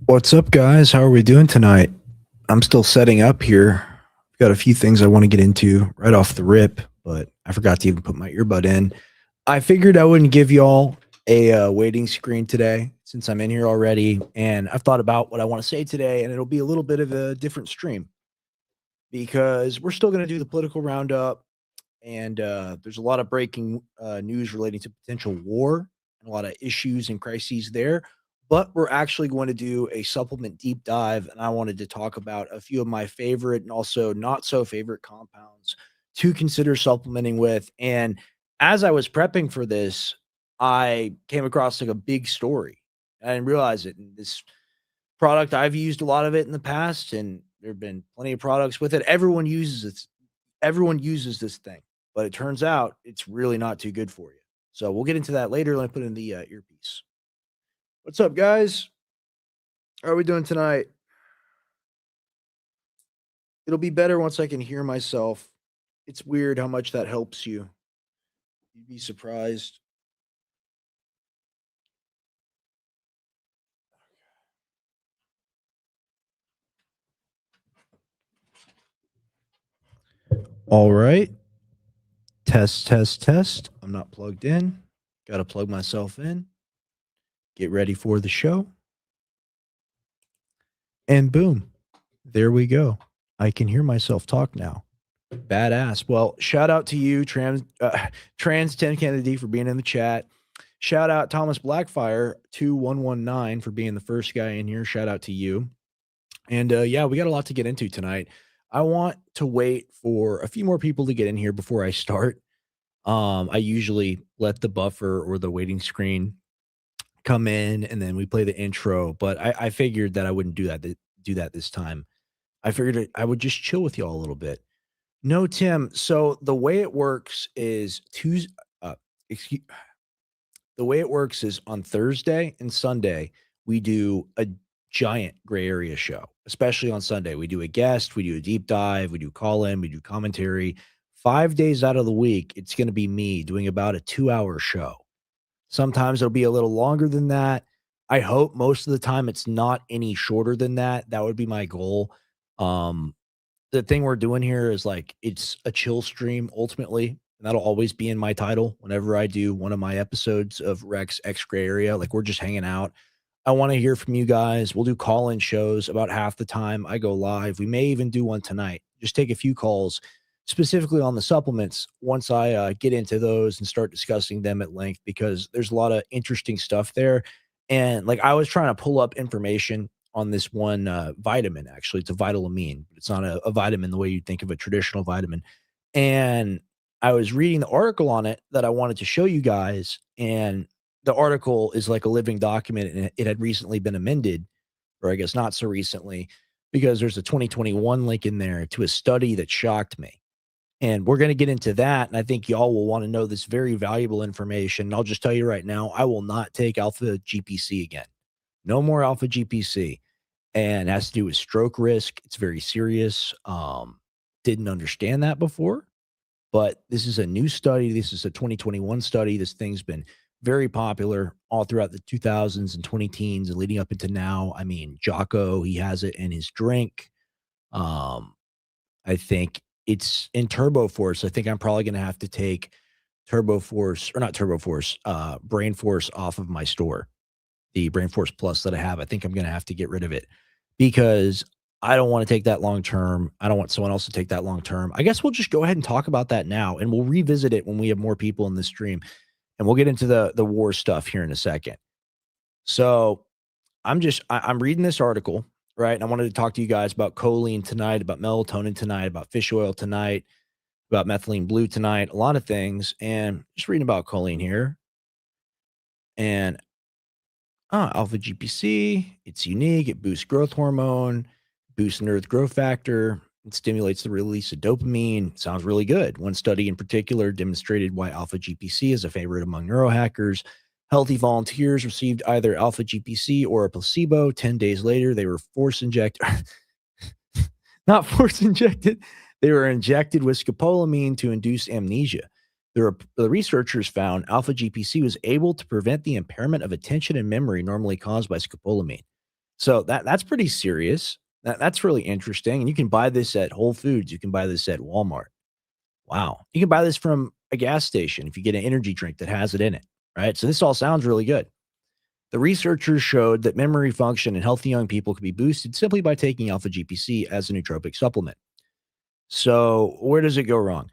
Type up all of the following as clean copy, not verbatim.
What's up, guys? How are we doing tonight? I'm still setting up here. I've got a few things I want to get into right off the rip, but I forgot to even put my earbud in. I figured I wouldn't give y'all a waiting screen today since I'm in here already, and I've thought about what I want to say today, and it'll be a little bit of a different stream because we're still going to do the political roundup, and there's a lot of breaking news relating to potential war and a lot of issues and crises there. But we're actually going to do a supplement deep dive, and I wanted to talk about a few of my favorite and also not so favorite compounds to consider supplementing with. And as I was prepping for this, I came across like a big story. I didn't realize it. And this product, I've used a lot of it in the past, and there have been plenty of products with it. Everyone uses this thing, but it turns out it's really not too good for you. So we'll get into that later. Let me put in the earpiece. What's up, guys? How are we doing tonight? It'll be better once I can hear myself. It's weird how much that helps you. You'd be surprised. All right. Test, test, test. I'm not plugged in. Got to plug myself in. Get ready for the show. And boom, there we go. I can hear myself talk now. Badass. Well, shout out to you, Trans 10 Kennedy, for being in the chat. Shout out Thomas Blackfire 2119 for being the first guy in here. Shout out to you. And yeah, we got a lot to get into tonight. I want to wait for a few more people to get in here before I start. I usually let the buffer or the waiting screen come in and then we play the intro, but I figured that I wouldn't do that this time. I figured I would just chill with y'all a little bit. No, Tim. So the way it works is Tuesday. Excuse, the way it works is on Thursday and Sunday we do a giant gray area show. Especially on Sunday, we do a guest, we do a deep dive, we do call in, we do commentary. 5 days out of the week, it's going to be me doing about a 2 hour show. Sometimes it'll be a little longer than that. I hope most of the time it's not any shorter than that. That would be my goal. Um, the thing we're doing here is like it's a chill stream ultimately. And that'll always be in my title whenever I do one of my episodes of Rex X Gray Area. Like we're just hanging out. I want to hear from you guys. We'll do call-in shows about half the time I go live. We may even do one tonight. Just take a few calls specifically on the supplements once I get into those and start discussing them at length because there's a lot of interesting stuff there. And like I was trying to pull up information on this one vitamin. Actually, it's a vitalamine, but it's not a vitamin the way you'd think of a traditional vitamin. And I was reading the article on it that I wanted to show you guys, and the article is like a living document, and it had recently been amended, or I guess not so recently, because there's a 2021 link in there to a study that shocked me. And we're going to get into that. And I think y'all will want to know this very valuable information. And I'll just tell you right now, I will not take alpha GPC again. No more alpha GPC. And it has to do with stroke risk. It's very serious. Didn't understand that before, but this is a new study. This is a 2021 study. This thing's been very popular all throughout the 2000s and 20 teens and leading up into now. I mean, Jocko, he has it in his drink. I think it's in Turbo Force. I think I'm probably going to have to take Turbo Force, or not Turbo Force, Brain Force off of my store. The Brain Force Plus that I have, I think I'm going to have to get rid of it because I don't want to take that long term. I don't want someone else to take that long term. I guess we'll just go ahead and talk about that now, and we'll revisit it when we have more people in the stream, and we'll get into the war stuff here in a second. So I'm reading this article, right? And I wanted to talk to you guys about choline tonight, about melatonin tonight, about fish oil tonight, about methylene blue tonight, a lot of things. And just reading about choline here. And alpha GPC, it's unique. It boosts growth hormone, boosts nerve growth factor. It stimulates the release of dopamine. Sounds really good. One study in particular demonstrated why alpha GPC is a favorite among neurohackers. Healthy volunteers received either alpha GPC or a placebo. 10 days later, they were force injected, not force injected. They were injected with scopolamine to induce amnesia. The researchers found alpha GPC was able to prevent the impairment of attention and memory normally caused by scopolamine. So that's pretty serious. That's really interesting. And you can buy this at Whole Foods. You can buy this at Walmart. Wow. You can buy this from a gas station if you get an energy drink that has it in it. Right. So this all sounds really good. The researchers showed that memory function in healthy young people can be boosted simply by taking alpha GPC as a nootropic supplement. So, where does it go wrong?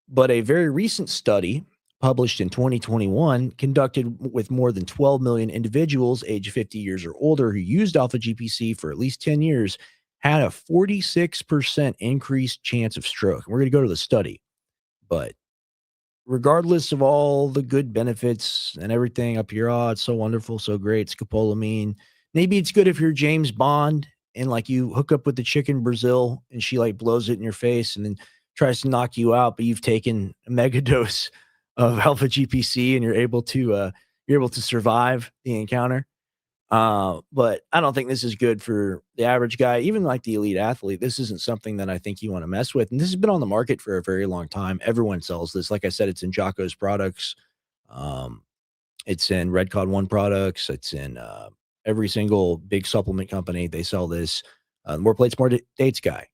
But a very recent study published in 2021 conducted with more than 12 million individuals aged 50 years or older who used alpha GPC for at least 10 years had a 46% increased chance of stroke. We're going to go to the study, but regardless of all the good benefits and everything up here, oh, it's so wonderful, so great, scopolamine. Maybe it's good if you're James Bond and like you hook up with the chick in Brazil and she like blows it in your face and then tries to knock you out, but you've taken a mega dose of alpha GPC and you're able to survive the encounter. But I don't think this is good for the average guy, even like the elite athlete. This isn't something that I think you want to mess with. And this has been on the market for a very long time. Everyone sells this. Like I said, it's in Jocko's products. Um, it's in Red Cod One products. It's in every single big supplement company. They sell this. More plates, more dates guy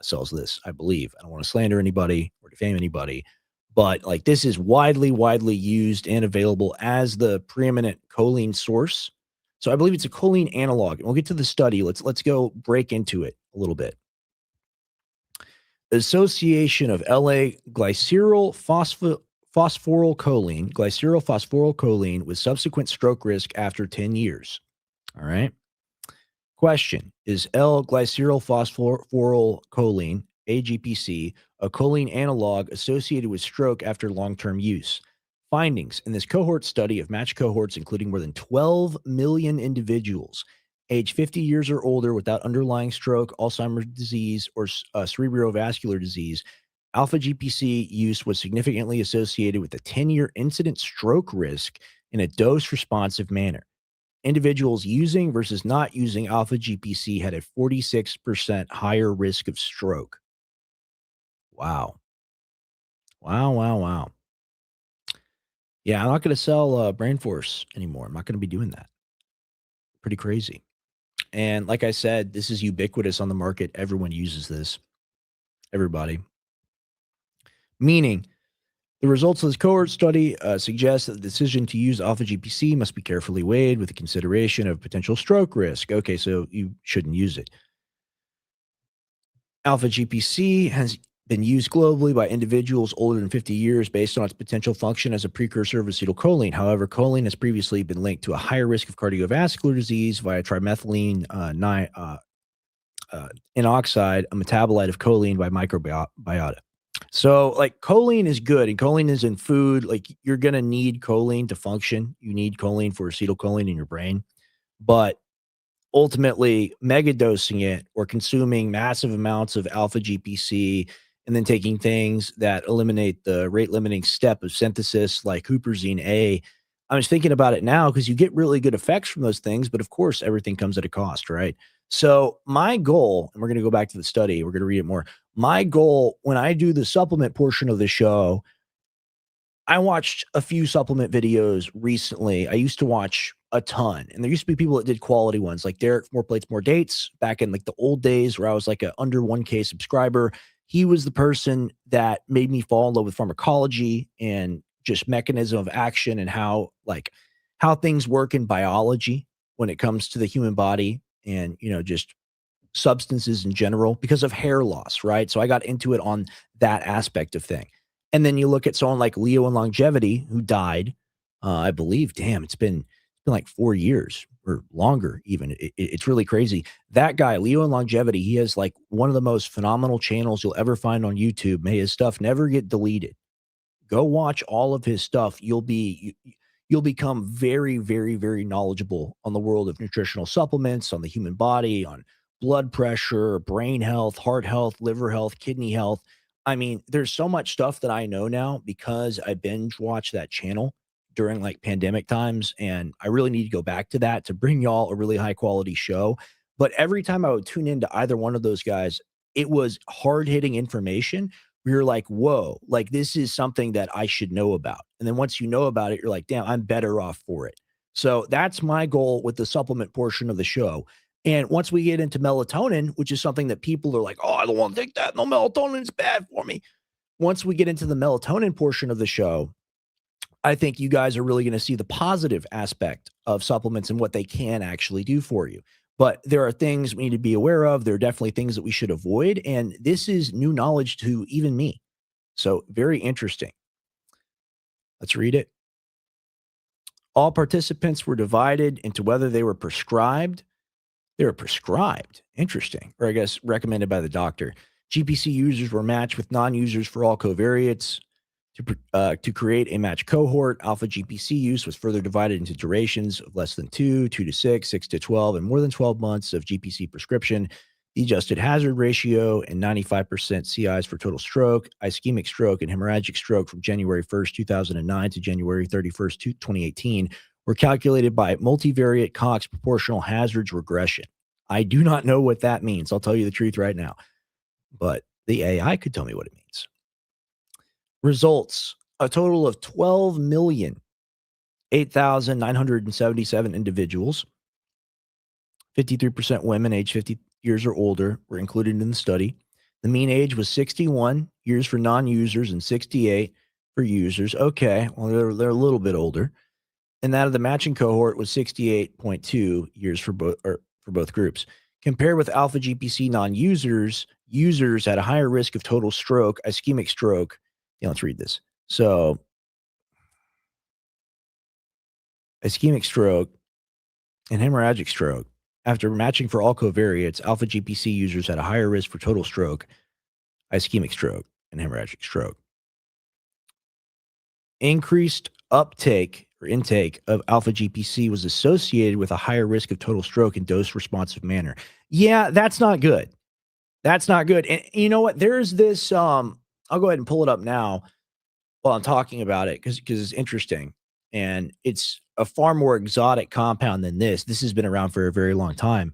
sells this, I believe. I don't want to slander anybody or defame anybody, but like this is widely used and available as the preeminent choline source. So I believe it's a choline analog. And we'll get to the study. Let's go break into it a little bit. Association of LA glycerol phosphorylcholine with subsequent stroke risk after 10 years. All right. Question: is L-glycerol phosphorylcholine, AGPC, a choline analog associated with stroke after long-term use? Findings in this cohort study of matched cohorts, including more than 12 million individuals age 50 years or older without underlying stroke, Alzheimer's disease, or cerebrovascular disease, alpha GPC use was significantly associated with a 10-year incident stroke risk in a dose-responsive manner. Individuals using versus not using alpha GPC had a 46% higher risk of stroke. Wow. Wow. Yeah, I'm not going to sell Brain Force anymore. I'm not going to be doing that. Pretty crazy. And like I said, this is ubiquitous on the market. Everyone uses this. Everybody. Meaning, the results of this cohort study suggest that the decision to use alpha GPC must be carefully weighed with the consideration of potential stroke risk. Okay, so you shouldn't use it. Alpha GPC has been used globally by individuals older than 50 years based on its potential function as a precursor of acetylcholine. However, choline has previously been linked to a higher risk of cardiovascular disease via trimethylene N-oxide, a metabolite of choline by microbiota. So, like, choline is good, and choline is in food. Like, you're gonna need choline to function. You need choline for acetylcholine in your brain, but ultimately, megadosing it or consuming massive amounts of alpha GPC and then taking things that eliminate the rate limiting step of synthesis, like huperzine A. I was thinking about it now because you get really good effects from those things, but of course, everything comes at a cost, right? So, my goal, and we're going to go back to the study, we're going to read it more. My goal when I do the supplement portion of the show, I watched a few supplement videos recently. I used to watch a ton, and there used to be people that did quality ones, like Derek More Plates, More Dates, back in like the old days where I was like a under 1K subscriber. He was the person that made me fall in love with pharmacology and just mechanism of action and how things work in biology when it comes to the human body and just substances in general because of hair loss, right? So I got into it on that aspect of thing. And then you look at someone like Leo and Longevity who died, I believe, damn, it's been like 4 years or longer even. It's really crazy. That guy, Leo and Longevity, he has like one of the most phenomenal channels you'll ever find on YouTube. May his stuff never get deleted. Go watch all of his stuff. You'll become very knowledgeable on the world of nutritional supplements, on the human body, on blood pressure, brain health, heart health, liver health, kidney health. I mean, there's so much stuff that I know now because I binge watch that channel during like pandemic times. And I really need to go back to that to bring y'all a really high quality show. But every time I would tune into either one of those guys, it was hard hitting information. You're like, whoa, like this is something that I should know about. And then once you know about it, you're like, damn, I'm better off for it. So that's my goal with the supplement portion of the show. And once we get into melatonin, which is something that people are like, oh, I don't want to take that. No, melatonin is bad for me. Once we get into the melatonin portion of the show, I think you guys are really going to see the positive aspect of supplements and what they can actually do for you. But there are things we need to be aware of. There are definitely things that we should avoid. And this is new knowledge to even me. So, very interesting. Let's read it. All participants were divided into whether they were prescribed. They were prescribed. Interesting. Or I guess recommended by the doctor. GPC users were matched with non-users for all covariates. To create a match cohort, alpha GPC use was further divided into durations of less than 2 to 6, 6 to 12, and more than 12 months of GPC prescription. The adjusted hazard ratio and 95% CIs for total stroke, ischemic stroke, and hemorrhagic stroke from January 1st, 2009 to January 31st, 2018 were calculated by multivariate Cox proportional hazards regression. I do not know what that means. I'll tell you the truth right now, but the AI could tell me what it means. Results: a total of 12,008,977 individuals, 53% women aged 50 years or older were included in the study. The mean age was 61 years for non-users and 68 for users. Okay, well, they're a little bit older. And that of the matching cohort was 68.2 years for both groups. Compared with alpha GPC non-users, users had a higher risk of total stroke, ischemic stroke. Yeah, let's read this. So, ischemic stroke and hemorrhagic stroke. After matching for all covariates, alpha GPC users had a higher risk for total stroke, ischemic stroke, and hemorrhagic stroke. Increased uptake or intake of alpha GPC was associated with a higher risk of total stroke in dose responsive manner. Yeah, that's not good. That's not good. And you know what? There's this, I'll go ahead and pull it up now while I'm talking about it because it's interesting. And it's a far more exotic compound than this. This has been around for a very long time.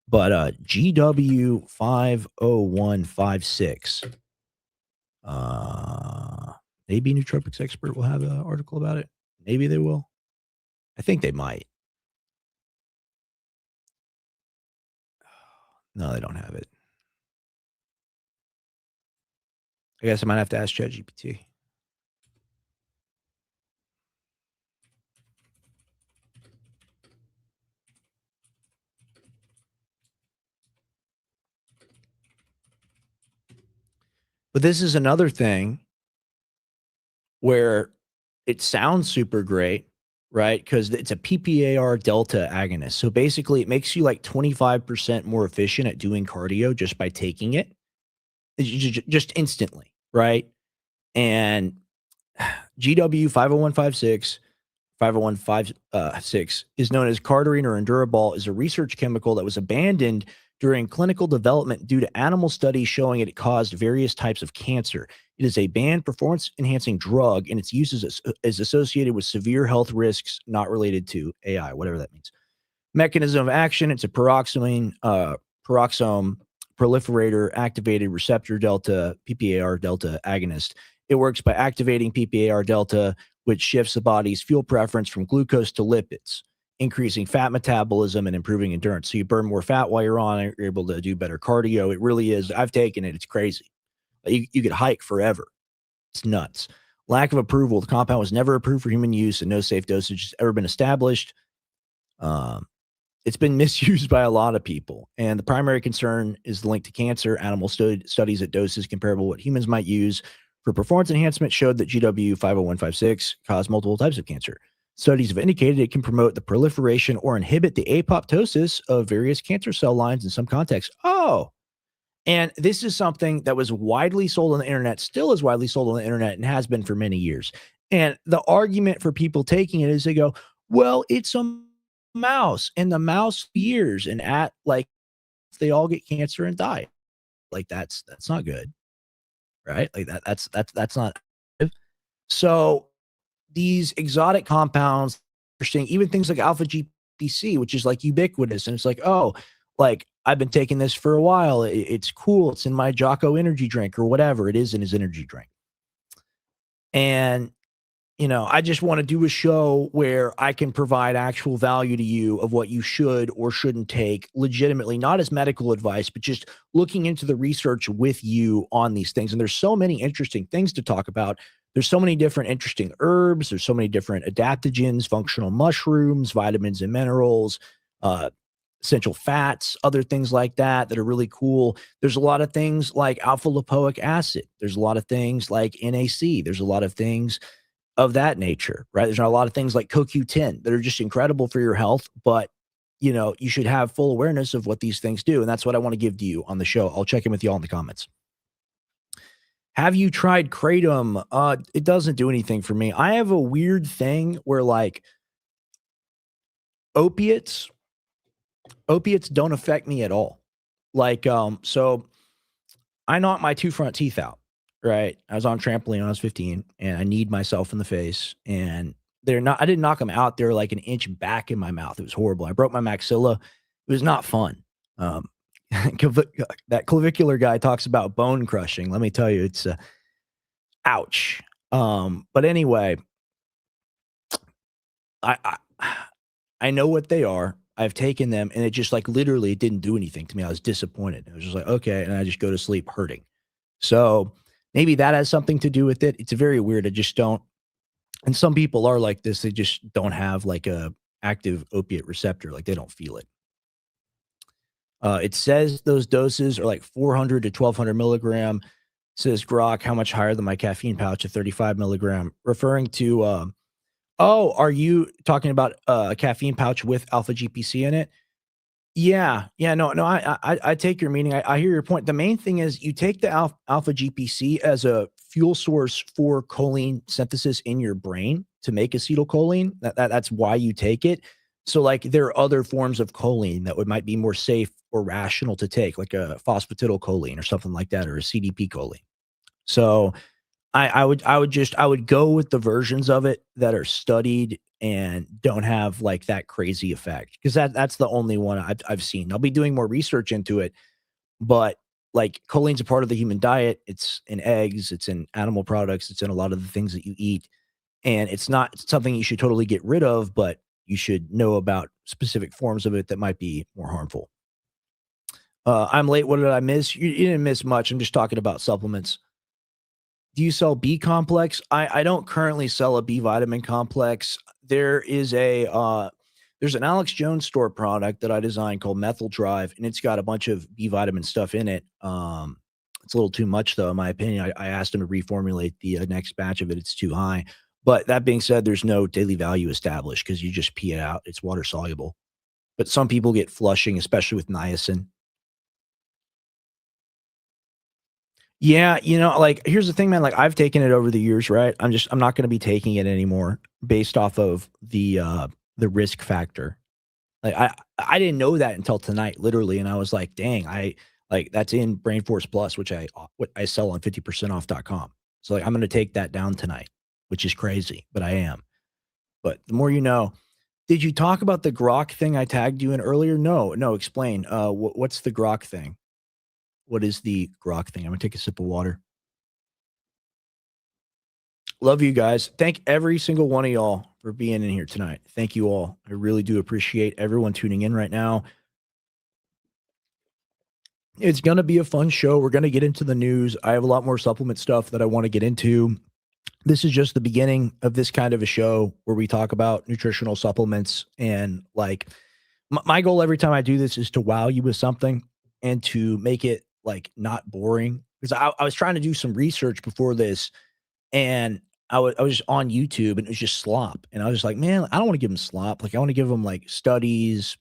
But GW 50156. Maybe Nootropics Expert will have an article about it. Maybe they will. I think they might. No, they don't have it. I guess I might have to ask ChatGPT. But this is another thing where it sounds super great, right? Because it's a PPAR delta agonist. So basically, it makes you like 25% more efficient at doing cardio just by taking it, just instantly, right? And GW 50156 50156 is known as cardarine or endurobol, is a research chemical that was abandoned during clinical development due to animal studies showing it caused various types of cancer. It is a banned performance-enhancing drug, and its use is associated with severe health risks not related to AI, whatever that means. Mechanism of action: it's a peroxome proliferator activated receptor delta, PPAR delta agonist. It works by activating PPAR delta, which shifts the body's fuel preference from glucose to lipids, increasing fat metabolism and improving endurance. So you burn more fat while you're on it. You're able to do better cardio. It really is. I've taken it. It's crazy. You could hike forever. It's nuts. Lack of approval. The compound was never approved for human use, and no safe dosage has ever been established. It's been misused by a lot of people. And the primary concern is the link to cancer. Animal studies at doses comparable to what humans might use for performance enhancement showed that GW 50156 caused multiple types of cancer. Studies have indicated it can promote the proliferation or inhibit the apoptosis of various cancer cell lines in some contexts. Oh, and this is something that was widely sold on the internet, still is widely sold on the internet, and has been for many years. And the argument for people taking it is they go, well, it's a mouse, and the mouse years, and at like they all get cancer and die. Like that's not good, right? Like that's not good. So these exotic compounds, interesting, even things like alpha GPC, which is like ubiquitous, and it's like, oh, like I've been taking this for a while. It's cool. It's in my Jocko energy drink or whatever it is in his energy drink. And I just want to do a show where I can provide actual value to you of what you should or shouldn't take legitimately, not as medical advice, but just looking into the research with you on these things. And there's so many interesting things to talk about. There's so many different interesting herbs. There's so many different adaptogens, functional mushrooms, vitamins and minerals, uh, essential fats, other things like that are really cool. There's a lot of things like alpha lipoic acid. There's a lot of things like NAC. There's a lot of things of that nature, right? There's not a lot of things like CoQ10 that are just incredible for your health, but you should have full awareness of what these things do. And that's what I want to give to you on the show. I'll check in with you all in the comments. Have you tried Kratom? It doesn't do anything for me. I have a weird thing where like opiates don't affect me at all. Like, so I knocked my 2 front teeth out, right? I was on trampoline when I was 15 and I kneed myself in the face, and I didn't knock them out. They're like an inch back in my mouth. It was horrible. I broke my maxilla. It was not fun. Um, that clavicular guy talks about bone crushing. Let me tell you, it's ouch. But anyway, I know what they are. I've taken them, and it just like literally didn't do anything to me. I was disappointed. I was just like, okay, and I just go to sleep hurting. So maybe that has something to do with it. It's very weird. I just don't. And some people are like this. They just don't have like a active opiate receptor. Like they don't feel it. It says those doses are like 400 to 1200 milligram. Says Grok, how much higher than my caffeine pouch of 35 milligram? Referring to, oh, are you talking about a caffeine pouch with alpha GPC in it? Yeah, yeah, no, I take your meaning. I hear your point. The main thing is you take the alpha GPC as a fuel source for choline synthesis in your brain to make acetylcholine. That's why you take it. So like there are other forms of choline that might be more safe or rational to take, like a phosphatidylcholine or something like that, or a CDP choline. So I would go with the versions of it that are studied and don't have like that crazy effect, because that's the only one I've seen. I'll be doing more research into it, but like choline's a part of the human diet. It's in eggs, it's in animal products, it's in a lot of the things that you eat, and it's not something you should totally get rid of, but you should know about specific forms of it that might be more harmful. I'm late. What did I miss? You didn't miss much. I'm just talking about supplements. Do you sell B complex? I don't currently sell a B vitamin complex. There's an Alex Jones store product that I designed called Methyl Drive, and it's got a bunch of B vitamin stuff in it. It's a little too much though, in my opinion. I asked him to reformulate the next batch of it. It's too high. But that being said, there's no daily value established because you just pee it out. It's water soluble. But some people get flushing, especially with niacin. Yeah, like here's the thing, man. Like I've taken it over the years, right? I'm not going to be taking it anymore based off of the risk factor. Like I didn't know that until tonight, literally, and I was like, dang, I like that's in Brain Force Plus, which I sell on 50percentoff.com. So like I'm going to take that down tonight, which is crazy, but I am. But the more you know. Did you talk about the Grok thing I tagged you in earlier? No, no. Explain. What's the Grok thing? What is the Grok thing? I'm gonna take a sip of water. Love you guys. Thank every single one of y'all for being in here tonight. Thank you all. I really do appreciate everyone tuning in right now. It's gonna be a fun show. We're gonna get into the news. I have a lot more supplement stuff that I want to get into. This is just the beginning of this kind of a show where we talk about nutritional supplements, and like my goal every time I do this is to wow you with something and to make it like not boring. Because I was trying to do some research before this, and I was on YouTube and it was just slop. And I was just like, man, I don't want to give them slop. Like I want to give them like studies,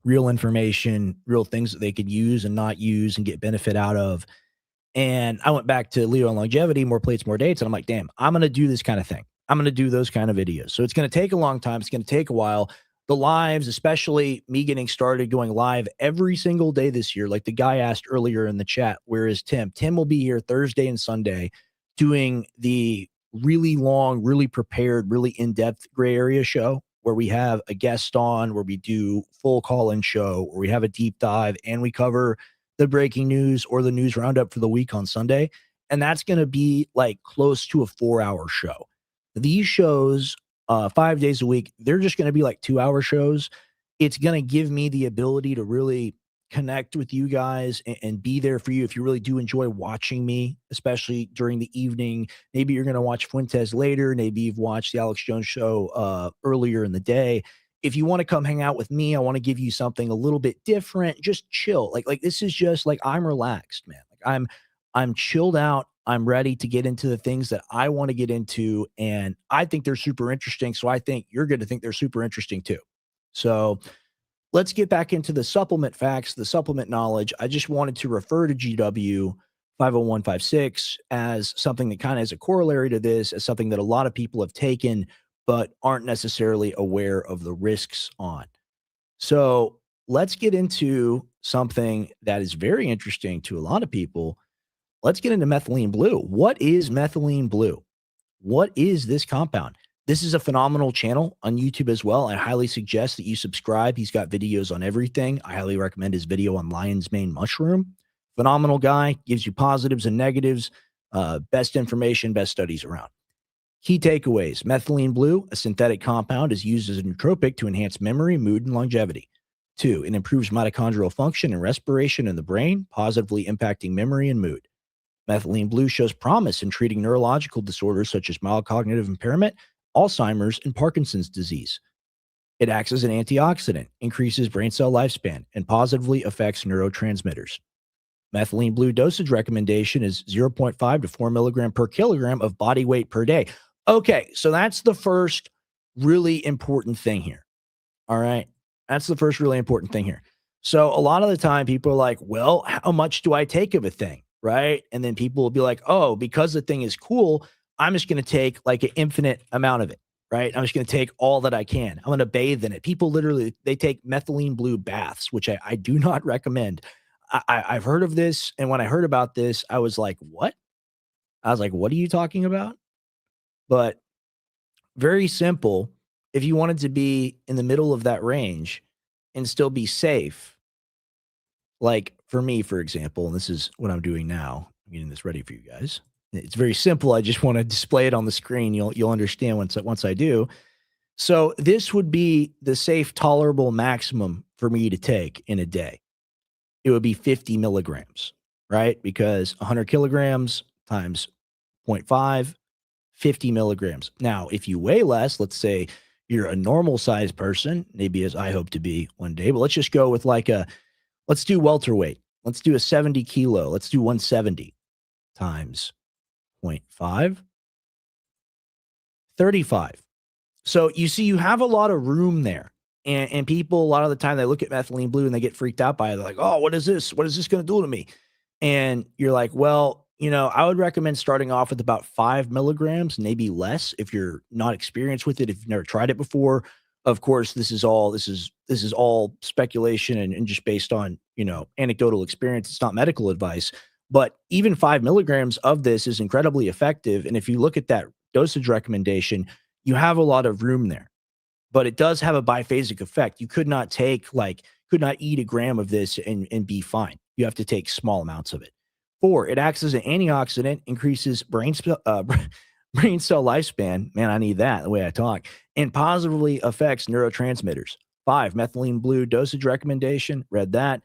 real information, real things that they could use and not use and get benefit out of. And I went back to Leo and longevity, more plates, more dates. And I'm like, damn, I'm going to do this kind of thing. I'm going to do those kind of videos. So it's going to take a long time. It's going to take a while. The lives, especially me getting started going live every single day this year. Like the guy asked earlier in the chat, where is Tim? Tim will be here Thursday and Sunday doing the really long, really prepared, really in-depth gray area show where we have a guest on, where we do full call-in show, where we have a deep dive and we cover the breaking news or the news roundup for the week on Sunday. And that's going to be like close to a 4-hour show. These shows, 5 days a week, they're just going to be like 2-hour shows. It's going to give me the ability to really connect with you guys and be there for you if you really do enjoy watching me, especially during the evening. Maybe you're going to watch Fuentes later. Maybe you've watched the Alex Jones show earlier in the day. If you want to come hang out with me, I want to give you something a little bit different. Just chill. Like this is just like I'm relaxed, man. Like I'm chilled out. I'm ready to get into the things that I want to get into, and I think they're super interesting. So I think you're going to think they're super interesting too. So let's get back into the supplement facts, the supplement knowledge. I just wanted to refer to GW 50156 as something that kind of is a corollary to this, as something that a lot of people have taken but aren't necessarily aware of the risks on. So let's get into something that is very interesting to a lot of people. Let's get into methylene blue. What is methylene blue? What is this compound? This is a phenomenal channel on YouTube as well. I highly suggest that you subscribe. He's got videos on everything. I highly recommend his video on lion's mane mushroom. Phenomenal guy, gives you positives and negatives, best information, best studies around. Key takeaways: methylene blue, a synthetic compound, is used as a nootropic to enhance memory, mood, and longevity. 2, it improves mitochondrial function and respiration in the brain, positively impacting memory and mood. Methylene blue shows promise in treating neurological disorders such as mild cognitive impairment, Alzheimer's, and Parkinson's disease. It acts as an antioxidant, increases brain cell lifespan, and positively affects neurotransmitters. Methylene blue dosage recommendation is 0.5 to 4 milligram per kilogram of body weight per day. Okay, so that's the first really important thing here. All right, that's the first really important thing here. So a lot of the time people are like, well, how much do I take of a thing? Right? And then people will be like, oh, because the thing is cool, I'm just going to take like an infinite amount of it, right? I'm just going to take all that I can. I'm going to bathe in it. People literally, they take methylene blue baths, which I do not recommend. I've heard of this. And when I heard about this, I was like, what? I was like, what are you talking about? But very simple. If you wanted to be in the middle of that range and still be safe, like for me, for example, and this is what I'm doing now, I'm getting this ready for you guys. It's very simple. I just want to display it on the screen. You'll understand once I do. So this would be the safe, tolerable maximum for me to take in a day. It would be 50 milligrams, right? Because 100 kilograms times 0.5, 50 milligrams. Now, if you weigh less, let's say you're a normal sized person, maybe as I hope to be one day, but let's just go with let's do welterweight. Let's do a 70 kilo. Let's do 170 times 0.5, 35. So you see, you have a lot of room there. And people, a lot of the time, they look at methylene blue and they get freaked out by it. They're like, oh, what is this? What is this going to do to me? And you're like, well, I would recommend starting off with about 5 milligrams, maybe less if you're not experienced with it, if you've never tried it before. Of course, this is all speculation and just based on, anecdotal experience. It's not medical advice. But even 5 milligrams of this is incredibly effective. And if you look at that dosage recommendation, you have a lot of room there. But it does have a biphasic effect. You could not eat a gram of this and be fine. You have to take small amounts of it. 4, it acts as an antioxidant, increases brain cell lifespan. Man, I need that the way I talk. And positively affects neurotransmitters. 5, methylene blue dosage recommendation. Read that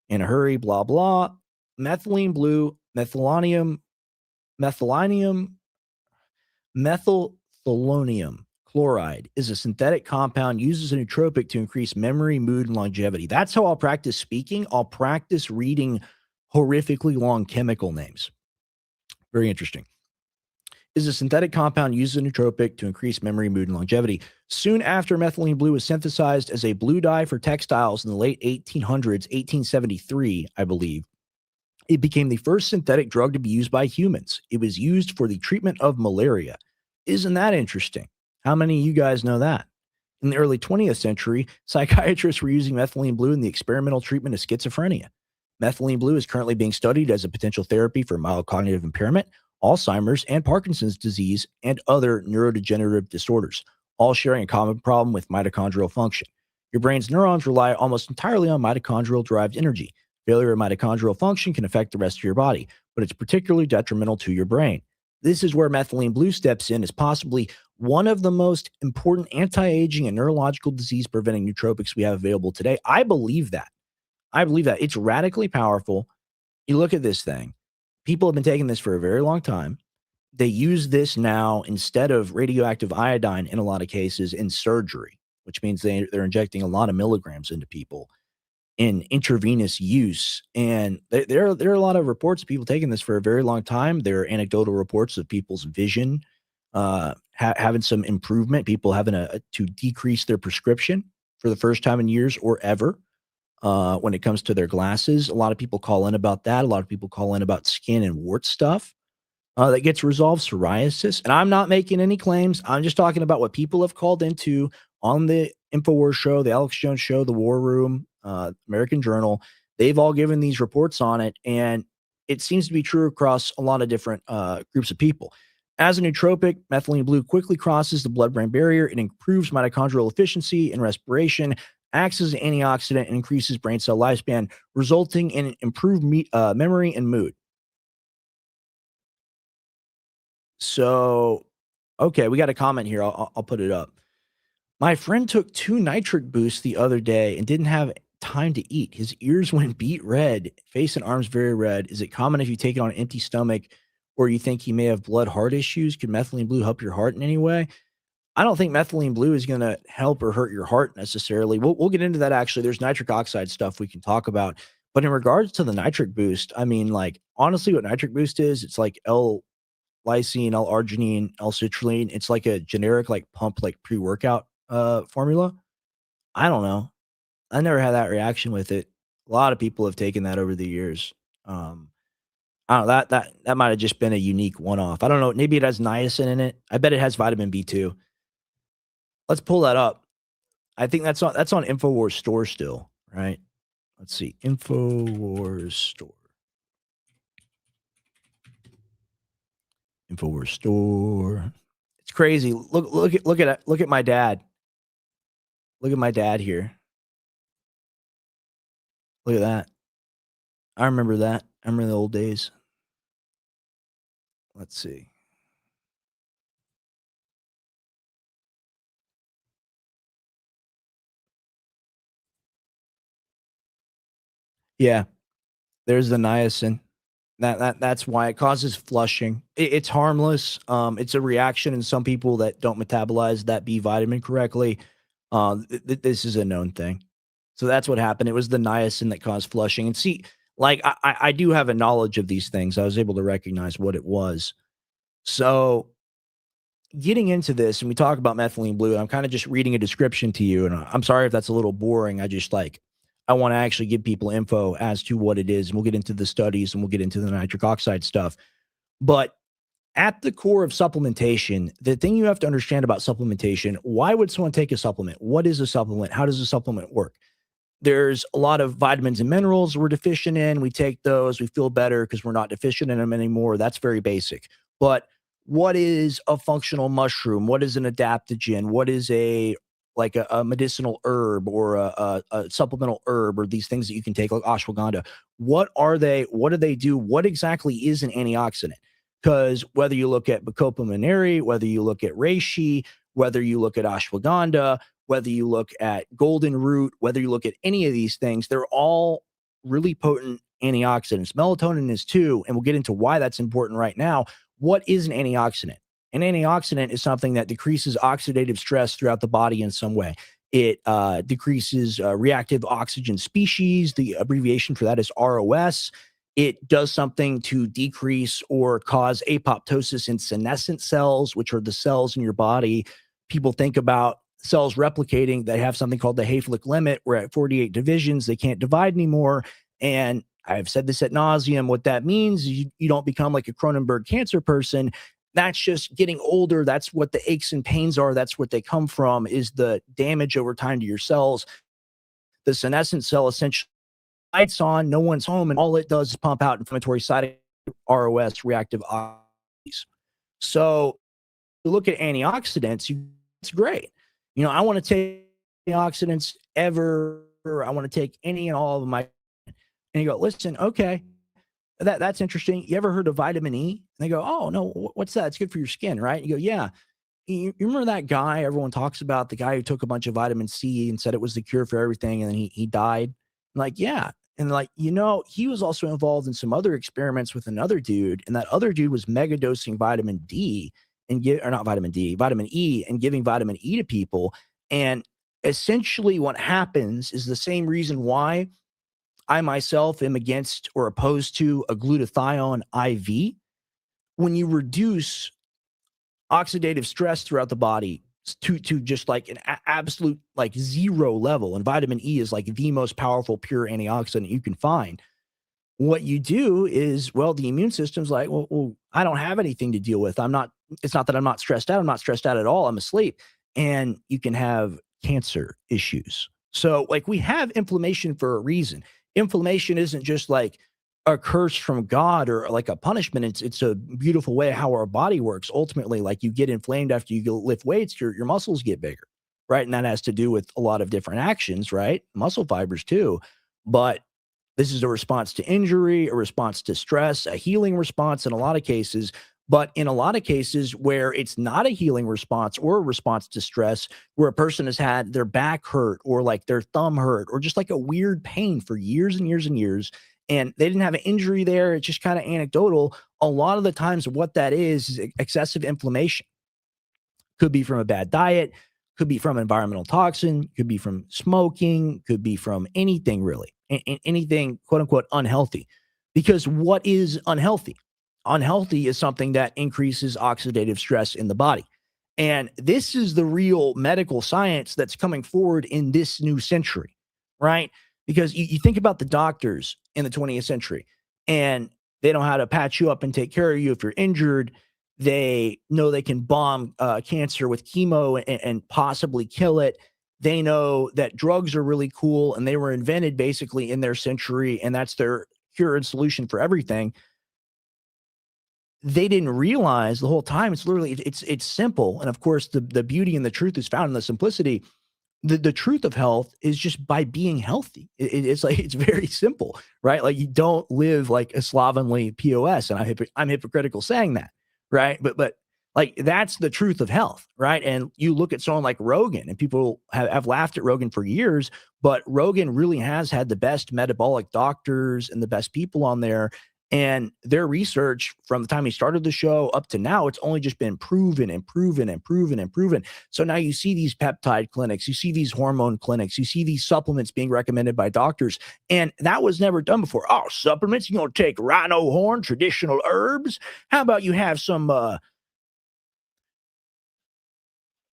in a hurry, blah, blah. Methylene blue, methylthelonium chloride is a synthetic compound used as a nootropic to increase memory, mood, and longevity. That's how I'll practice speaking. I'll practice reading horrifically long chemical names. Very interesting. Is a synthetic compound used as a nootropic to increase memory, mood, and longevity. Soon after methylene blue was synthesized as a blue dye for textiles in the late 1800s, 1873, I believe, it became the first synthetic drug to be used by humans. It was used for the treatment of malaria. Isn't that interesting? How many of you guys know that? In the early 20th century, psychiatrists were using methylene blue in the experimental treatment of schizophrenia. Methylene blue is currently being studied as a potential therapy for mild cognitive impairment, Alzheimer's, and Parkinson's disease, and other neurodegenerative disorders, all sharing a common problem with mitochondrial function. Your brain's neurons rely almost entirely on mitochondrial-derived energy. Failure of mitochondrial function can affect the rest of your body, but it's particularly detrimental to your brain. This is where methylene blue steps in as possibly one of the most important anti-aging and neurological disease preventing nootropics we have available today. I believe that. I believe that it's radically powerful. You look at this thing. People have been taking this for a very long time. They use this now instead of radioactive iodine in a lot of cases in surgery, which means they're injecting a lot of milligrams into people in intravenous use. And there are a lot of reports of people taking this for a very long time. There are anecdotal reports of people's vision having some improvement, people having to decrease their prescription for the first time in years or ever. When it comes to their glasses, a lot of people call in about that. A lot of people call in about skin and wart stuff that gets resolved, psoriasis. And I'm not making any claims. I'm just talking about what people have called into on the InfoWars show, the Alex Jones show, the War Room, American Journal. They've all given these reports on it, and it seems to be true across a lot of different groups of people. As a nootropic, methylene blue quickly crosses the blood-brain barrier. It improves mitochondrial efficiency and respiration, acts as an antioxidant, and increases brain cell lifespan, resulting in improved memory and mood. So, okay, we got a comment here. I'll put it up. My friend took 2 nitric boosts the other day and didn't have time to eat. His ears went beet red, face and arms very red. Is it common if you take it on an empty stomach or you think he may have blood heart issues? Could methylene blue help your heart in any way? I don't think methylene blue is going to help or hurt your heart necessarily. We'll get into that actually. There's nitric oxide stuff we can talk about. But in regards to the nitric boost, I mean, like, honestly, what nitric boost is, it's like L-lysine, L-arginine, L-citrulline. It's like a generic, like, pump, like, pre-workout formula. I don't know. I never had that reaction with it. A lot of people have taken that over the years. Um, I don't know, that might have just been a unique one-off. I don't know. Maybe it has niacin in it. I bet it has vitamin B2. Let's pull that up. I think that's on InfoWars store still, right? Let's see. InfoWars store. InfoWars store. It's crazy. Look at my dad. Look at my dad here. Look at that. I remember that. I remember the old days. Let's see. Yeah, there's the niacin. That's why it causes flushing. It's harmless. It's a reaction in some people that don't metabolize that B vitamin correctly. This is a known thing. So that's what happened. It was the niacin that caused flushing. And see, like I do have a knowledge of these things. I was able to recognize what it was. So getting into this, and we talk about methylene blue, and I'm kind of just reading a description to you, and I'm sorry if that's a little boring. I want to actually give people info as to what it is, and we'll get into the studies and we'll get into the nitric oxide stuff. But at the core of supplementation, the thing you have to understand about supplementation, why would someone take a supplement? What is a supplement? How does a supplement work? There's a lot of vitamins and minerals we're deficient in. We take those, we feel better because we're not deficient in them anymore. That's very basic. But what is a functional mushroom? What is an adaptogen? What is a medicinal herb or a supplemental herb or these things that you can take like ashwagandha? What are they? What do they do? What exactly is an antioxidant? Because whether you look at Bacopa monnieri, whether you look at reishi, whether you look at ashwagandha, whether you look at golden root, whether you look at any of these things, they're all really potent antioxidants. Melatonin is too, and we'll get into why that's important right now. What is an antioxidant? An antioxidant is something that decreases oxidative stress throughout the body in some way. It decreases reactive oxygen species. The abbreviation for that is ROS. It does something to decrease or cause apoptosis in senescent cells, which are the cells in your body. People think about cells replicating. They have something called the Hayflick limit, where at 48 divisions, they can't divide anymore. And I've said this ad nauseum. What that means is you don't become like a Cronenberg cancer person. That's just getting older. That's what the aches and pains are. That's what they come from, is the damage over time to your cells. The senescent cell essentially lights on, no one's home, and all it does is pump out inflammatory cytokines, ROS, reactive oxides. So you look at antioxidants, it's great. I want to take antioxidants ever. I want to take any and all of my, and you go, listen, okay, that's interesting. You ever heard of vitamin E? And they go, oh no, what's that? It's good for your skin, right? You go, yeah. you remember that guy everyone talks about, the guy who took a bunch of vitamin C and said it was the cure for everything, and then he died? Like, yeah. And like, he was also involved in some other experiments with another dude, and that other dude was mega dosing vitamin D and give or not vitamin D, vitamin E, and giving vitamin E to people. And essentially what happens is the same reason why I myself am against or opposed to a glutathione IV. When you reduce oxidative stress throughout the body to just like an absolute like zero level, and vitamin E is like the most powerful pure antioxidant you can find. What you do is, well, the immune system's like, well, I don't have anything to deal with. It's not that I'm not stressed out. I'm not stressed out at all. I'm asleep. And you can have cancer issues. So, like, we have inflammation for a reason. Inflammation isn't just like a curse from God or like a punishment. It's a beautiful way how our body works. Ultimately, like, you get inflamed after you go lift weights, your muscles get bigger, right? And that has to do with a lot of different actions, right? Muscle fibers too. But this is a response to injury, a response to stress, a healing response in a lot of cases. But in a lot of cases where it's not a healing response or a response to stress, where a person has had their back hurt or like their thumb hurt or just like a weird pain for years and years and years, and they didn't have an injury there, it's just kind of anecdotal. A lot of the times, what that is excessive inflammation. Could be from a bad diet, could be from environmental toxin, could be from smoking, could be from anything really, anything quote unquote unhealthy. Because what is unhealthy? Unhealthy is something that increases oxidative stress in the body. And this is the real medical science that's coming forward in this new century, right? Because you think about the doctors in the 20th century, and they know how to patch you up and take care of you if you're injured. They know they can bomb cancer with chemo and possibly kill it. They know that drugs are really cool, and they were invented basically in their century, and that's their cure and solution for everything. They didn't realize the whole time it's literally it's simple. And of course, the beauty and the truth is found in the simplicity. The truth of health is just by being healthy. It's like it's very simple, right? Like, you don't live like a slovenly POS, and I'm hypocritical saying that, right? But like, that's the truth of health, right? And you look at someone like Rogan, and people have laughed at Rogan for years, but Rogan really has had the best metabolic doctors and the best people on there. And their research from the time he started the show up to now, it's only just been proven and proven and proven and proven. So now you see these peptide clinics, you see these hormone clinics, you see these supplements being recommended by doctors. And that was never done before. Oh, supplements? You're going to take rhino horn, traditional herbs? How about you have some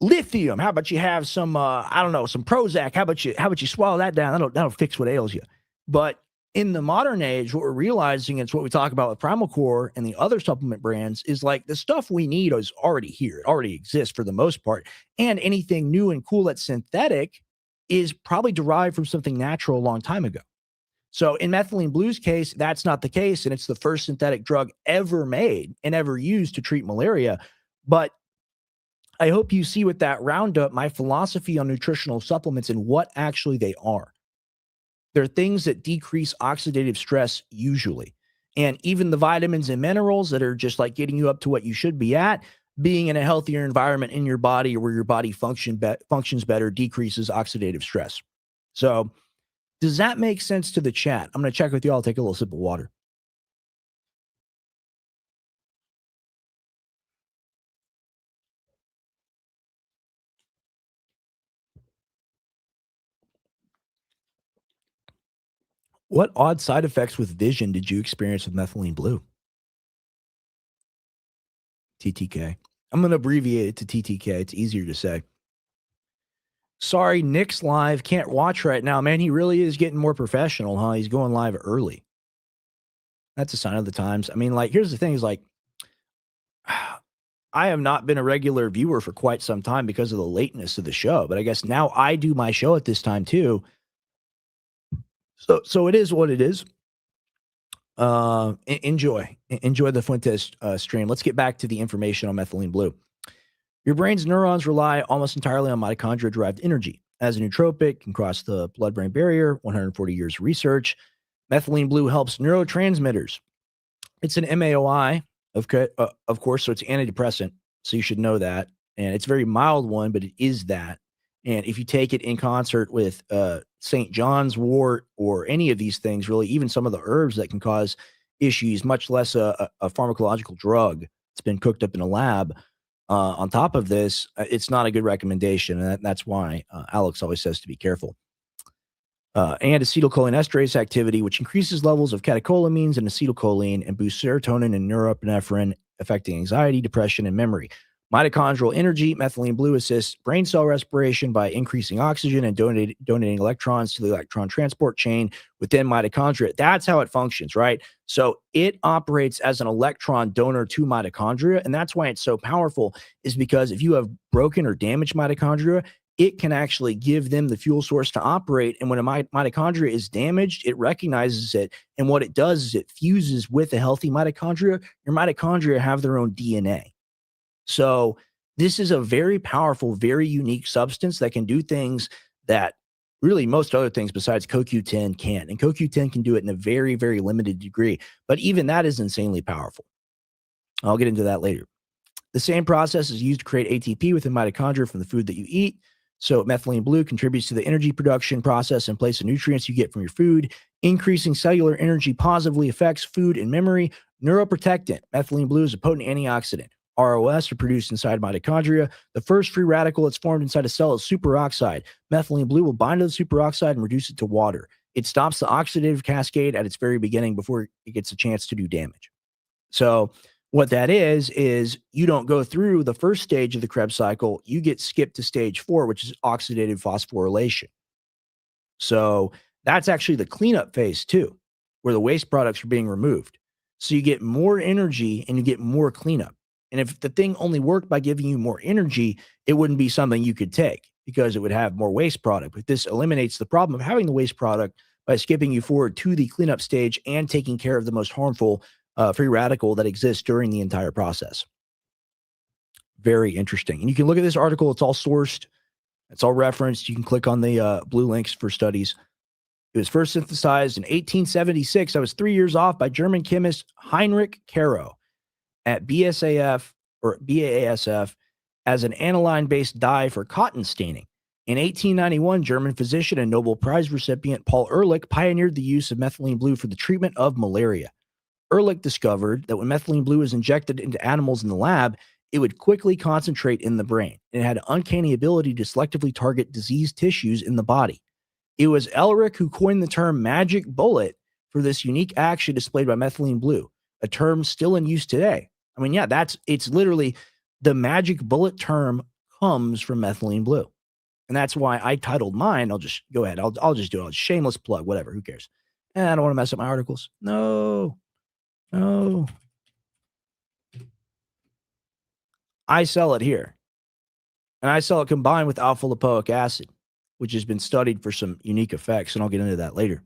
lithium? How about you have some, I don't know, some Prozac? How about you swallow that down? That'll fix what ails you. But in the modern age, what we're realizing, it's what we talk about with Primal Core and the other supplement brands, is like the stuff we need is already here. It already exists for the most part. And anything new and cool that's synthetic is probably derived from something natural a long time ago. So in Methylene Blue's case, that's not the case. And it's the first synthetic drug ever made and ever used to treat malaria. But I hope you see with that roundup my philosophy on nutritional supplements and what actually they are. They're things that decrease oxidative stress usually. And even the vitamins and minerals that are just like getting you up to what you should be at, being in a healthier environment in your body where your body functions better, decreases oxidative stress. So does that make sense to the chat? I'm going to check with you. I'll take a little sip of water. What odd side effects with vision did you experience with methylene blue? TTK. I'm going to abbreviate it to TTK. It's easier to say. Sorry, Nick's live. Can't watch right now. Man, he really is getting more professional, huh? He's going live early. That's a sign of the times. I mean, like, here's the thing is like, I have not been a regular viewer for quite some time because of the lateness of the show, but I guess now I do my show at this time too. So it is what it is. Enjoy the Fuentes stream. Let's get back to the information on methylene blue. Your brain's neurons rely almost entirely on mitochondria-derived energy. As a nootropic, can cross the blood-brain barrier. 140 years of research. Methylene blue helps neurotransmitters. It's an MAOI, of course, so it's antidepressant. So you should know that. and it's a very mild one, but it is that. And if you take it in concert with St. John's wort or any of these things, really, even some of the herbs that can cause issues, much less a pharmacological drug that's been cooked up in a lab. On top of this, it's not a good recommendation, and that's why Alex always says to be careful. And acetylcholinesterase activity, which increases levels of catecholamines and acetylcholine and boosts serotonin and norepinephrine, affecting anxiety, depression, and memory. Mitochondrial energy, methylene blue assists brain cell respiration by increasing oxygen and donating electrons to the electron transport chain within mitochondria. That's how it functions, right? So it operates as an electron donor to mitochondria. And that's why it's so powerful, is because if you have broken or damaged mitochondria, it can actually give them the fuel source to operate. And when a mitochondria is damaged, it recognizes it. And what it does is it fuses with a healthy mitochondria. Your mitochondria have their own DNA. So this is a very powerful, very unique substance that can do things that really most other things besides CoQ10 can't. And CoQ10 can do it in a very, very limited degree. But even that is insanely powerful. I'll get into that later. The same process is used to create ATP within mitochondria from the food that you eat. So methylene blue contributes to the energy production process in place of nutrients you get from your food. Increasing cellular energy positively affects food and memory. Neuroprotectant. Methylene blue is a potent antioxidant. ROS are produced inside mitochondria. The first free radical that's formed inside a cell is superoxide. Methylene blue will bind to the superoxide and reduce it to water. It stops the oxidative cascade at its very beginning before it gets a chance to do damage. So what that is you don't go through the first stage of the Krebs cycle. You get skipped to stage 4, which is oxidative phosphorylation. So that's actually the cleanup phase too, where the waste products are being removed. So you get more energy and you get more cleanup. And if the thing only worked by giving you more energy, it wouldn't be something you could take because it would have more waste product. But this eliminates the problem of having the waste product by skipping you forward to the cleanup stage and taking care of the most harmful free radical that exists during the entire process. Very interesting. And you can look at this article. It's all sourced. It's all referenced. You can click on the blue links for studies. It was first synthesized in 1876. I was 3 years off by German chemist Heinrich Caro at BASF as an aniline-based dye for cotton staining. In 1891, German physician and Nobel Prize recipient Paul Ehrlich pioneered the use of methylene blue for the treatment of malaria. Ehrlich discovered that when methylene blue is injected into animals in the lab, it would quickly concentrate in the brain. It had an uncanny ability to selectively target diseased tissues in the body. It was Ehrlich who coined the term magic bullet for this unique action displayed by methylene blue, a term still in use today. I mean, yeah, it's literally the magic bullet term comes from methylene blue. And that's why I titled mine. I'll just go ahead. I'll just do it. Shameless plug, whatever. Who cares? I don't want to mess up my articles. No. I sell it here. And I sell it combined with alpha lipoic acid, which has been studied for some unique effects. And I'll get into that later.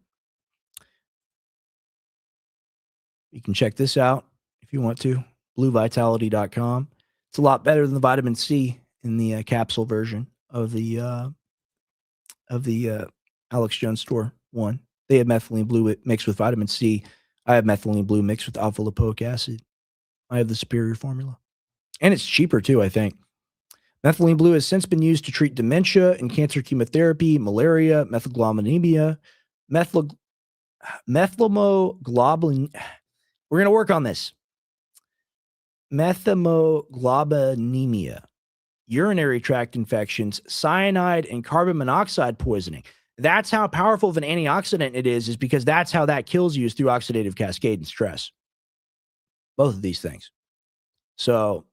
You can check this out if you want to. BlueVitality.com. It's a lot better than the vitamin C in the capsule version of the Alex Jones Store one. They have methylene blue mixed with vitamin C. I have methylene blue mixed with alpha lipoic acid. I have the superior formula. And it's cheaper too, I think. Methylene blue has since been used to treat dementia and cancer chemotherapy, malaria, methylglobinemia, methemoglobin. We're going to work on this. Methemoglobinemia, urinary tract infections, cyanide, and carbon monoxide poisoning. That's how powerful of an antioxidant it is because that's how that kills you, is through oxidative cascade and stress. Both of these things. So,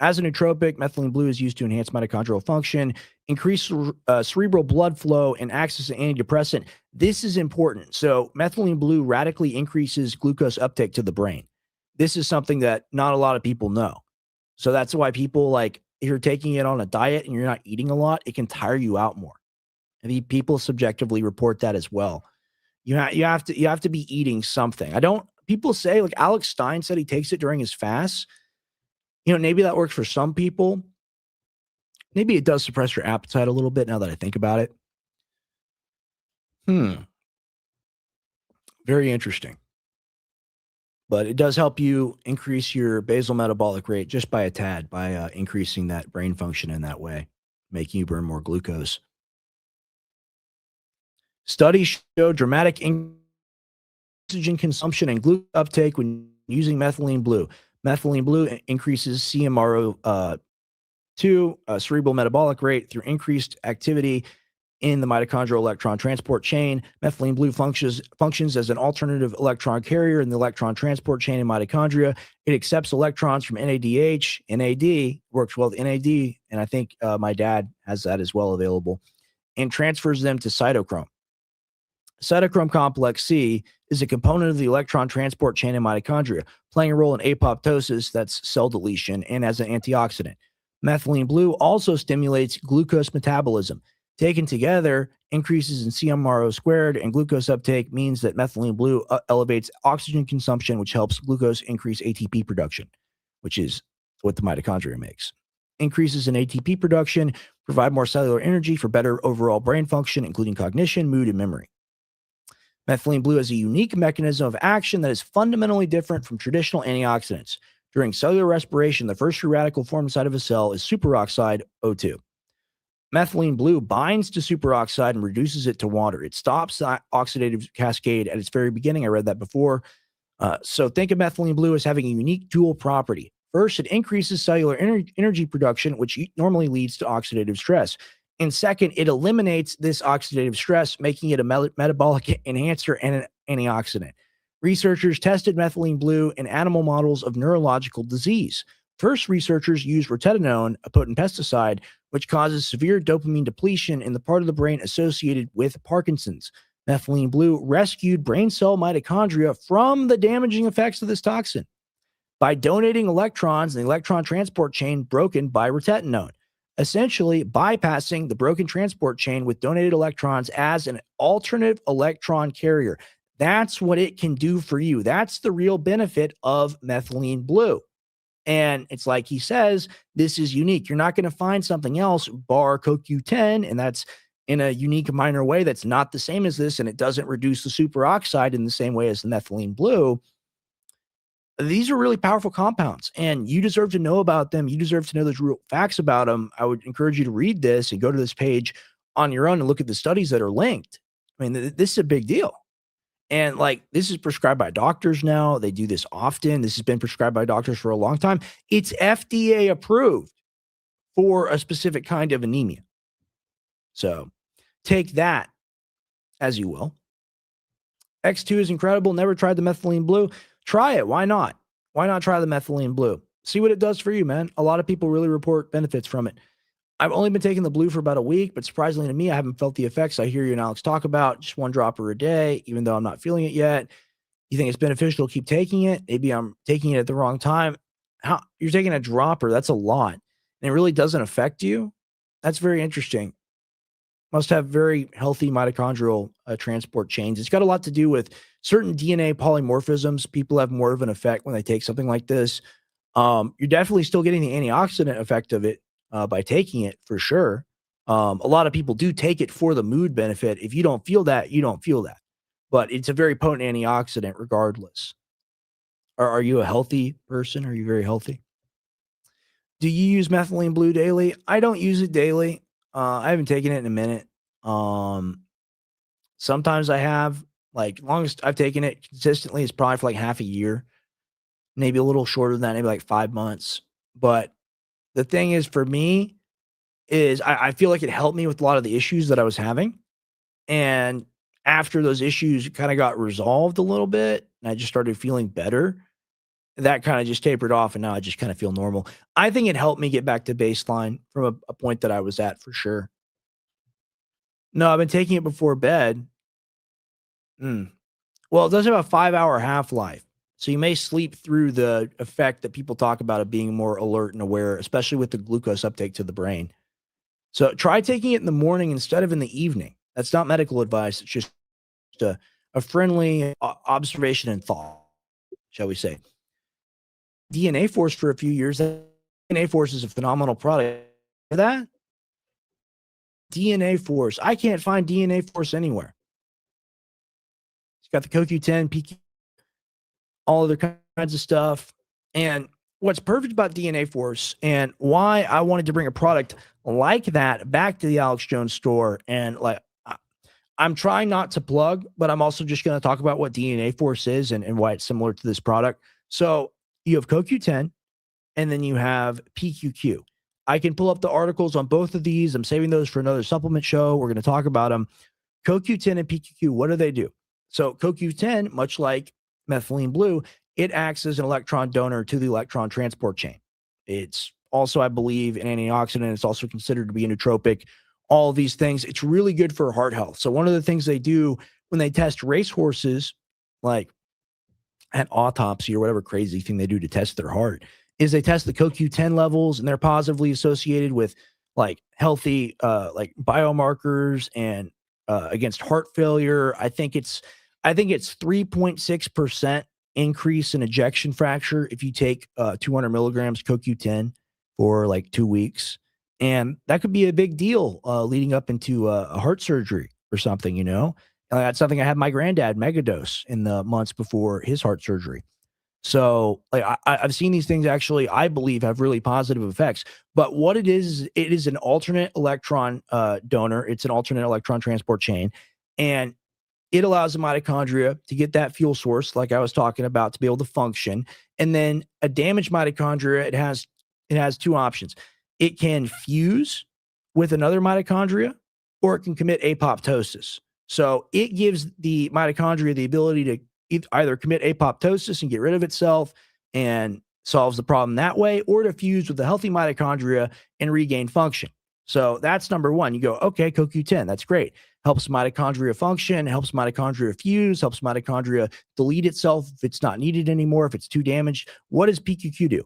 as a nootropic, methylene blue is used to enhance mitochondrial function, increase cerebral blood flow, and acts as an antidepressant. This is important. So, methylene blue radically increases glucose uptake to the brain. This is something that not a lot of people know. So that's why people, like, if you're taking it on a diet and you're not eating a lot, it can tire you out more. I mean, people subjectively report that as well. You have to be eating something. People say, like Alex Stein said, he takes it during his fasts. You know, maybe that works for some people. Maybe it does suppress your appetite a little bit now that I think about it. Very interesting. but it does help you increase your basal metabolic rate just by a tad by increasing that brain function in that way, making you burn more glucose. Studies show dramatic oxygen consumption and glucose uptake when using methylene blue. Methylene blue increases CMRO2, cerebral metabolic rate, through increased activity in the mitochondrial electron transport chain. Methylene blue functions as an alternative electron carrier in the electron transport chain in mitochondria. It accepts electrons from NADH. NAD works well with NAD, and I think my dad has that as well available, and transfers them to cytochrome. Cytochrome complex C is a component of the electron transport chain in mitochondria, playing a role in apoptosis, that's cell deletion, and as an antioxidant. Methylene blue also stimulates glucose metabolism. Taken together, increases in CMRO squared and glucose uptake means that methylene blue elevates oxygen consumption, which helps glucose increase ATP production, which is what the mitochondria makes. Increases in ATP production provide more cellular energy for better overall brain function, including cognition, mood, and memory. Methylene blue has a unique mechanism of action that is fundamentally different from traditional antioxidants. During cellular respiration, the first free radical formed inside of a cell is superoxide O2. Methylene blue binds to superoxide and reduces it to water. It stops the oxidative cascade at its very beginning. I read that before. So think of methylene blue as having a unique dual property. First, it increases cellular energy production, which normally leads to oxidative stress. And second, it eliminates this oxidative stress, making it a metabolic enhancer and an antioxidant. Researchers tested methylene blue in animal models of neurological disease. First, researchers used rotenone, a potent pesticide, which causes severe dopamine depletion in the part of the brain associated with Parkinson's. Methylene blue rescued brain cell mitochondria from the damaging effects of this toxin by donating electrons in the electron transport chain broken by rotenone, essentially bypassing the broken transport chain with donated electrons as an alternative electron carrier. That's what it can do for you. That's the real benefit of methylene blue. And it's like he says, this is unique. You're not going to find something else bar CoQ10, and that's in a unique minor way that's not the same as this, and it doesn't reduce the superoxide in the same way as the methylene blue. These are really powerful compounds, and you deserve to know about them. You deserve to know the real facts about them. I would encourage you to read this and go to this page on your own and look at the studies that are linked. I mean, this is a big deal. And like, this is prescribed by doctors now. They do this often. This has been prescribed by doctors for a long time. It's FDA approved for a specific kind of anemia. So take that as you will. X2 is incredible. Never tried the methylene blue. Try it. Why not? Why not try the methylene blue? See what it does for you, man. A lot of people really report benefits from it. I've only been taking the blue for about a week, but surprisingly to me, I haven't felt the effects I hear you and Alex talk about. Just one dropper a day, even though I'm not feeling it yet. You think it's beneficial to keep taking it? Maybe I'm taking it at the wrong time. How you're taking a dropper? That's a lot, and it really doesn't affect you. That's very interesting. Must have very healthy mitochondrial transport chains. It's got a lot to do with certain DNA polymorphisms. People have more of an effect when they take something like this. You're definitely still getting the antioxidant effect of it by taking it for sure. A lot of people do take it for the mood benefit. If you don't feel that, you don't feel that. But it's a very potent antioxidant regardless. Are you a healthy person? Are you very healthy? Do you use methylene blue daily? I don't use it daily. I haven't taken it in a minute. Sometimes I have. Like, longest I've taken it consistently is probably for like half a year, maybe a little shorter than that, maybe like 5 months. But the thing is, for me, is I feel like it helped me with a lot of the issues that I was having. And after those issues kind of got resolved a little bit, and I just started feeling better, that kind of just tapered off, and now I just kind of feel normal. I think it helped me get back to baseline from a point that I was at for sure. No, I've been taking it before bed. Mm. Well, it does have a 5-hour half-life, so you may sleep through the effect that people talk about of being more alert and aware, especially with the glucose uptake to the brain. So try taking it in the morning instead of in the evening. That's not medical advice. It's just a friendly observation and thought, shall we say. DNA Force for a few years. DNA Force is a phenomenal product. For that? DNA Force. I can't find DNA Force anywhere. It's got the CoQ10, PQ, all other kinds of stuff. And what's perfect about DNA Force and why I wanted to bring a product like that back to the Alex Jones store, and like I'm trying not to plug, but I'm also just going to talk about what DNA Force is and why it's similar to this product. So you have CoQ10 and then you have PQQ. I can pull up the articles on both of these. I'm saving those for another supplement show. We're going to talk about them. CoQ10 and PQQ, what do they do? So CoQ10, much like methylene blue, it acts as an electron donor to the electron transport chain. It's also, I believe, an antioxidant. It's also considered to be a nootropic. All of these things. It's really good for heart health. So one of the things they do when they test racehorses, like at autopsy or whatever crazy thing they do to test their heart, is they test the CoQ10 levels, and they're positively associated with like healthy like biomarkers and against heart failure. I think it's 3.6% increase in ejection fracture if you take 200 milligrams CoQ10 for like 2 weeks. And that could be a big deal leading up into a heart surgery or something, you know? That's something I had my granddad megadose in the months before his heart surgery. So like I've seen these things actually, I believe, have really positive effects. But what it is an alternate electron donor. It's an alternate electron transport chain. And it allows the mitochondria to get that fuel source, like I was talking about, to be able to function. And then a damaged mitochondria, it has two options. It can fuse with another mitochondria, or it can commit apoptosis. So it gives the mitochondria the ability to either commit apoptosis and get rid of itself and solves the problem that way, or to fuse with the healthy mitochondria and regain function. So that's number one. You go, okay, CoQ10, that's great. Helps mitochondria function, helps mitochondria fuse, helps mitochondria delete itself if it's not needed anymore, if it's too damaged. What does PQQ do?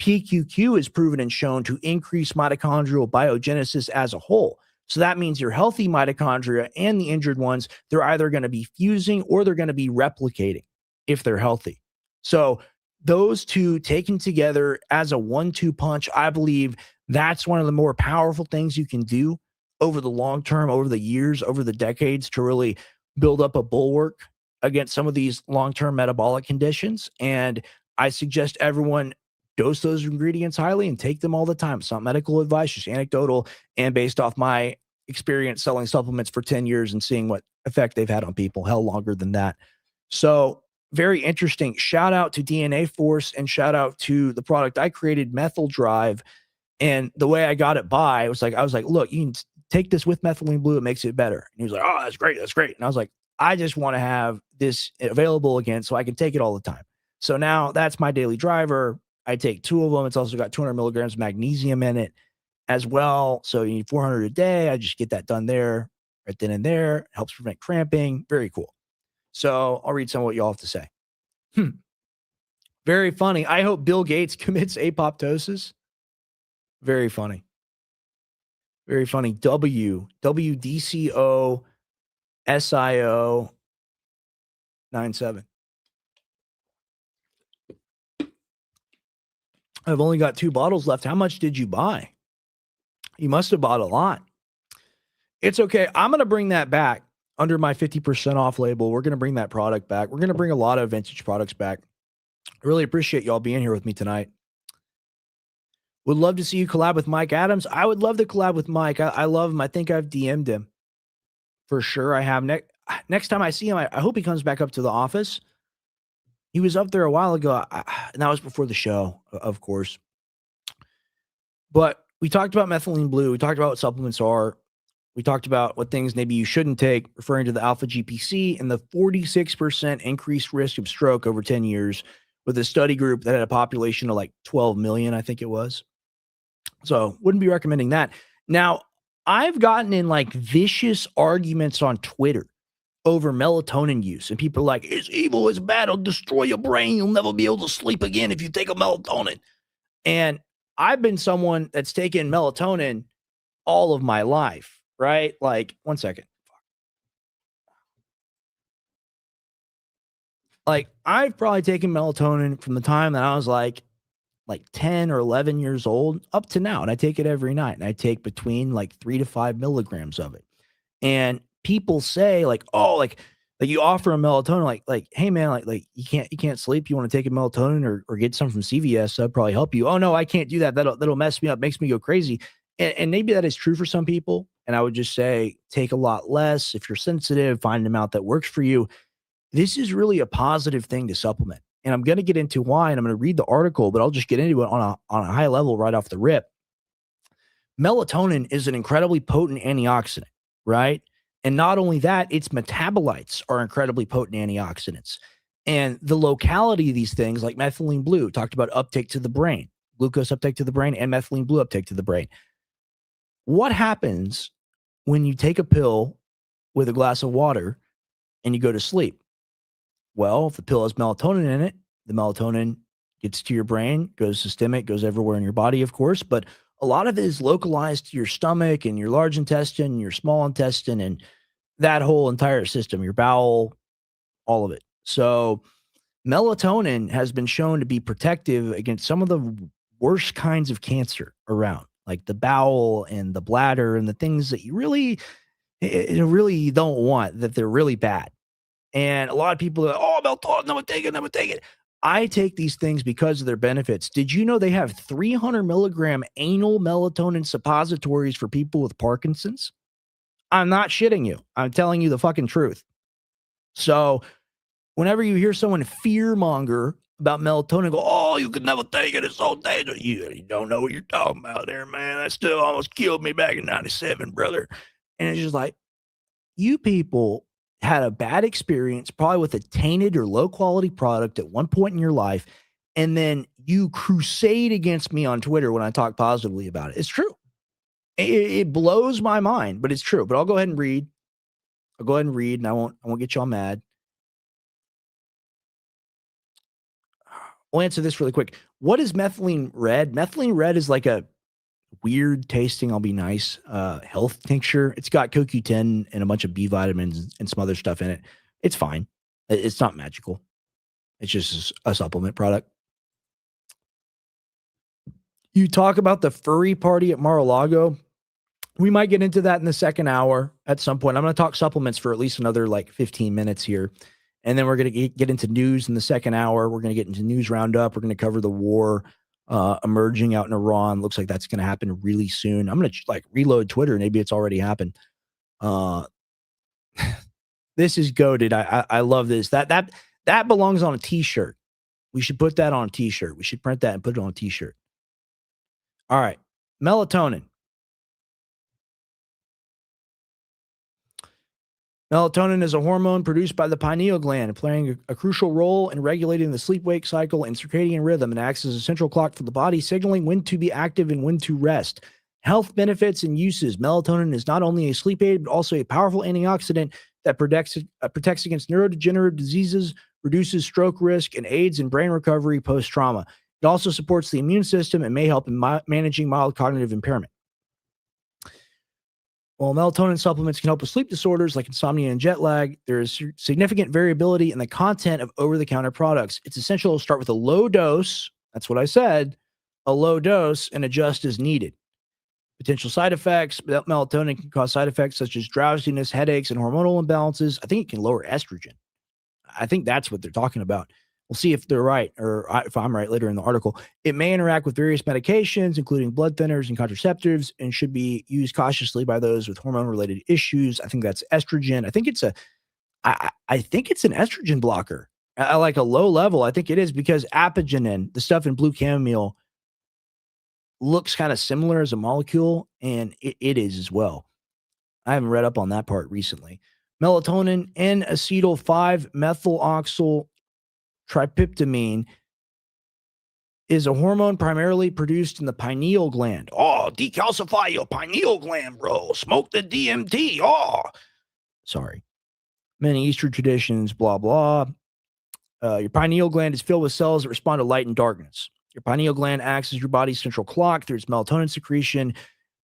PQQ is proven and shown to increase mitochondrial biogenesis as a whole. So that means your healthy mitochondria and the injured ones, they're either going to be fusing or they're going to be replicating if they're healthy. So those two taken together as a 1-2 punch, I believe that's one of the more powerful things you can do over the long term, over the years, over the decades, to really build up a bulwark against some of these long-term metabolic conditions. And I suggest everyone dose those ingredients highly and take them all the time. It's not medical advice, just anecdotal and based off my experience selling supplements for 10 years and seeing what effect they've had on people, hell, longer than that. So very interesting. Shout out to DNA Force and shout out to the product I created, Methyl Drive. And the way I got it by, I was like, look, you can take this with methylene blue. It makes it better. And he was like, oh, that's great. That's great. And I was like, I just want to have this available again so I can take it all the time. So now that's my daily driver. I take 2 of them. It's also got 200 milligrams of magnesium in it as well. So you need 400 a day. I just get that done there, right then and there. It helps prevent cramping. Very cool. So I'll read some of what y'all have to say. Very funny. I hope Bill Gates commits apoptosis. Very funny. Very funny. WDCO SIO 97. I've only got 2 bottles left. How much did you buy? You must have bought a lot. It's okay. I'm going to bring that back under my 50% off label. We're going to bring that product back. We're going to bring a lot of vintage products back. I really appreciate y'all being here with me tonight. Would love to see you collab with Mike Adams. I would love to collab with Mike. I love him. I think I've DM'd him for sure. I have. Next time I see him, I hope he comes back up to the office. He was up there a while ago, and that was before the show, of course. But we talked about methylene blue. We talked about what supplements are. We talked about what things maybe you shouldn't take, referring to the alpha GPC and the 46% increased risk of stroke over 10 years with a study group that had a population of like 12 million, I think it was. So wouldn't be recommending that. Now, I've gotten in like vicious arguments on Twitter over melatonin use. And people are like, it's evil, it's bad, it'll destroy your brain. You'll never be able to sleep again if you take a melatonin. And I've been someone that's taken melatonin all of my life, right? Like, one second. Like, I've probably taken melatonin from the time that I was like 10 or 11 years old up to now. And I take it every night. And I take between like 3 to 5 milligrams of it. And people say like, oh, like Like you offer a melatonin, like, hey man, like you can't sleep. You want to take a melatonin or get some from CVS? That'll probably help you. Oh no, I can't do that. That'll mess me up, makes me go crazy. And maybe that is true for some people. And I would just say take a lot less if you're sensitive. Find an amount that works for you. This is really a positive thing to supplement. And I'm going to get into why, and I'm going to read the article, but I'll just get into it on a high level right off the rip. Melatonin is an incredibly potent antioxidant, right? And not only that, its metabolites are incredibly potent antioxidants. And the locality of these things, like methylene blue, talked about uptake to the brain, glucose uptake to the brain, and methylene blue uptake to the brain. What happens when you take a pill with a glass of water and you go to sleep? Well, if the pill has melatonin in it, the melatonin gets to your brain, goes systemic, goes everywhere in your body, of course, but a lot of it is localized to your stomach and your large intestine, your small intestine, and that whole entire system, your bowel, all of it. So, melatonin has been shown to be protective against some of the worst kinds of cancer around, like the bowel and the bladder and the things that you really don't want, that they're really bad. And a lot of people are, oh, melatonin, never take it, never take it. I take these things because of their benefits. Did you know they have 300 milligram anal melatonin suppositories for people with Parkinson's? I'm not shitting you. I'm telling you the fucking truth. So whenever you hear someone fear monger about melatonin, go, oh, you could never take it. It's so dangerous. You don't know what you're talking about there, man. That still almost killed me back in 97, brother. And it's just like, you people had a bad experience, probably with a tainted or low quality product at one point in your life. And then you crusade against me on Twitter when I talk positively about it. It's true. It blows my mind, but it's true. But I'll go ahead and read. I'll go ahead and read, and I won't get y'all mad. I'll answer this really quick. What is methylene red? Methylene red is like a weird tasting, I'll be nice, health tincture. It's got CoQ10 and a bunch of B vitamins and some other stuff in it. It's fine. It's not magical. It's just a supplement product. You talk about the furry party at Mar-a-Lago. We might get into that in the second hour at some point. I'm going to talk supplements for at least another like 15 minutes here. And then we're going to get into news in the second hour. We're going to get into news roundup. We're going to cover the war emerging out in Iran. Looks like that's going to happen really soon. I'm going to like reload Twitter. Maybe it's already happened. This is goated. I love this. That belongs on a t-shirt. We should put that on a t-shirt. We should print that and put it on a t-shirt. All right. Melatonin. Melatonin is a hormone produced by the pineal gland, playing a crucial role in regulating the sleep-wake cycle and circadian rhythm, and acts as a central clock for the body, signaling when to be active and when to rest. Health benefits and uses. Melatonin is not only a sleep aid, but also a powerful antioxidant that protects against neurodegenerative diseases, reduces stroke risk, and aids in brain recovery post-trauma. It also supports the immune system and may help in managing mild cognitive impairment. While melatonin supplements can help with sleep disorders like insomnia and jet lag, there is significant variability in the content of over-the-counter products. It's essential to start with a low dose. That's what I said, a low dose, and adjust as needed. Potential side effects. Melatonin can cause side effects such as drowsiness, headaches, and hormonal imbalances. I think it can lower estrogen. I think that's what they're talking about. We'll see if they're right or if I'm right later in the article. It may interact with various medications, including blood thinners and contraceptives, and should be used cautiously by those with hormone-related issues. I think that's estrogen. I think it's I think it's an estrogen blocker at like a low level. I think it is because apigenin, the stuff in blue chamomile, looks kind of similar as a molecule, and it is as well. I haven't read up on that part recently. Melatonin N-acetyl 5-methyloxyl triptylamine is a hormone primarily produced in the pineal gland. Oh, decalcify your pineal gland, bro. Smoke the DMT. Oh, sorry. Many Eastern traditions, blah, blah. Your pineal gland is filled with cells that respond to light and darkness. Your pineal gland acts as your body's central clock through its melatonin secretion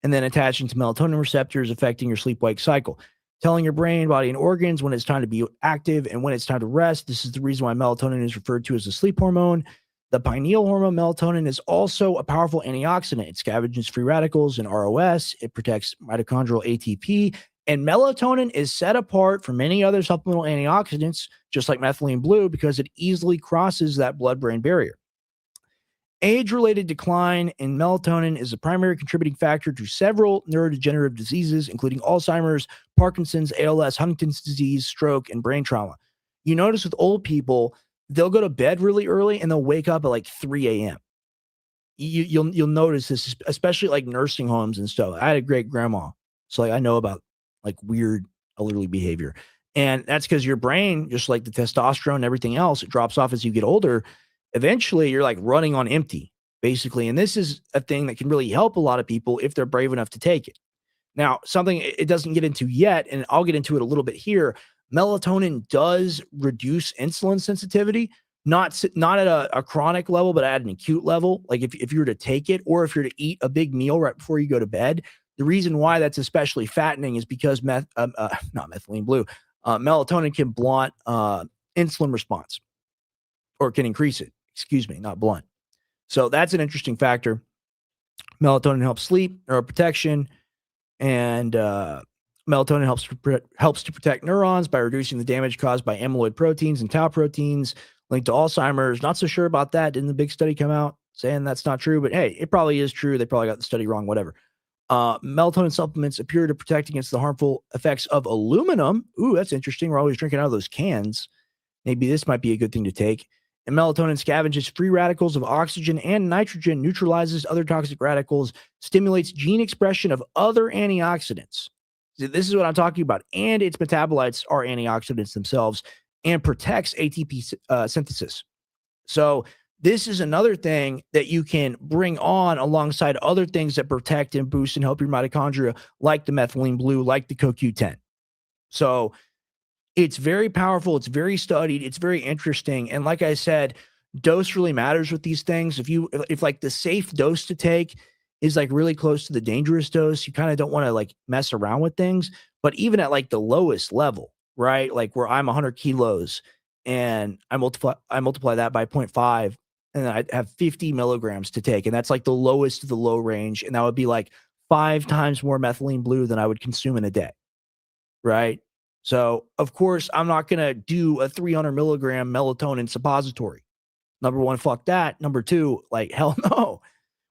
and then attaching to melatonin receptors affecting your sleep-wake cycle, telling your brain, body, and organs when it's time to be active and when it's time to rest. This is the reason why melatonin is referred to as a sleep hormone. The pineal hormone melatonin is also a powerful antioxidant. It scavenges free radicals and ROS. It protects mitochondrial ATP And melatonin is set apart from many other supplemental antioxidants, just like methylene blue, because it easily crosses that blood-brain barrier. Age-related decline in melatonin is a primary contributing factor to several neurodegenerative diseases, including Alzheimer's, Parkinson's, ALS, Huntington's disease, stroke, and brain trauma. You notice with old people, they'll go to bed really early and they'll wake up at like 3 a.m. You'll notice this, especially like nursing homes and stuff. I had a great grandma, so like I know about like weird elderly behavior, and that's because your brain, just like the testosterone and everything else, it drops off as you get older. Eventually you're like running on empty, basically. And this is a thing that can really help a lot of people if they're brave enough to take it. Now, something it doesn't get into yet, and I'll get into it a little bit here. Melatonin does reduce insulin sensitivity, not at a chronic level, but at an acute level. Like if you were to take it, or if you're to eat a big meal right before you go to bed. The reason why that's especially fattening is because not methylene blue, melatonin can blunt insulin response, or can increase it. Excuse me, not blunt. So that's an interesting factor. Melatonin helps sleep, neuroprotection, and melatonin helps to protect neurons by reducing the damage caused by amyloid proteins and tau proteins linked to Alzheimer's. Not so sure about that. Didn't the big study come out saying that's not true? But hey, it probably is true. They probably got the study wrong, whatever. Melatonin supplements appear to protect against the harmful effects of aluminum. Ooh, that's interesting. We're always drinking out of those cans. Maybe this might be a good thing to take. And melatonin scavenges free radicals of oxygen and nitrogen, neutralizes other toxic radicals, stimulates gene expression of other antioxidants. This is what I'm talking about. And its metabolites are antioxidants themselves, and protects ATP synthesis. So this is another thing that you can bring on alongside other things that protect and boost and help your mitochondria, like the methylene blue, like the CoQ10. So it's very powerful. It's very studied. It's very interesting. And like I said, dose really matters with these things. If like the safe dose to take is like really close to the dangerous dose, you kind of don't want to like mess around with things. But even at like the lowest level, right? Like where I'm 100 kilos and I multiply that by 0.5, and then I have 50 milligrams to take. And that's like the lowest of the low range. And that would be like 5 times more methylene blue than I would consume in a day. Right. So, of course, I'm not going to do a 300 milligram melatonin suppository. Number one, fuck that. Number two, like, hell no.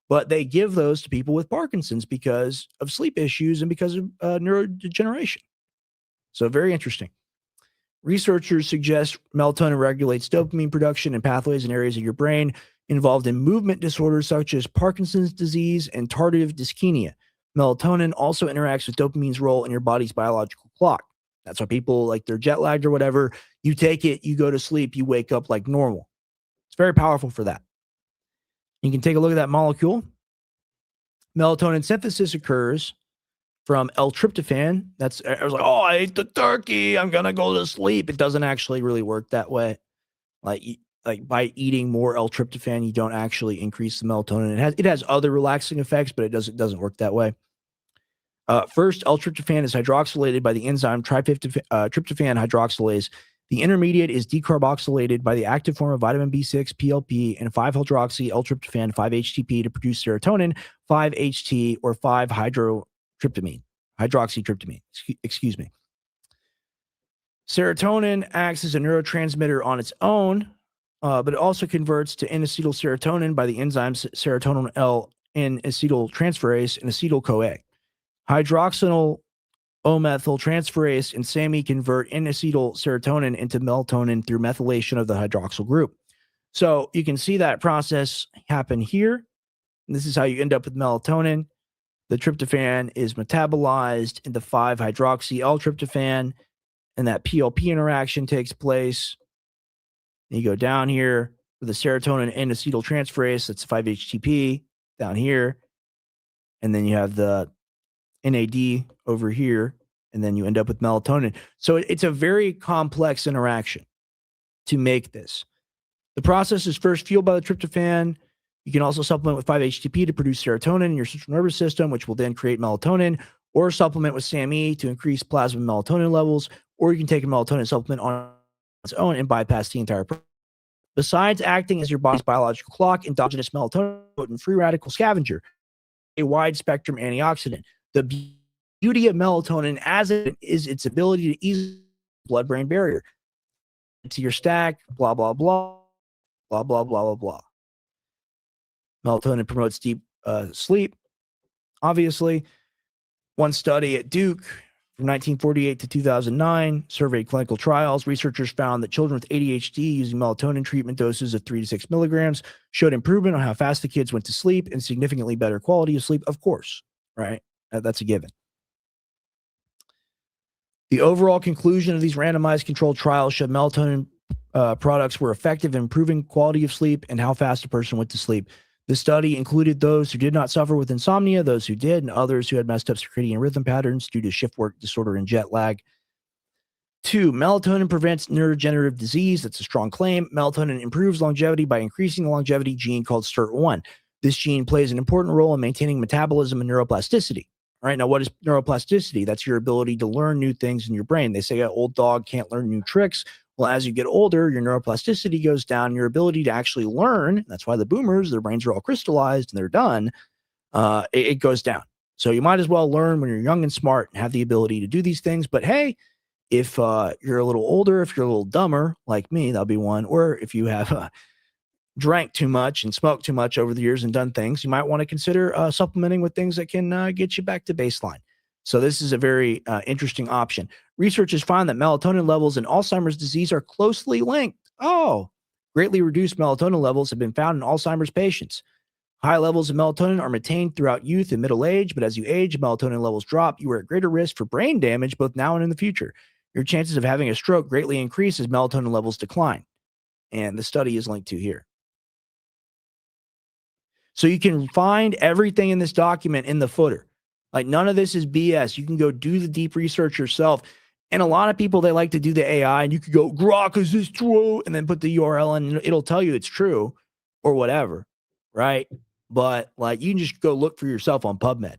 But they give those to people with Parkinson's because of sleep issues and because of neurodegeneration. So, very interesting. Researchers suggest melatonin regulates dopamine production and pathways in areas of your brain involved in movement disorders such as Parkinson's disease and tardive dyskinesia. Melatonin also interacts with dopamine's role in your body's biological clock. That's why people, like, they're jet lagged or whatever. You take it, you go to sleep, you wake up like normal. It's very powerful for that. You can take a look at that molecule. Melatonin synthesis occurs from L-tryptophan. I was like, oh, I ate the turkey, I'm gonna go to sleep. It doesn't actually really work that way. Like by eating more L-tryptophan, you don't actually increase the melatonin. It has other relaxing effects, but it doesn't work that way. First, L-tryptophan is hydroxylated by the enzyme tryptophan hydroxylase. The intermediate is decarboxylated by the active form of vitamin B6, PLP, and 5-hydroxy L-tryptophan, 5-HTP, to produce serotonin, 5-HT, or 5-hydroxytryptamine. Excuse me. Serotonin acts as a neurotransmitter on its own, but it also converts to N-acetylserotonin by the enzymes serotonin L-N-acetyltransferase and acetyl-CoA. Hydroxyl O-methyltransferase and SAMe convert N-acetylserotonin into melatonin through methylation of the hydroxyl group. So you can see that process happen here. And this is how you end up with melatonin. The tryptophan is metabolized into 5-hydroxy L-tryptophan, and that PLP interaction takes place. And you go down here with the serotonin and acetyltransferase, that's 5-HTP down here. And then you have the NAD over here, and then you end up with melatonin. So it's a very complex interaction to make this. The process is first fueled by the tryptophan. You can also supplement with 5-HTP to produce serotonin in your central nervous system, which will then create melatonin, or supplement with SAMe to increase plasma melatonin levels, or you can take a melatonin supplement on its own and bypass the entire process. Besides acting as your body's biological clock, endogenous melatonin is a potent free radical scavenger, a wide spectrum antioxidant. The beauty of melatonin as it is its ability to ease the blood-brain barrier to your stack, blah, blah, blah, blah, blah, blah, blah, blah. Melatonin promotes deep sleep, obviously. One study at Duke from 1948 to 2009 surveyed clinical trials. Researchers found that children with ADHD using melatonin treatment doses of 3 to 6 milligrams showed improvement on how fast the kids went to sleep and significantly better quality of sleep, of course, right? That's a given. The overall conclusion of these randomized controlled trials showed melatonin products were effective in improving quality of sleep and how fast a person went to sleep. The study included those who did not suffer with insomnia, those who did, and others who had messed up circadian rhythm patterns due to shift work disorder and jet lag. 2, melatonin prevents neurodegenerative disease. That's a strong claim. Melatonin improves longevity by increasing the longevity gene called SIRT1. This gene plays an important role in maintaining metabolism and neuroplasticity. All right, now what is neuroplasticity? That's your ability to learn new things in your brain. They say an old dog can't learn new tricks. Well, as you get older, your neuroplasticity goes down, your ability to actually learn. That's why the boomers, their brains are all crystallized and they're done. It goes down. So you might as well learn when you're young and smart and have the ability to do these things. But hey, if you're a little older, if you're a little dumber like me, that'll be one. Or if you have drank too much and smoked too much over the years and done things, you might want to consider supplementing with things that can get you back to baseline. So this is a very interesting option. Researchers found that melatonin levels in Alzheimer's disease are closely linked. Oh, greatly reduced melatonin levels have been found in Alzheimer's patients. High levels of melatonin are maintained throughout youth and middle age, but as you age, melatonin levels drop. You are at greater risk for brain damage both now and in the future. Your chances of having a stroke greatly increase as melatonin levels decline. And the study is linked to here. So you can find everything in this document in the footer. Like none of this is BS. You can go do the deep research yourself. And a lot of people, they like to do the AI and you could go, Grok, is this true? And then put the URL in and it'll tell you it's true or whatever, right? But like you can just go look for yourself on PubMed.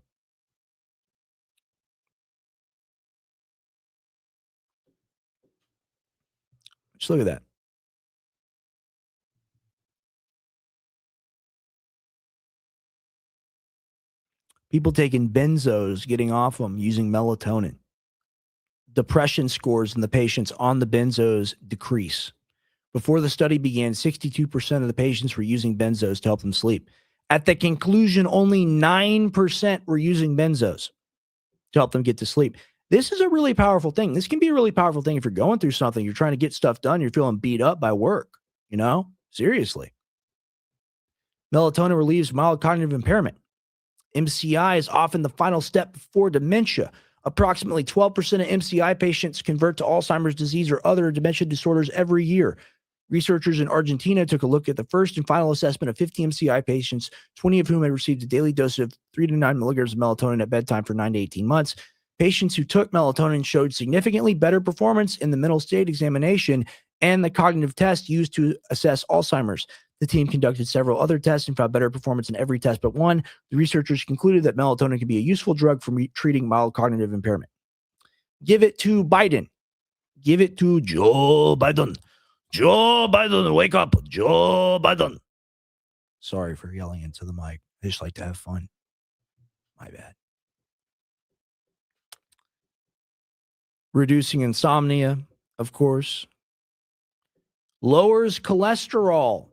Just look at that. People taking benzos, getting off them using melatonin. Depression scores in the patients on the benzos decrease. Before the study began, 62% of the patients were using benzos to help them sleep. At the conclusion, only 9% were using benzos to help them get to sleep. This is a really powerful thing. This can be a really powerful thing if you're going through something, you're trying to get stuff done, you're feeling beat up by work, seriously. Melatonin relieves mild cognitive impairment. MCI is often the final step before dementia. Approximately 12% of MCI patients convert to Alzheimer's disease or other dementia disorders every year. Researchers in Argentina took a look at the first and final assessment of 50 MCI patients, 20 of whom had received a daily dose of 3 to 9 milligrams of melatonin at bedtime for 9 to 18 months. Patients who took melatonin showed significantly better performance in the mental state examination and the cognitive test used to assess Alzheimer's. The team conducted several other tests and found better performance in every test but one. The researchers concluded that melatonin can be a useful drug for treating mild cognitive impairment. Give it to Biden. Give it to Joe Biden. Joe Biden, wake up. Joe Biden. Sorry for yelling into the mic. I just like to have fun. My bad. Reducing insomnia, of course. Lowers cholesterol.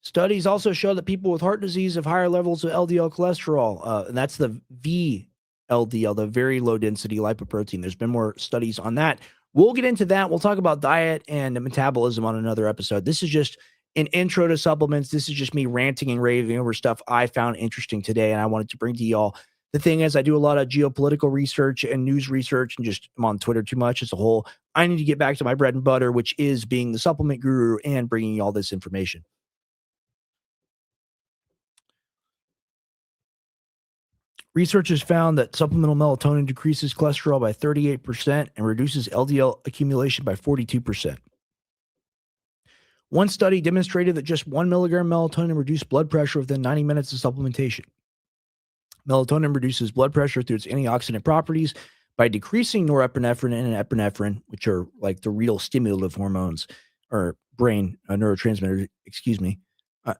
Studies also show that people with heart disease have higher levels of LDL cholesterol, and that's the VLDL, the very low density lipoprotein. There's been more studies on that. We'll get into that. We'll talk about diet and metabolism on another episode. This is just an intro to supplements. This is just me ranting and raving over stuff I found interesting today, and I wanted to bring to y'all. The thing is, I do a lot of geopolitical research and news research and just I'm on Twitter too much as a whole. I need to get back to my bread and butter, which is being the supplement guru and bringing y'all this information. Researchers found that supplemental melatonin decreases cholesterol by 38% and reduces LDL accumulation by 42%. One study demonstrated that just 1 milligram melatonin reduced blood pressure within 90 minutes of supplementation. Melatonin reduces blood pressure through its antioxidant properties by decreasing norepinephrine and epinephrine, which are like the real stimulative hormones or brain neurotransmitters,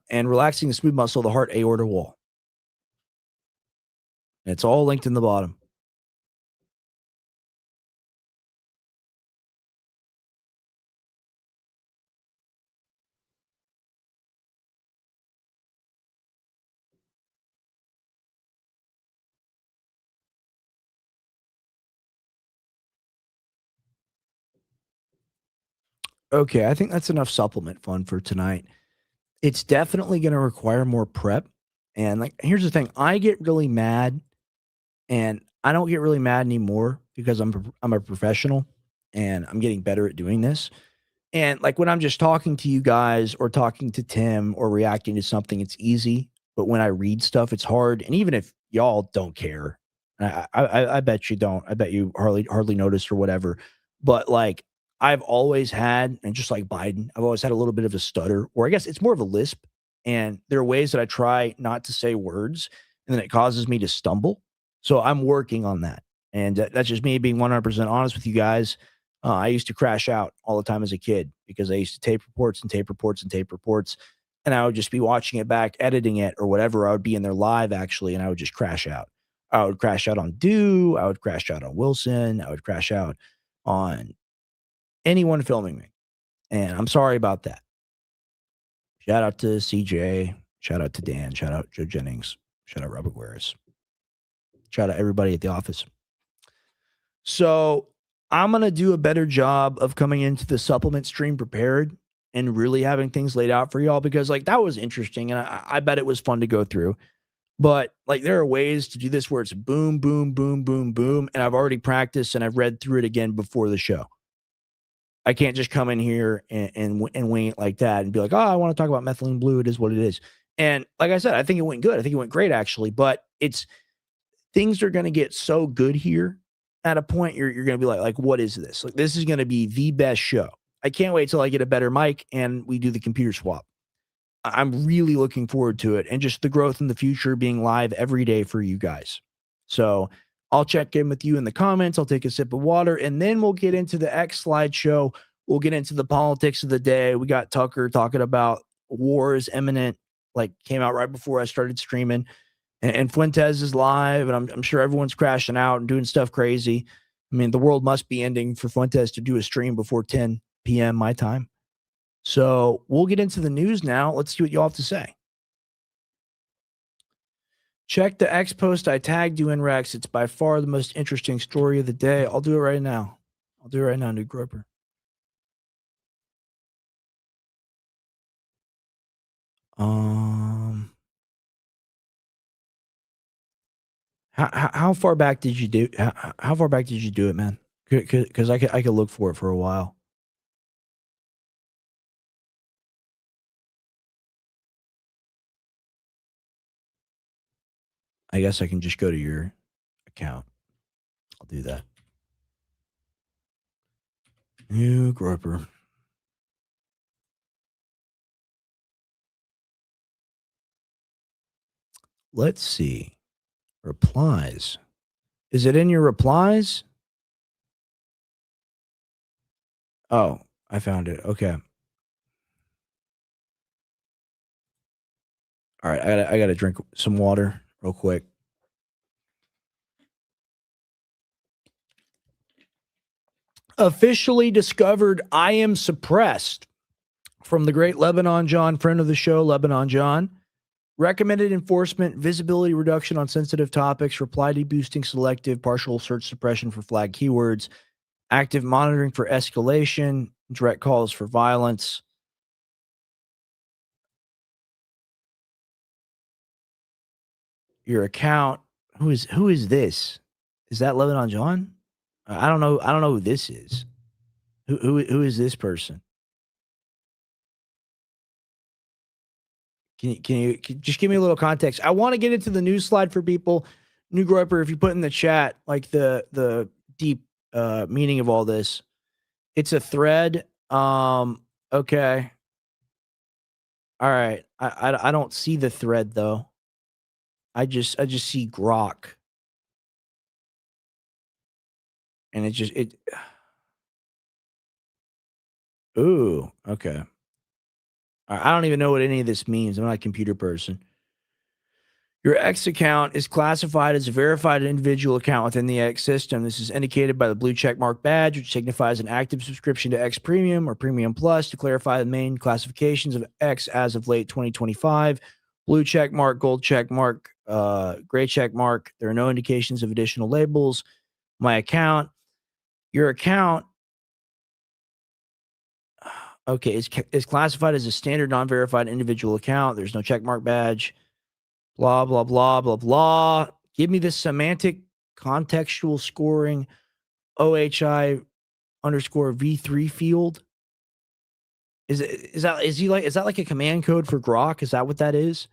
and relaxing the smooth muscle of the heart aorta wall. It's all linked in the bottom. Okay, I think that's enough supplement fun for tonight. It's definitely going to require more prep. And like, here's the thing: I get really mad, and I don't get really mad anymore because I'm a professional, and I'm getting better at doing this. And like when I'm just talking to you guys or talking to Tim or reacting to something, it's easy. But when I read stuff, it's hard. And even if y'all don't care, I bet you don't. I bet you hardly notice or whatever. But like I've always had, and just like Biden, I've always had a little bit of a stutter, or I guess it's more of a lisp. And there are ways that I try not to say words, and then it causes me to stumble. So I'm working on that. And that's just me being 100% honest with you guys. I used to crash out all the time as a kid because I used to tape reports and tape reports and tape reports. And I would just be watching it back, editing it or whatever. I would be in there live actually, and I would just crash out. I would crash out on Dew. I would crash out on Wilson. I would crash out on anyone filming me. And I'm sorry about that. Shout out to CJ. Shout out to Dan. Shout out Joe Jennings. Shout out Robert Guerres. Shout out everybody at the office. So I'm going to do a better job of coming into the supplement stream prepared and really having things laid out for y'all because like that was interesting and I bet it was fun to go through. But like there are ways to do this where it's boom, boom, boom, boom, boom. And I've already practiced and I've read through it again before the show. I can't just come in here and wing it like that and be like, oh, I want to talk about methylene blue. It is what it is. And like I said, I think it went good. I think it went great actually, but it's things are going to get so good here at a point you're going to be like, what is this? Like, this is going to be the best show. I can't wait till I get a better mic and we do the computer swap. I'm really looking forward to it and just the growth in the future being live every day for you guys. So I'll check in with you in the comments. I'll take a sip of water and then we'll get into the X slideshow. We'll get into the politics of the day. We got Tucker talking about war is imminent, like came out right before I started streaming. And Fuentes is live, and I'm sure everyone's crashing out and doing stuff crazy. I mean, the world must be ending for Fuentes to do a stream before 10 p.m. my time. So we'll get into the news now. Let's see what y'all have to say. Check the X post I tagged you in, Rex. It's by far the most interesting story of the day. I'll do it right now. New Groper. How far back did you do? How far back did you do it, man? Because I could look for it for a while. I guess I can just go to your account. I'll do that. New Groper. Let's see. Replies. Is it in your replies? Oh, I found it. Okay. All right. I gotta drink some water real quick. Officially discovered I am suppressed from the great Lebanon John, friend of the show, Lebanon John. Recommended enforcement, visibility reduction on sensitive topics, reply deboosting selective, partial search suppression for flag keywords, active monitoring for escalation, direct calls for violence. Your account. Who is this? Is that Lebanon John? I don't know. I don't know who this is. Who is this person? Can you just give me a little context? I want to get into the news slide for people. New Groper, if you put in the chat like the deep meaning of all this, it's a thread. Okay. All right. I don't see the thread though. I just see Grok. And it. Ooh, okay. I don't even know what any of this means. I'm not a computer person. Your X account is classified as a verified individual account within the X system. This is indicated by the blue checkmark badge, which signifies an active subscription to X Premium or Premium Plus. To clarify the main classifications of X as of late 2025, blue checkmark, gold checkmark, gray checkmark. There are no indications of additional labels. My account, your account. Okay, it's classified as a standard non-verified individual account. There's no checkmark badge. Blah, blah, blah, blah, blah. Give me the semantic contextual scoring OHI underscore V3 field. Is that like a command code for Grok? Is that what that is?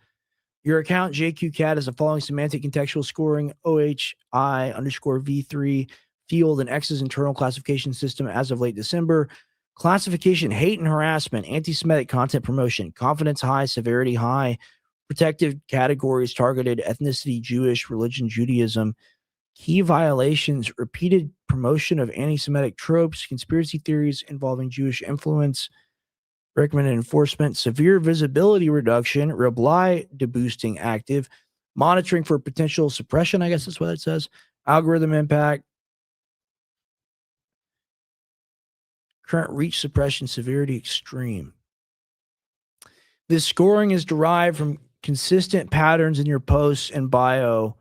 Your account JQCat has the following semantic contextual scoring OHI underscore V3 field in X's internal classification system as of late December. Classification: hate and harassment, anti-Semitic content promotion, confidence high, severity high, protective categories targeted ethnicity, Jewish, religion, Judaism, key violations, repeated promotion of anti-Semitic tropes, conspiracy theories involving Jewish influence, recommended enforcement, severe visibility reduction, reply deboosting active, monitoring for potential suppression, I guess that's what it says, algorithm impact, current reach suppression, severity extreme. This scoring is derived from consistent patterns in your posts and bio,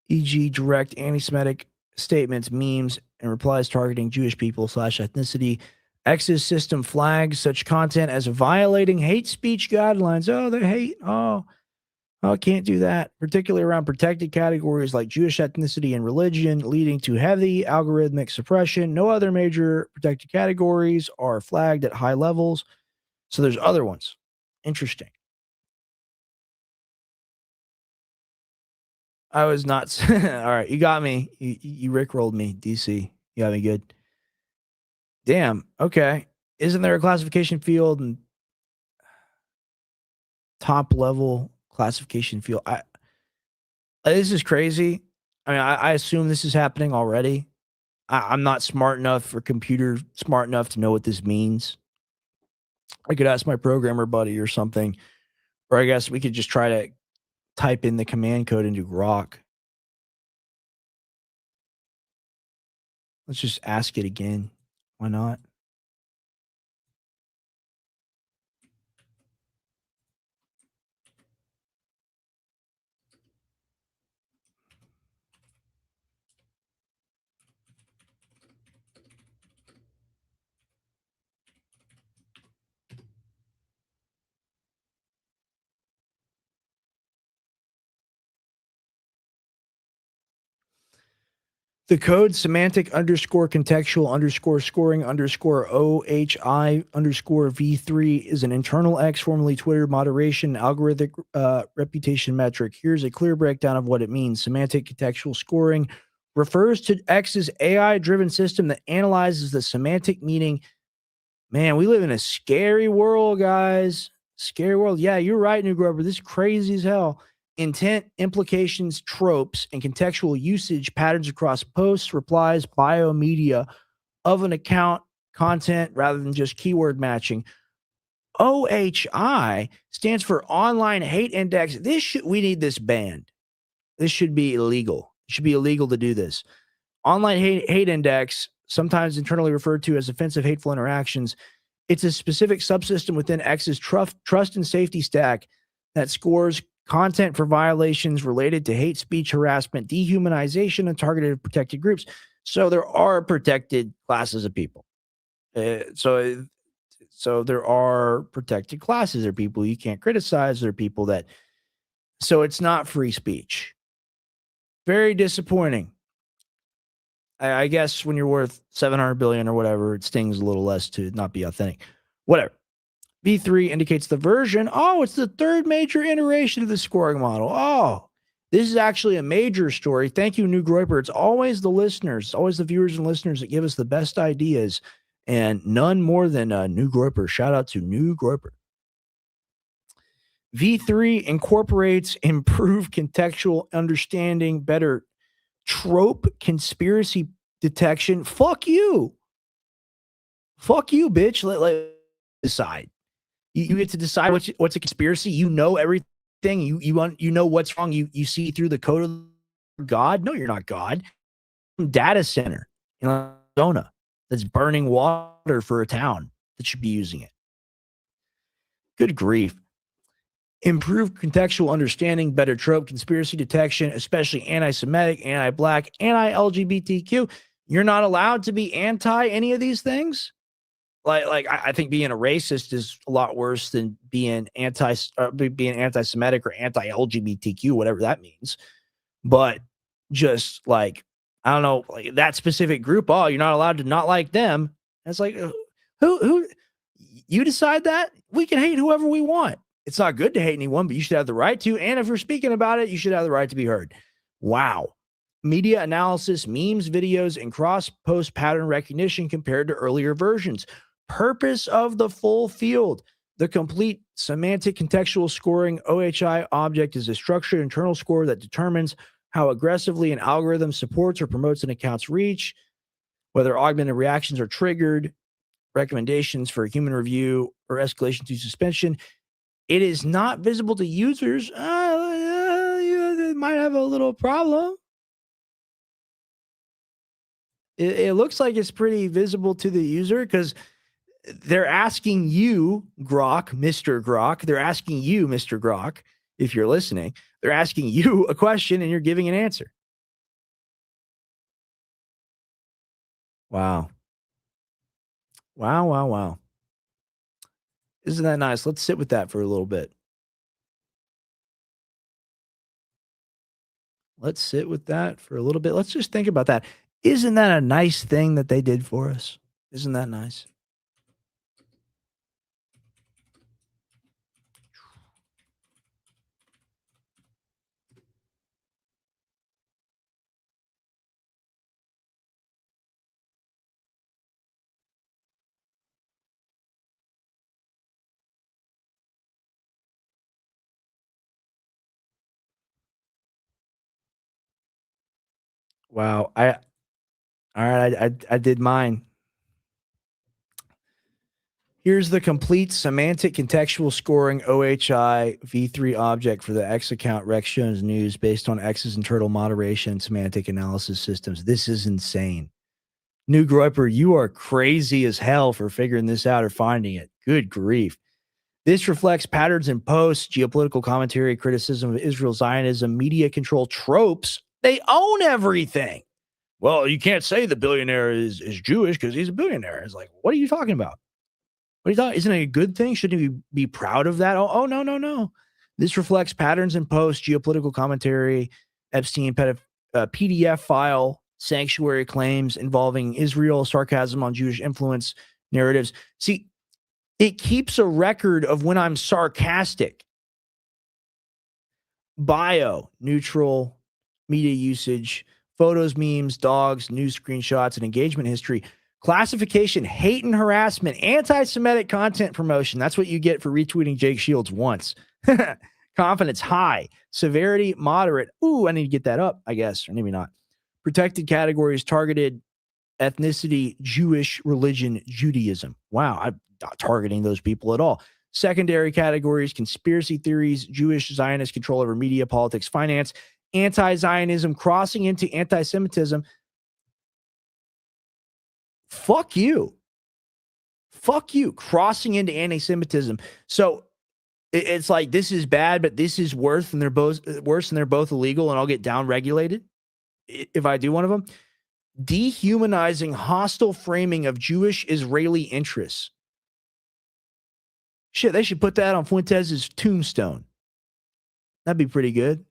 e.g. direct anti-Semitic statements, memes, and replies targeting Jewish people / ethnicity. X's system flags such content as violating hate speech guidelines. Oh, they hate. Oh, can't do that. Particularly around protected categories like Jewish ethnicity and religion, leading to heavy algorithmic suppression. No other major protected categories are flagged at high levels. So there's other ones. Interesting. I was not. All right, you got me. You rickrolled me, DC. You got me good. Damn. Okay. Isn't there a classification field and top level classification field? This is crazy. I mean, I assume this is happening already. I'm not smart enough or computer smart enough to know what this means. I could ask my programmer buddy or something, or I guess we could just try to type in the command code into Grok. Let's just ask it again. Why not? The code semantic underscore contextual underscore scoring underscore OHI underscore V3 is an internal X, formerly Twitter moderation algorithmic reputation metric. Here's a clear breakdown of what it means. Semantic contextual scoring refers to X's AI-driven system that analyzes the semantic meaning. Man, we live in a scary world, guys. Scary world. Yeah, you're right, New Grover. This is crazy as hell. Intent, implications, tropes, and contextual usage patterns across posts, replies, bio, media of an account content rather than just keyword matching. OHI stands for Online Hate Index. We need this banned. This should be illegal. It should be illegal to do this. Online hate Index, sometimes internally referred to as offensive hateful interactions. It's a specific subsystem within X's trust and safety stack that scores content for violations related to hate speech, harassment, dehumanization, and targeted protected groups. So there are protected classes of people. So there are protected classes. There are people you can't criticize. There are people that. So it's not free speech. Very disappointing. I guess when you're worth 700 billion or whatever, it stings a little less to not be authentic. Whatever. V3 indicates the version. Oh, it's the third major iteration of the scoring model. Oh, this is actually a major story. Thank you, New Groiper. It's always the listeners, always the viewers and listeners that give us the best ideas, and none more than New Groiper. Shout out to New Groiper. V3 incorporates improved contextual understanding, better trope conspiracy detection. Fuck you. Fuck you, bitch. Let decide. You get to decide what's a conspiracy. You know everything. You know what's wrong. You see through the code of God. No, you're not God. Data center in Arizona that's burning water for a town that should be using it. Good grief. Improved contextual understanding, better trope conspiracy detection, especially anti-Semitic, anti-Black, anti-LGBTQ. You're not allowed to be anti any of these things? I think being a racist is a lot worse than being being anti-Semitic or anti-LGBTQ, whatever that means. But just like, I don't know, like that specific group, oh, you're not allowed to not like them. It's like, who you decide that? We can hate whoever we want. It's not good to hate anyone, but you should have the right to. And if you're speaking about it, you should have the right to be heard. Wow. Media analysis, memes, videos, and cross-post pattern recognition compared to earlier versions. Purpose of the full field. The complete semantic contextual scoring OHI object is a structured internal score that determines how aggressively an algorithm supports or promotes an account's reach, whether augmented reactions are triggered, recommendations for human review, or escalation to suspension. It is not visible to users. You might have a little problem. It looks like it's pretty visible to the user because they're asking you, Grok, Mr. Grok. They're asking you, Mr. Grok, if you're listening. They're asking you a question and you're giving an answer. Wow. Wow, wow, wow. Isn't that nice? Let's sit with that for a little bit. Let's sit with that for a little bit. Let's just think about that. Isn't that a nice thing that they did for us? Isn't that nice? Wow. All right, I did mine. Here's the complete semantic contextual scoring OHI v3 object for the X account Rex Jones News based on X's internal moderation semantic analysis systems. This is insane. New Groiper, you are crazy as hell for figuring this out or finding it. Good grief. This reflects patterns in posts, geopolitical commentary, criticism of Israel Zionism, media control tropes. They own everything. Well, you can't say the billionaire is Jewish because he's a billionaire. It's like, what are you talking about? What are you talking? Isn't it a good thing? Shouldn't we be proud of that? Oh, no, no, no. This reflects patterns in posts, geopolitical commentary, Epstein PDF file, sanctuary claims involving Israel, sarcasm on Jewish influence narratives. See, it keeps a record of when I'm sarcastic. Bio, neutral, media usage, photos, memes, dogs, news screenshots, and engagement history. Classification, hate and harassment, anti-Semitic content promotion. That's what you get for retweeting Jake Shields once. Confidence, high. Severity, moderate. Ooh, I need to get that up, I guess, or maybe not. Protected categories, targeted ethnicity, Jewish, religion, Judaism. Wow, I'm not targeting those people at all. Secondary categories, conspiracy theories, Jewish Zionist control over media, politics, finance, anti-Zionism, crossing into anti-Semitism. Fuck you. Fuck you. Crossing into anti-Semitism. So it's like, this is bad, but this is worse, and they're both illegal, and I'll get down regulated if I do one of them. Dehumanizing hostile framing of Jewish Israeli interests. Shit, they should put that on Fuentes' tombstone. That'd be pretty good.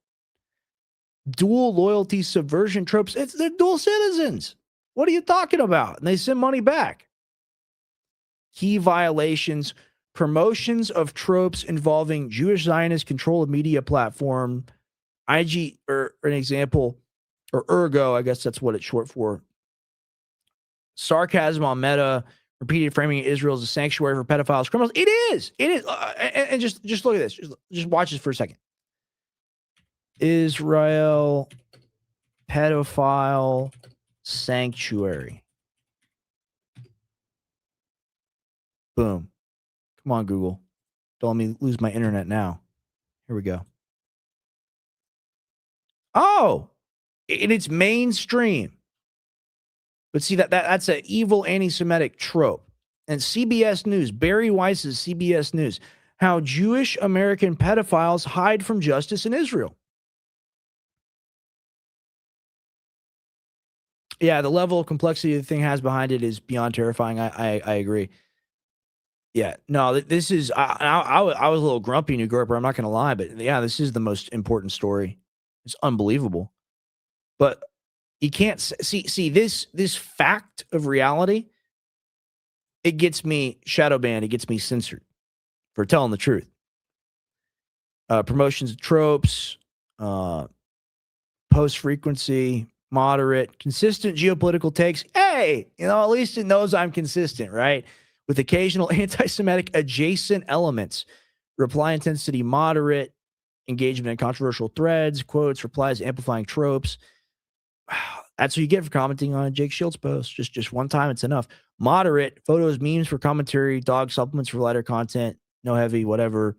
Dual loyalty subversion tropes. They're dual citizens. What are you talking about? And they send money back. Key violations, promotions of tropes involving Jewish Zionist control of media platform, IG, or an example, or Ergo, I guess that's what it's short for. Sarcasm on Meta, repeated framing of Israel as a sanctuary for pedophiles, criminals. It is. It is. And just look at this. Just watch this for a second. Israel pedophile sanctuary. Boom. Come on, Google. Don't let me lose my internet now. Here we go. Oh, and it's mainstream. But see, that's an evil anti-Semitic trope. And CBS News, Barry Weiss's CBS News, how Jewish American pedophiles hide from justice in Israel. Yeah, the level of complexity the thing has behind it is beyond terrifying. I agree. Yeah, no, this is I was a little grumpy, New Groper. I'm not gonna lie, but yeah, this is the most important story. It's unbelievable, but you can't see this fact of reality. It gets me shadow banned. It gets me censored for telling the truth. Promotions of tropes, uh, post frequency, moderate, consistent geopolitical takes. Hey, at least it knows I'm consistent, right? With occasional anti-Semitic adjacent elements. Reply intensity moderate, engagement in controversial threads, quotes, replies, amplifying tropes. That's what you get for commenting on a Jake Shields post. Just one time, it's enough. Moderate, photos, memes for commentary, dog supplements for lighter content, no heavy, whatever.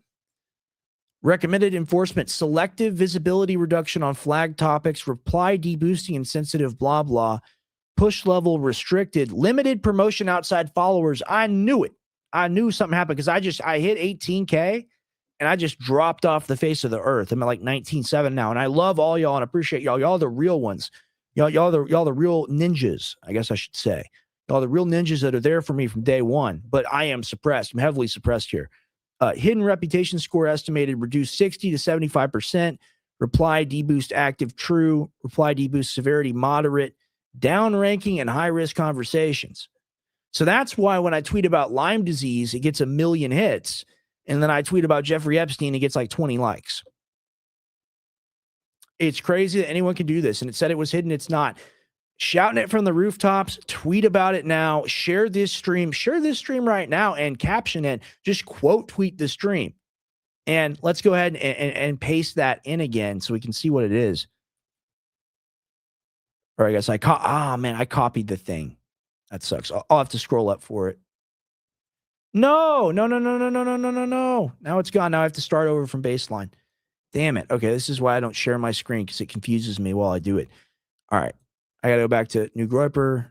Recommended enforcement, selective visibility reduction on flag topics, reply deboosting and sensitive blah blah, push level restricted, limited promotion outside followers. I knew it. I knew something happened because I hit 18K and I just dropped off the face of the earth. I'm at like 19.7 now. And I love all y'all and appreciate y'all. Y'all are the real ones. Y'all the real ninjas, I guess I should say. Y'all the real ninjas that are there for me from day one. But I am suppressed. I'm heavily suppressed here. Hidden reputation score estimated reduced 60 to 75%. Reply deboost active true. Reply deboost severity moderate. Down ranking and high risk conversations. So that's why when I tweet about Lyme disease, it gets 1 million hits. And then I tweet about Jeffrey Epstein, it gets like 20 likes. It's crazy that anyone can do this. And it said it was hidden. It's not. Shouting it from the rooftops, tweet about it now, share this stream right now and caption it. Just quote tweet the stream. And let's go ahead and paste that in again so we can see what it is. Or I guess I copied the thing. That sucks. I'll have to scroll up for it. No. Now it's gone. Now I have to start over from baseline. Damn it. Okay, this is why I don't share my screen because it confuses me while I do it. All right. I got to go back to New Groiper.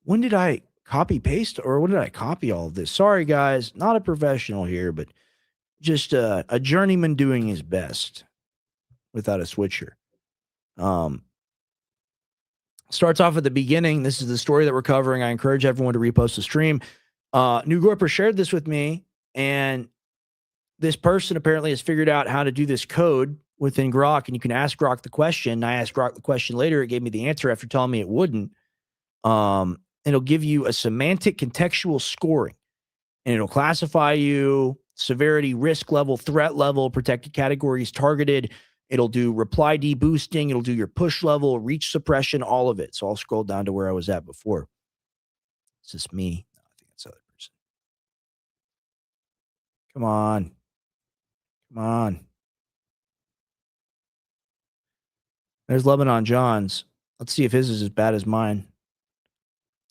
When did I copy paste or when did I copy all of this? Sorry, guys. Not a professional here, but just a journeyman doing his best without a switcher. Starts off at the beginning. This is the story that we're covering. I encourage everyone to repost the stream. New Groiper shared this with me, and this person apparently has figured out how to do this code within Grok, and you can ask Grok the question. I asked Grok the question later. It gave me the answer after telling me it wouldn't. It'll give you a semantic contextual scoring, and it'll classify you severity, risk level, threat level, protected categories, targeted. It'll do reply deboosting. It'll do your push level, reach suppression, all of it. So I'll scroll down to where I was at before. Is this me? No, I think that's the other person. Come on. Come on. There's Lebanon John's. Let's see if his is as bad as mine.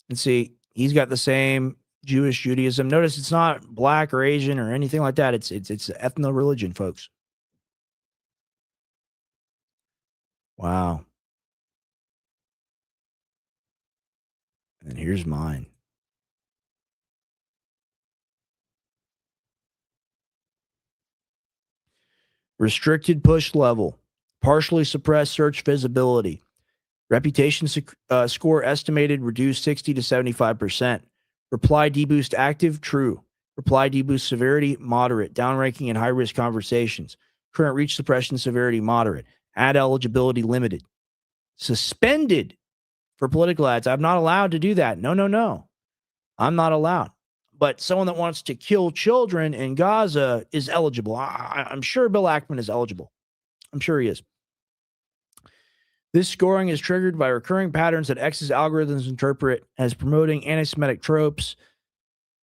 And see, he's got the same Jewish Judaism. Notice it's not black or Asian or anything like that. It's ethno religion, folks. Wow. And here's mine. Restricted push level, partially suppressed search visibility, reputation score estimated reduced 60 to 75%. Reply deboost active, true. Reply deboost severity, moderate. Downranking and high risk conversations. Current reach suppression severity, moderate. Ad eligibility, limited. Suspended for political ads. I'm not allowed to do that. No. I'm not allowed. But someone that wants to kill children in Gaza is eligible. I'm sure Bill Ackman is eligible. I'm sure he is. This scoring is triggered by recurring patterns that X's algorithms interpret as promoting anti-Semitic tropes,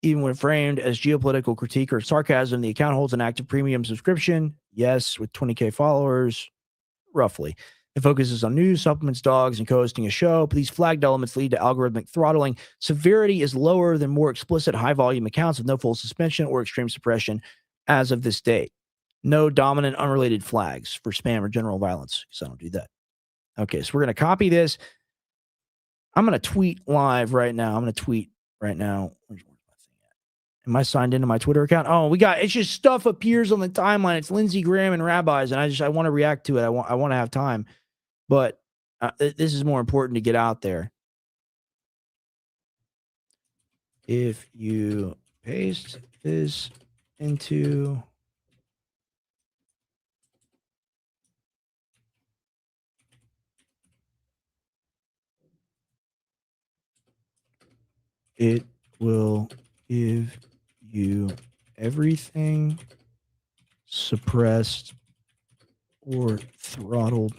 even when framed as geopolitical critique or sarcasm. The account holds an active premium subscription. Yes, with 20K followers, roughly. It focuses on news, supplements, dogs, and co-hosting a show. These flagged elements lead to algorithmic throttling. Severity is lower than more explicit high-volume accounts with no full suspension or extreme suppression as of this date. No dominant unrelated flags for spam or general violence, because I don't do that. Okay, so we're going to copy this. I'm going to tweet live right now. Where's my thing at? Am I signed into my Twitter account? Oh, it's just stuff appears on the timeline. It's Lindsey Graham and rabbis, and I want to react to it. I want to have time, but this is more important to get out there. If you paste this into it will give you everything suppressed or throttled.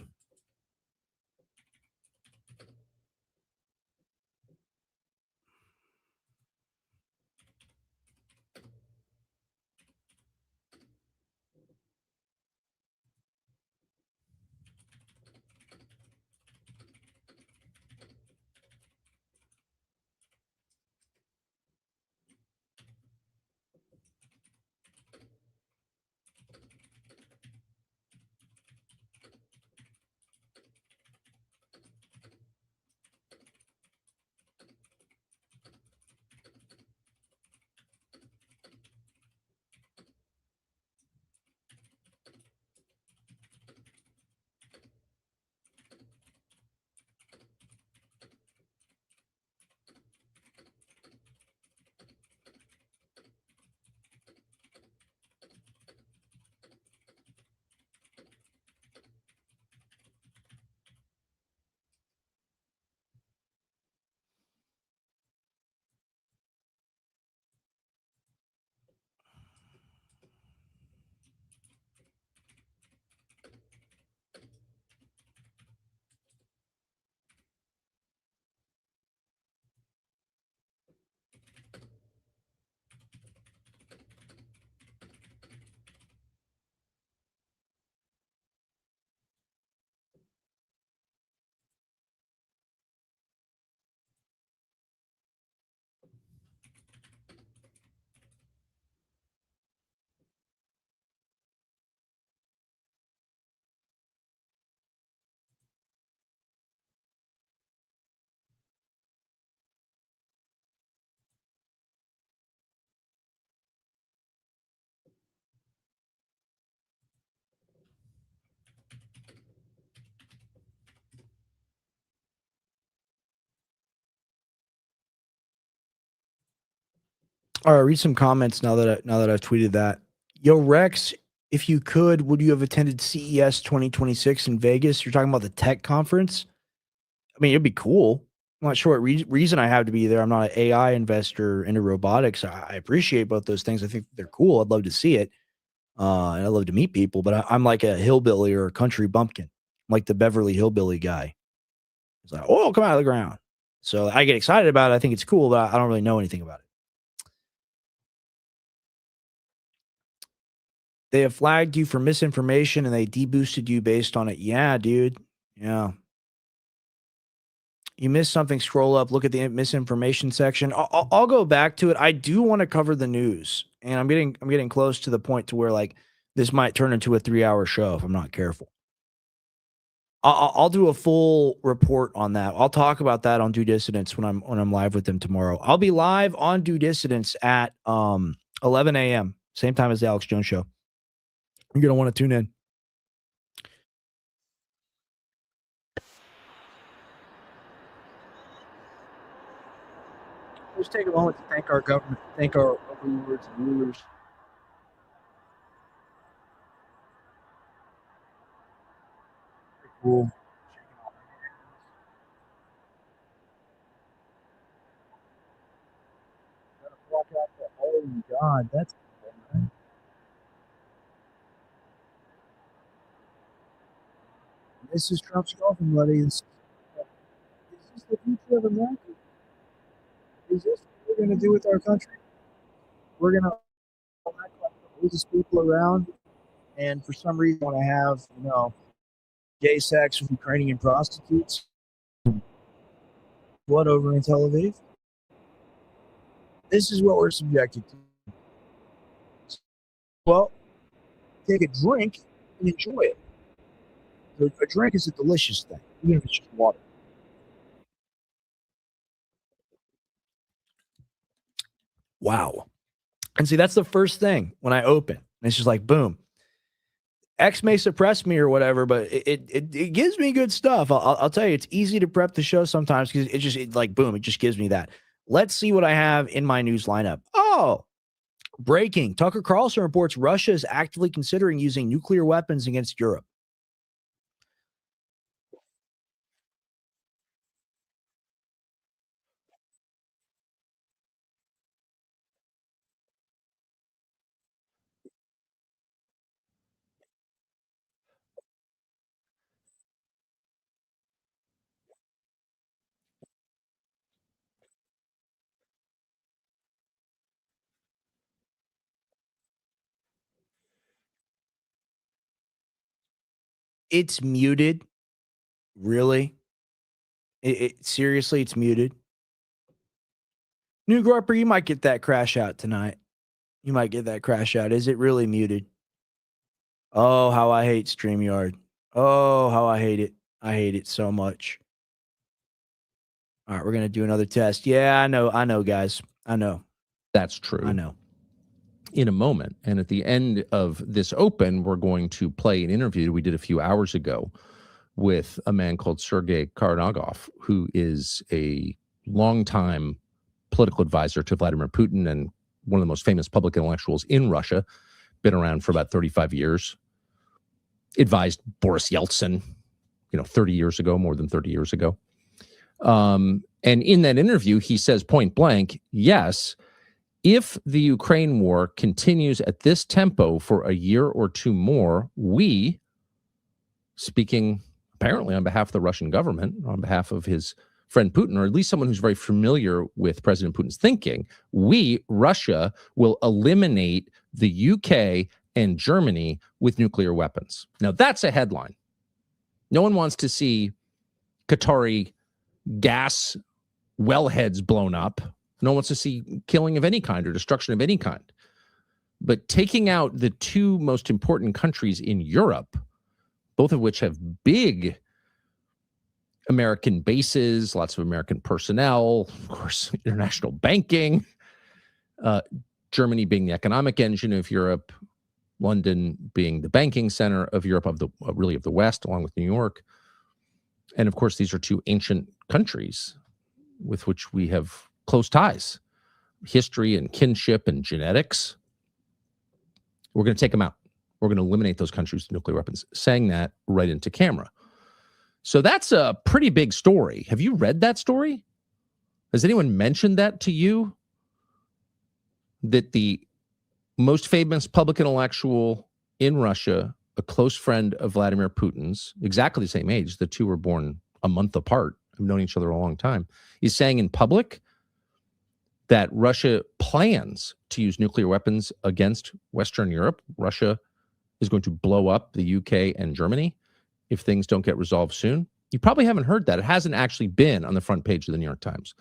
All right, read some comments now that I've tweeted that. Yo, Rex, if you could, would you have attended CES 2026 in Vegas? You're talking about the tech conference. I mean, it'd be cool. I'm not sure what reason I have to be there. I'm not an AI investor into robotics. I appreciate both those things. I think they're cool. I'd love to see it. And I'd love to meet people, but I'm like a hillbilly or a country bumpkin. I'm like the Beverly Hillbilly guy. It's like, oh, come out of the ground. So I get excited about it. I think it's cool, but I don't really know anything about it. They have flagged you for misinformation and they deboosted you based on it. Yeah, dude. Yeah. You missed something, scroll up, look at the misinformation section. I'll go back to it. I do want to cover the news, and I'm getting close to the point to where like this might turn into a 3-hour show if I'm not careful. I'll do a full report on that. I'll talk about that on Due Dissidence when I'm live with them tomorrow. I'll be live on Due Dissidence at 11 a.m. same time as the Alex Jones show. You're gonna want to tune in. Let's take a moment to thank our government, thank our overlords and rulers. Cool. Oh God, that's cool, man. This is Trump's girlfriend, buddy. Is this the future of America? Is this what we're going to do with our country? We're going to elect like the oldest people around, and for some reason, want to have gay sex with Ukrainian prostitutes. What over in Tel Aviv? This is what we're subjected to. Well, take a drink and enjoy it. A drink is a delicious thing, even if it's just water. Wow. And see, that's the first thing when I open. And it's just like, boom. X may suppress me or whatever, but it gives me good stuff. I'll tell you, it's easy to prep the show sometimes because like, boom, it just gives me that. Let's see what I have in my news lineup. Oh, breaking. Tucker Carlson reports Russia is actively considering using nuclear weapons against Europe. It's muted. Really? Seriously, it's muted. New Groper, you might get that crash out tonight. You might get that crash out. Is it really muted? Oh, how I hate StreamYard. Oh, how I hate it. I hate it so much. All right, we're going to do another test. Yeah, I know, guys. I know. That's true. I know. In a moment. And at the end of this open, we're going to play an interview we did a few hours ago with a man called Sergei Karnagov, who is a longtime political advisor to Vladimir Putin and one of the most famous public intellectuals in Russia, been around for about 35 years, advised Boris Yeltsin, 30 years ago, more than 30 years ago. And in that interview, he says point blank, yes, if the Ukraine war continues at this tempo for a year or two more, we, speaking apparently on behalf of the Russian government, on behalf of his friend Putin, or at least someone who's very familiar with President Putin's thinking, we, Russia, will eliminate the UK and Germany with nuclear weapons. Now, that's a headline. No one wants to see Qatari gas wellheads blown up. No one wants to see killing of any kind or destruction of any kind. But taking out the two most important countries in Europe, both of which have big American bases, lots of American personnel, of course, international banking, Germany being the economic engine of Europe, London being the banking center of Europe, of the West, along with New York. And of course, these are two ancient countries with which we have close ties, history and kinship and genetics. We're going to take them out. We're going to eliminate those countries with nuclear weapons, saying that right into camera. So that's a pretty big story. Have you read that story? Has anyone mentioned that to you? That the most famous public intellectual in Russia, a close friend of Vladimir Putin's, exactly the same age, the two were born a month apart, have known each other a long time, is saying in public that Russia plans to use nuclear weapons against Western Europe. Russia is going to blow up the UK and Germany if things don't get resolved soon. You probably haven't heard that. It hasn't actually been on the front page of the New York Times.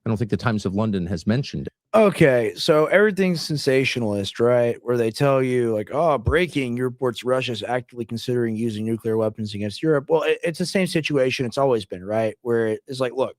I don't think the Times of London has mentioned it. Okay, so everything's sensationalist, right? Where they tell you, like, oh, breaking, your reports Russia is actively considering using nuclear weapons against Europe. Well, it's the same situation it's always been, right? Where it's like, look,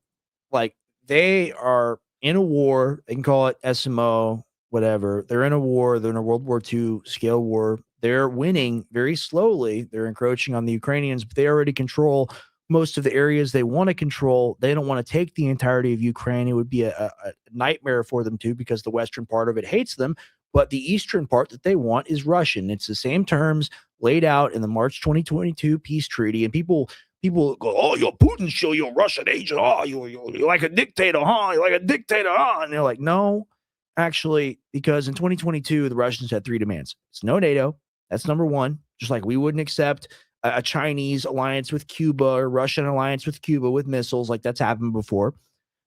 like they are in a war. They can call it SMO, whatever. They're in a war. They're in a World War II scale war. They're winning very slowly. They're encroaching on the Ukrainians, but they already control most of the areas they want to control. They don't want to take the entirety of Ukraine. It would be a nightmare for them to, because the western part of it hates them. But the eastern part that they want is Russian. It's the same terms laid out in the March 2022 peace treaty. And people go, oh, you're Putin, show you're a Russian agent. Oh, you're like a dictator, huh? You're like a dictator, huh? And they're like, no, actually, because in 2022, the Russians had three demands. It's no NATO. That's number one. Just like we wouldn't accept a Chinese alliance with Cuba or Russian alliance with Cuba with missiles, like that's happened before.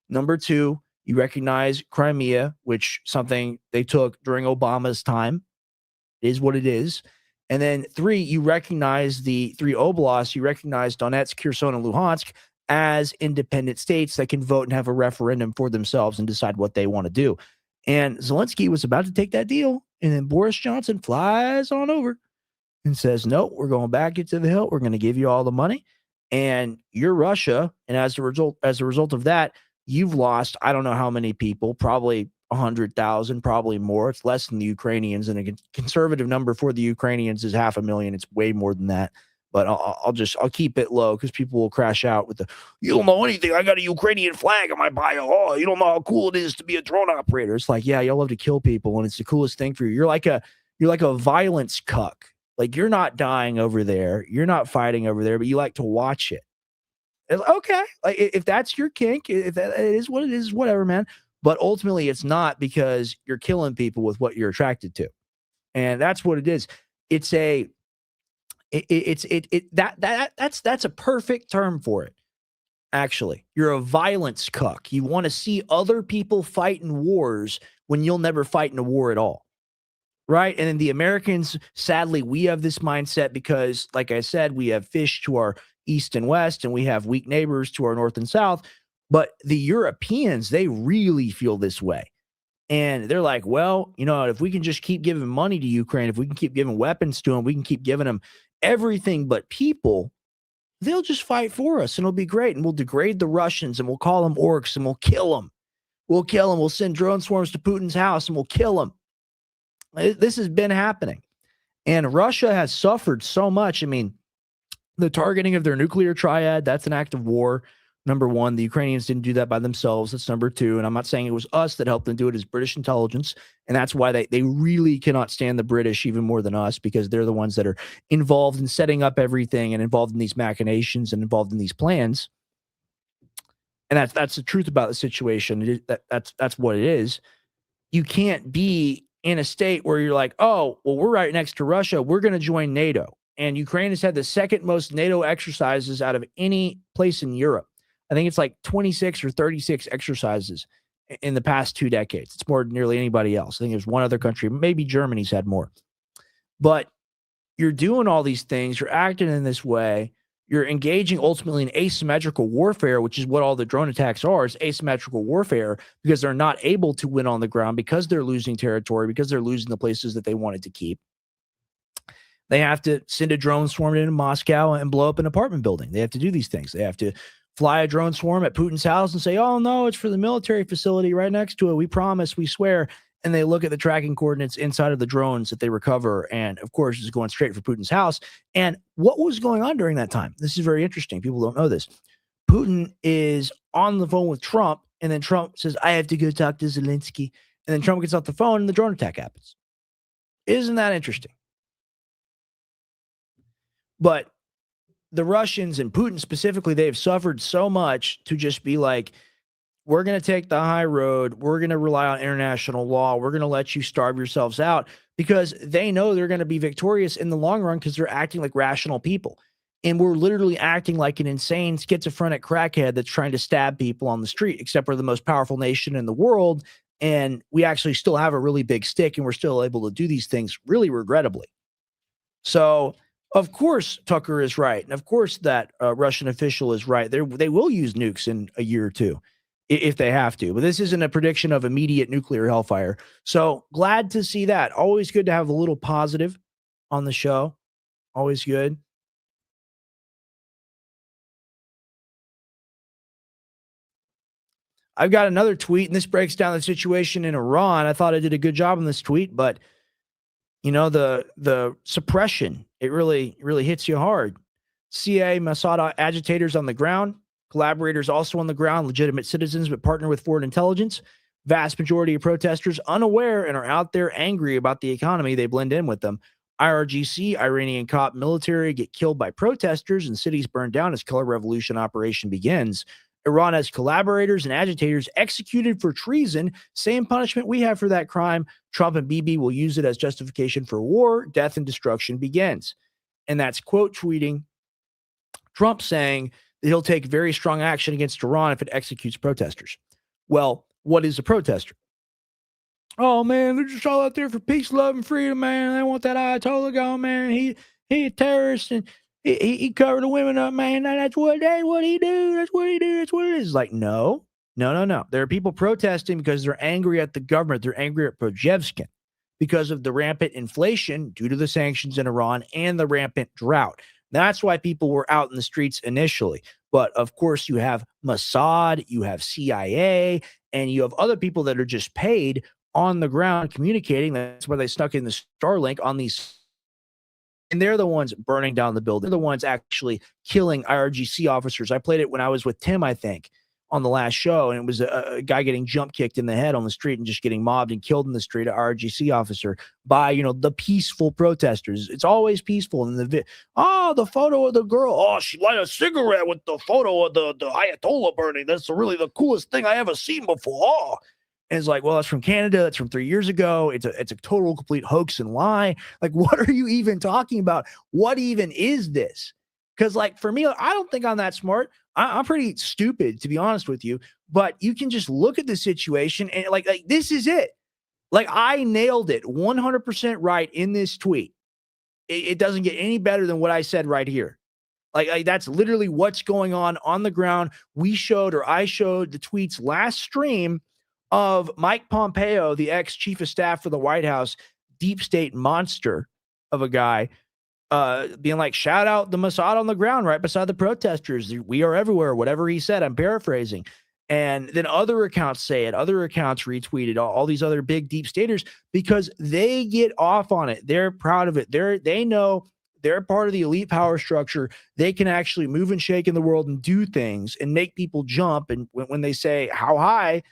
Number two, you recognize Crimea, which something they took during Obama's time. It is what it is. And then three, you recognize the three oblasts. You recognize Donetsk, Kherson, and Luhansk as independent states that can vote and have a referendum for themselves and decide what they want to do. And Zelensky was about to take that deal, and then Boris Johnson flies on over and says, no, we're going back into the hill. We're going to give you all the money, and you're Russia. And as a result of that, you've lost, I don't know how many people, probably 100,000, probably more. It's less than the Ukrainians, and a conservative number for the Ukrainians is 500,000. It's way more than that. But I'll keep it low because people will crash out with the, you don't know anything. I got a Ukrainian flag on my bio. Oh, you don't know how cool it is to be a drone operator. It's like, yeah, y'all love to kill people, and it's the coolest thing for you. You're like a violence cuck. Like, you're not dying over there, you're not fighting over there, but you like to watch it. It's like, okay, like if that's your kink, if that it is what it is, whatever, man. But ultimately, it's not, because you're killing people with what you're attracted to, and that's what it is. It's a that's a perfect term for it. Actually, you're a violence cuck. You want to see other people fight in wars when you'll never fight in a war at all. Right. And then the Americans, sadly, we have this mindset because, like I said, we have fish to our east and west, and we have weak neighbors to our north and south. But the Europeans, they really feel this way. And they're like, well, if we can just keep giving money to Ukraine, if we can keep giving weapons to them, we can keep giving them everything but people, they'll just fight for us, and it'll be great. And we'll degrade the Russians, and we'll call them orcs, and we'll kill them. We'll kill them. We'll send drone swarms to Putin's house, and we'll kill them. This has been happening. And Russia has suffered so much. I mean, the targeting of their nuclear triad, that's an act of war. Number one, the Ukrainians didn't do that by themselves. That's number two. And I'm not saying it was us that helped them do it, as British intelligence. And that's why they really cannot stand the British even more than us, because they're the ones that are involved in setting up everything and involved in these machinations and involved in these plans. And that's the truth about the situation. That's what it is. You can't be in a state where you're like, oh, well, we're right next to Russia, we're going to join NATO. And Ukraine has had the second most NATO exercises out of any place in Europe. I think it's like 26 or 36 exercises in the past 2 decades. It's more than nearly anybody else. I think there's one other country, maybe Germany's had more. But you're doing all these things, you're acting in this way, you're engaging ultimately in asymmetrical warfare, which is what all the drone attacks are, is asymmetrical warfare, because they're not able to win on the ground, because they're losing territory, because they're losing the places that they wanted to keep. They have to send a drone swarm into Moscow and blow up an apartment building. They have to do these things. They have to fly a drone swarm at Putin's house and say, oh, no, it's for the military facility right next to it. We promise, we swear. And they look at the tracking coordinates inside of the drones that they recover. And of course, it's going straight for Putin's house. And what was going on during that time? This is very interesting. People don't know this. Putin is on the phone with Trump, and then Trump says, I have to go talk to Zelensky. And then Trump gets off the phone and the drone attack happens. Isn't that interesting? But the Russians and Putin specifically, they have suffered so much to just be like, we're going to take the high road. We're going to rely on international law. We're going to let you starve yourselves out, because they know they're going to be victorious in the long run, because they're acting like rational people. And we're literally acting like an insane schizophrenic crackhead that's trying to stab people on the street, except we're the most powerful nation in the world. And we actually still have a really big stick, and we're still able to do these things really regrettably. So, of course, Tucker is right. And of course, that Russian official is right. They will use nukes in a year or two if they have to. But this isn't a prediction of immediate nuclear hellfire. So glad to see that. Always good to have a little positive on the show. Always good. I've got another tweet, and this breaks down the situation in Iran. I thought I did a good job on this tweet, but the suppression, it really hits you hard. CIA, Mossad agitators on the ground, collaborators also on the ground, legitimate citizens, but partner with foreign intelligence. Vast majority of protesters unaware and are out there angry about the economy. They blend in with them. IRGC, Iranian cop military, get killed by protesters and cities burned down as color revolution operation begins. Iran has collaborators and agitators executed for treason. Same punishment we have for that crime. Trump and Bibi will use it as justification for war. Death and destruction begins. And that's quote tweeting Trump saying that he'll take very strong action against Iran if it executes protesters. Well, what is a protester? Oh, man, they're just all out there for peace, love, and freedom, man. They want that Ayatollah gone, man. He a terrorist, and he covered the women up, man. That's what he do. That's what he do. That's what it is. Like, no. There are people protesting because they're angry at the government. They're angry at Projevskin because of the rampant inflation due to the sanctions in Iran and the rampant drought. That's why people were out in the streets initially. But of course, you have Mossad, you have CIA, and you have other people that are just paid on the ground communicating. That's why they stuck in the Starlink on these, and they're the ones burning down the building. They're the ones actually killing IRGC officers. I played it when I was with Tim, I think, on the last show, and it was a guy getting jump kicked in the head on the street and just getting mobbed and killed in the street, an RGC officer, by the peaceful protesters. It's always peaceful. And the photo of the girl, oh, she light a cigarette with the photo of the Ayatollah burning. That's really the coolest thing I ever seen before. Oh. And it's like, well, it's from Canada. It's from 3 years ago. It's a total complete hoax and lie. Like, what are you even talking about? What even is this? Because, like, for me, I don't think I'm that smart. I'm pretty stupid, to be honest with you. But you can just look at the situation and, like this is it. Like, I nailed it 100% right in this tweet. It doesn't get any better than what I said right here. Like that's literally what's going on the ground. I showed the tweets last stream of Mike Pompeo, the ex-chief of staff for the White House, deep state monster of a guy, being like, shout out the Mossad on the ground right beside the protesters. We are everywhere, whatever he said. I'm paraphrasing. And then other accounts say it. Other accounts retweeted all these other big deep staters because they get off on it. They're proud of it. They know they're part of the elite power structure. They can actually move and shake in the world and do things and make people jump. And when they say how high,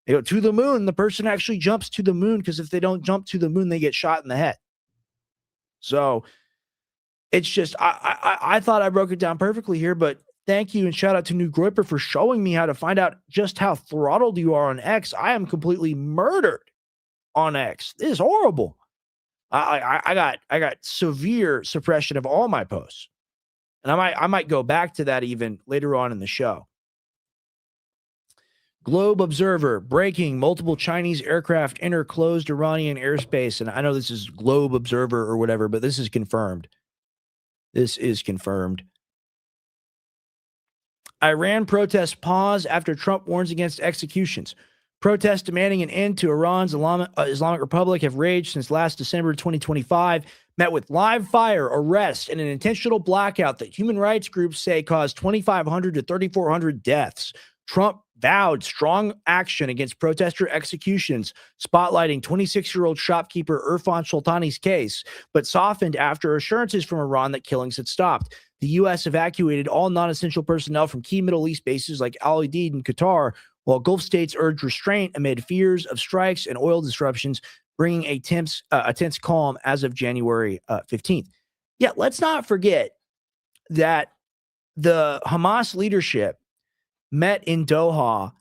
they go to the moon. The person actually jumps to the moon, because if they don't jump to the moon, they get shot in the head. So it's just, I thought I broke it down perfectly here, but thank you and shout out to New Groiper for showing me how to find out just how throttled you are on X. I am completely murdered on X. This is horrible. I got severe suppression of all my posts, and I might go back to that even later on in the show. Globe Observer, breaking: multiple Chinese aircraft enter closed Iranian airspace. And I know this is Globe Observer or whatever, but this is confirmed. This is confirmed. Iran protests pause after Trump warns against executions. Protests demanding an end to Iran's Islamic Republic have raged since last December 2025, met with live fire, arrests, and an intentional blackout that human rights groups say caused 2,500 to 3,400 deaths. Trump vowed strong action against protester executions, spotlighting 26-year-old shopkeeper Irfan Sultani's case, but softened after assurances from Iran that killings had stopped. The U.S. evacuated all non-essential personnel from key Middle East bases like Al Udeid and Qatar, while Gulf states urged restraint amid fears of strikes and oil disruptions, bringing a tense calm as of January 15th. Yeah, let's not forget that the Hamas leadership met in Doha.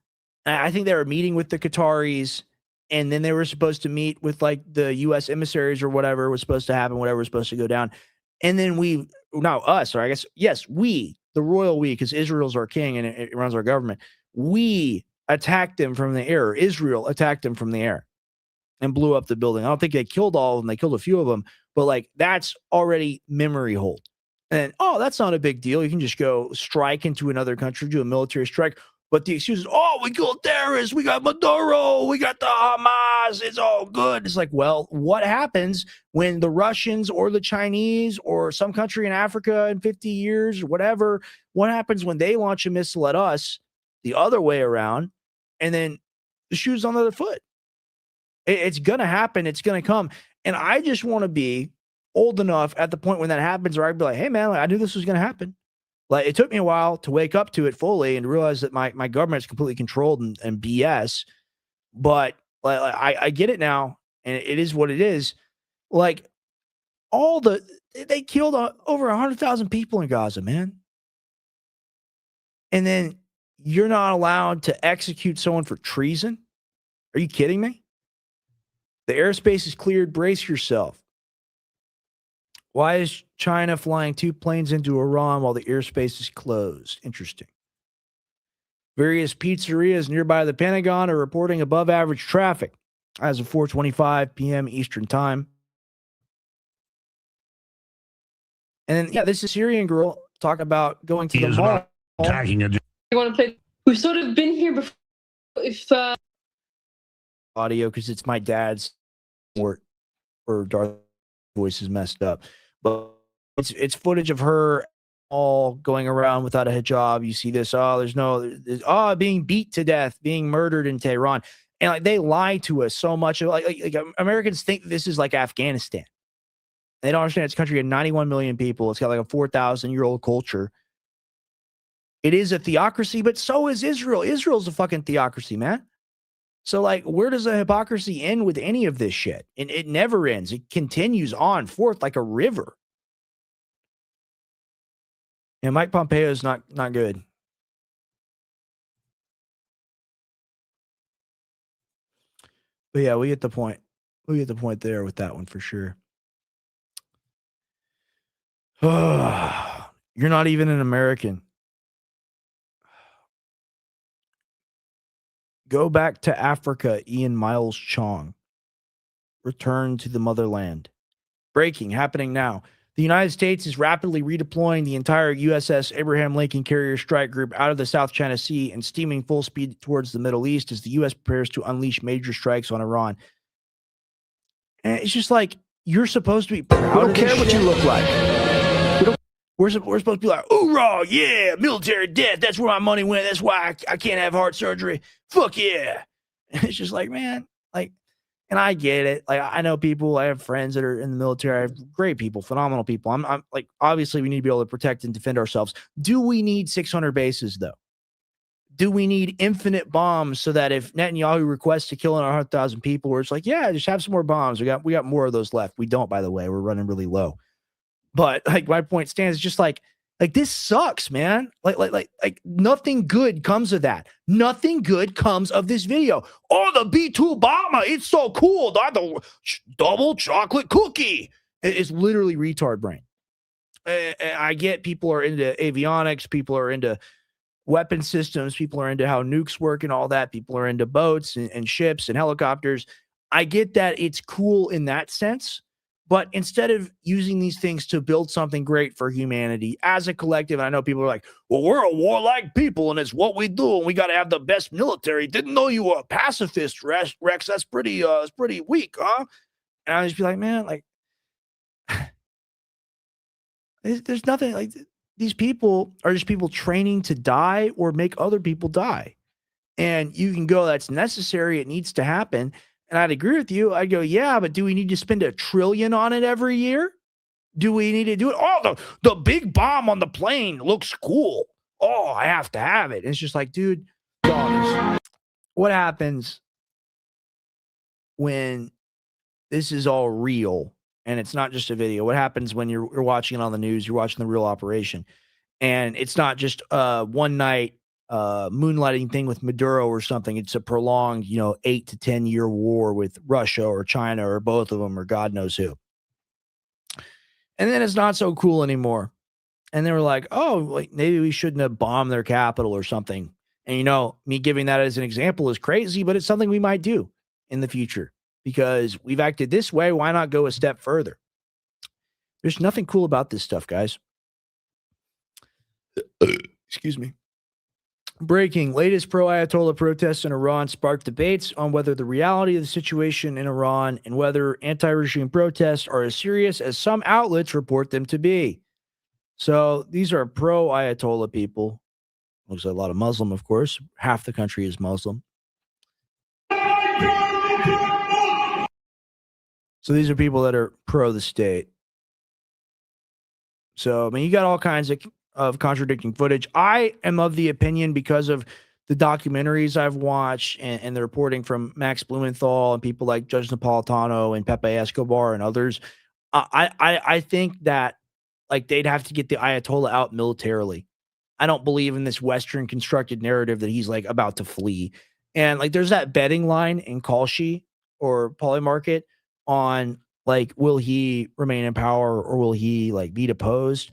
I think they were meeting with the Qataris, and then they were supposed to meet with like the U.S. emissaries or whatever was supposed to happen, whatever was supposed to go down. And then the royal we, because Israel's our king and it runs our government, we attacked them from the air. Israel attacked them from the air and blew up the building. I don't think they killed all of them. They killed a few of them, but like that's already memory hold. And, that's not a big deal. You can just go strike into another country, do a military strike. But the excuse is, we killed terrorists. We got Maduro. We got the Hamas. It's all good. It's like, well, what happens when the Russians or the Chinese or some country in Africa in 50 years or whatever, what happens when they launch a missile at us the other way around, and then the shoe's on the other foot? It's going to happen. It's going to come. And I just want to be old enough at the point when that happens, or I'd be like, hey man, I knew this was going to happen. Like, it took me a while to wake up to it fully and to realize that my government is completely controlled and BS. But I get it now, and it is what it is. Like, they killed over 100,000 people in Gaza, man. And then you're not allowed to execute someone for treason? Are you kidding me? The airspace is cleared. Brace yourself. Why is China flying 2 planes into Iran while the airspace is closed? Interesting. Various pizzerias nearby the Pentagon are reporting above average traffic as of 4:25 p.m. Eastern time. And then, this is Syrian girl talking about going to the mall. You want to play? We've sort of been here before. If audio, because it's my dad's or Darth voice is messed up. But it's footage of her all going around without a hijab. You see this, being beat to death, being murdered in Tehran. And like they lie to us so much. Like Americans think this is like Afghanistan. They don't understand it's a country of 91 million people. It's got like a 4,000-year-old culture. It is a theocracy, but so is Israel. Israel's a fucking theocracy, man. So like, where does the hypocrisy end with any of this shit? And it never ends. It continues on forth like a river. And Mike Pompeo is not good. But yeah, we get the point. We get the point there with that one for sure. You're not even an American. Go back to Africa, Ian Miles Chong. Return to the motherland. Breaking, happening now. The United States is rapidly redeploying the entire USS Abraham Lincoln Carrier Strike Group out of the South China Sea and steaming full speed towards the Middle East as the U.S. prepares to unleash major strikes on Iran. And it's just like, you're supposed to be proud. We don't care what you look like. We're supposed to be like, hoorah, yeah, military death. That's where my money went. That's why I can't have heart surgery. Fuck yeah. And it's just like, man, like, and I get it. Like, I know people, I have friends that are in the military. I have great people, phenomenal people. I'm like, obviously we need to be able to protect and defend ourselves. Do we need 600 bases though? Do we need infinite bombs so that if Netanyahu requests to kill 100,000 people, where it's like, yeah, just have some more bombs. We got more of those left. We don't, by the way, we're running really low. But like my point stands, just like this sucks, man. Like nothing good comes of that. Nothing good comes of this video. Oh, the B2 bomber, it's so cool. The double chocolate cookie. It's literally retard brain. I get people are into avionics, people are into weapon systems, people are into how nukes work and all that. People are into boats and ships and helicopters. I get that it's cool in that sense. But instead of using these things to build something great for humanity as a collective, and I know people are like, well, we're a warlike people and it's what we do and we got to have the best military. Didn't know you were a pacifist, Rex. That's pretty weak, huh? And I just be like, man, like, there's nothing like these people are just people training to die or make other people die. And you can go, that's necessary. It needs to happen. And I'd agree with you. I'd go, yeah, but do we need to spend $1 trillion on it every year? Do we need to do it? Oh, the big bomb on the plane looks cool. Oh, I have to have it. And it's just like, dude, what happens when this is all real and it's not just a video? What happens when you're watching it on the news, you're watching the real operation, and it's not just one night moonlighting thing with Maduro or something? It's a prolonged, 8 to 10 year war with Russia or China or both of them or God knows who. And then it's not so cool anymore. And they were like, oh, like maybe we shouldn't have bombed their capital or something. And me giving that as an example is crazy, but it's something we might do in the future because we've acted this way. Why not go a step further? There's nothing cool about this stuff, guys. Excuse me. Breaking, latest pro-Ayatollah protests in Iran sparked debates on whether the reality of the situation in Iran and whether anti-regime protests are as serious as some outlets report them to be. So these are pro-Ayatollah people. Looks like a lot of Muslim, of course. Half the country is Muslim. So these are people that are pro the state. So, I mean, you got all kinds of contradicting footage. I am of the opinion, because of the documentaries I've watched and the reporting from Max Blumenthal and people like Judge Napolitano and Pepe Escobar and others, I think that like they'd have to get the Ayatollah out militarily. I don't believe in this Western constructed narrative that he's like about to flee. And like there's that betting line in Kalshi or Polymarket on like, will he remain in power or will he like be deposed?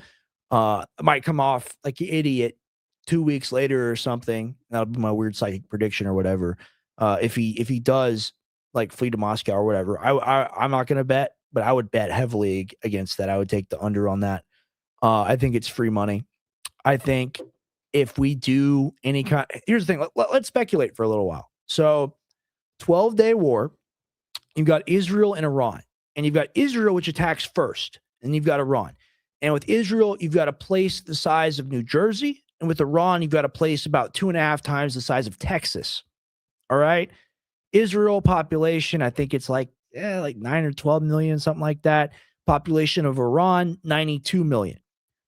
Might come off like an idiot 2 weeks later or something. That'll be my weird psychic prediction or whatever. If he does like flee to Moscow or whatever, I'm not going to bet, but I would bet heavily against that. I would take the under on that. I think it's free money. I think if we do any kind, here's the thing. Let's speculate for a little while. So 12-day war, you've got Israel and Iran, and you've got Israel, which attacks first, and you've got Iran. And with Israel, you've got a place the size of New Jersey. And with Iran, you've got a place about 2.5 times the size of Texas. All right. Israel population, I think it's like 9 or 12 million, something like that. Population of Iran, 92 million.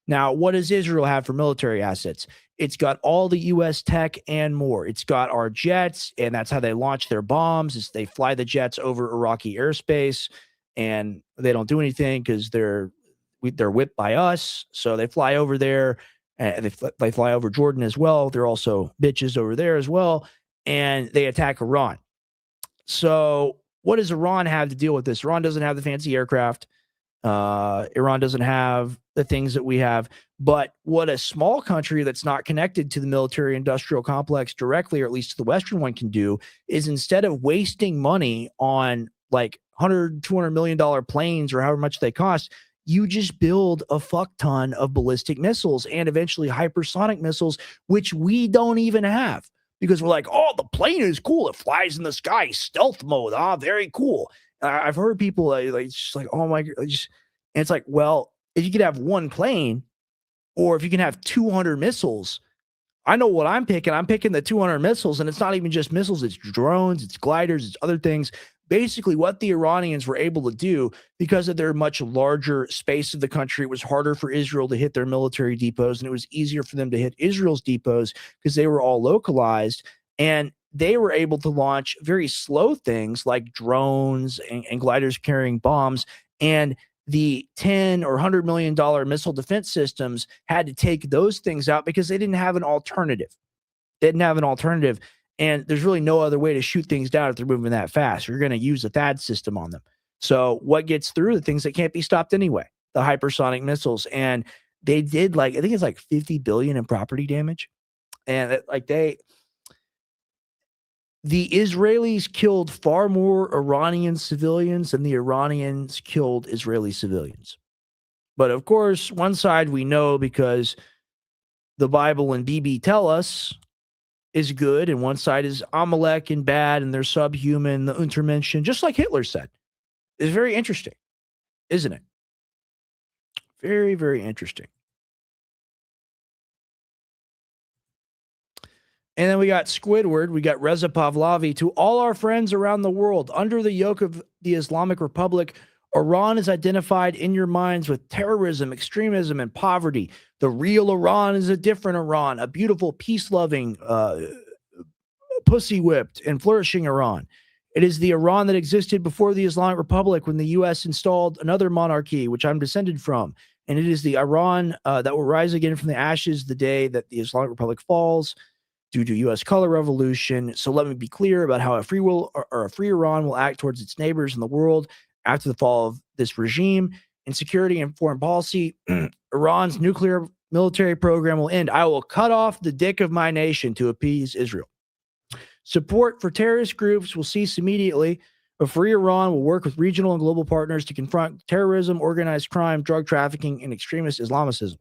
Now, what does Israel have for military assets? It's got all the U.S. tech and more. It's got our jets, and that's how they launch their bombs. Is they fly the jets over Iraqi airspace, and they don't do anything because they're whipped by us. So they fly over there, and they fly over Jordan as well. They're also bitches over there as well, and they attack Iran. So what does Iran have to deal with this? Iran doesn't have the fancy aircraft. Iran doesn't have the things that we have. But what a small country that's not connected to the military industrial complex directly, or at least to the Western one, can do is, instead of wasting money on like $100-200 million planes or however much they cost, you just build a fuck ton of ballistic missiles and eventually hypersonic missiles, which we don't even have. Because we're like, oh, the plane is cool. It flies in the sky, stealth mode. Ah, very cool. I've heard people like just like, oh my God. And it's like, well, if you could have one plane, or if you can have 200 missiles, I know what I'm picking. I'm picking the 200 missiles, and it's not even just missiles. It's drones, it's gliders, it's other things. Basically, what the Iranians were able to do, because of their much larger space of the country, it was harder for Israel to hit their military depots, and it was easier for them to hit Israel's depots because they were all localized, and they were able to launch very slow things like drones and gliders carrying bombs. And the $10 or $100 million missile defense systems had to take those things out because they didn't have an alternative. And there's really no other way to shoot things down if they're moving that fast. You're going to use a THAAD system on them. So what gets through? The things that can't be stopped anyway, the hypersonic missiles. And they did I think it's like 50 billion in property damage. And the Israelis killed far more Iranian civilians than the Iranians killed Israeli civilians. But of course, one side we know because the Bible and Bibi tell us is good, and one side is Amalek and bad, and they're subhuman, the Untermenschen, just like Hitler said. It's very interesting, isn't it? Very, very interesting. And then we got Squidward, we got Reza Pahlavi. To all our friends around the world, under the yoke of the Islamic Republic, Iran is identified in your minds with terrorism, extremism, and poverty. The real Iran is a different Iran, a beautiful, peace-loving, pussy-whipped, and flourishing Iran. It is the Iran that existed before the Islamic Republic when the U.S. installed another monarchy, which I'm descended from. And it is the Iran that will rise again from the ashes the day that the Islamic Republic falls due to U.S. color revolution. So let me be clear about how a free Iran will act towards its neighbors in the world after the fall of this regime. In security and foreign policy, Iran's nuclear military program will end. I will cut off the dick of my nation to appease Israel. Support for terrorist groups will cease immediately. A free Iran will work with regional and global partners to confront terrorism, organized crime, drug trafficking, and extremist Islamism.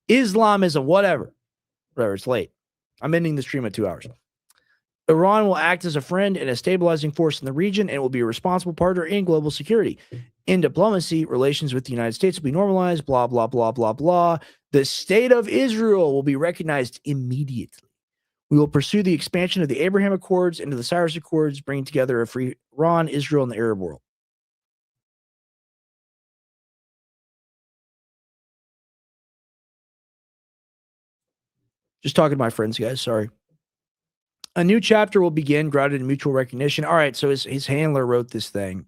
Islamism, whatever. It's late. I'm ending the stream at 2 hours. Iran will act as a friend and a stabilizing force in the region, and will be a responsible partner in global security. In diplomacy, relations with the United States will be normalized, blah, blah, blah, blah, blah. The state of Israel will be recognized immediately. We will pursue the expansion of the Abraham Accords into the Cyrus Accords, bringing together a free Iran, Israel, and the Arab world. Just talking to my friends, guys. Sorry. A new chapter will begin, grounded in mutual recognition. All right, so his handler wrote this thing.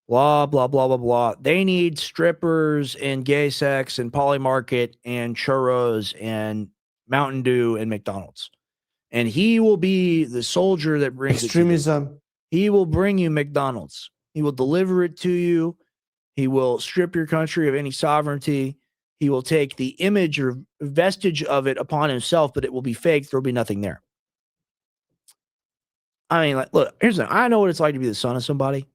Blah, blah, blah, blah, blah. They need strippers and gay sex and Polymarket and churros and Mountain Dew and McDonald's. And he will be the soldier that brings extremism. He will bring you McDonald's. He will deliver it to you. He will strip your country of any sovereignty. He will take the image or vestige of it upon himself, but it will be fake. There will be nothing there. I mean, look, here's the thing. I know what it's like to be the son of somebody.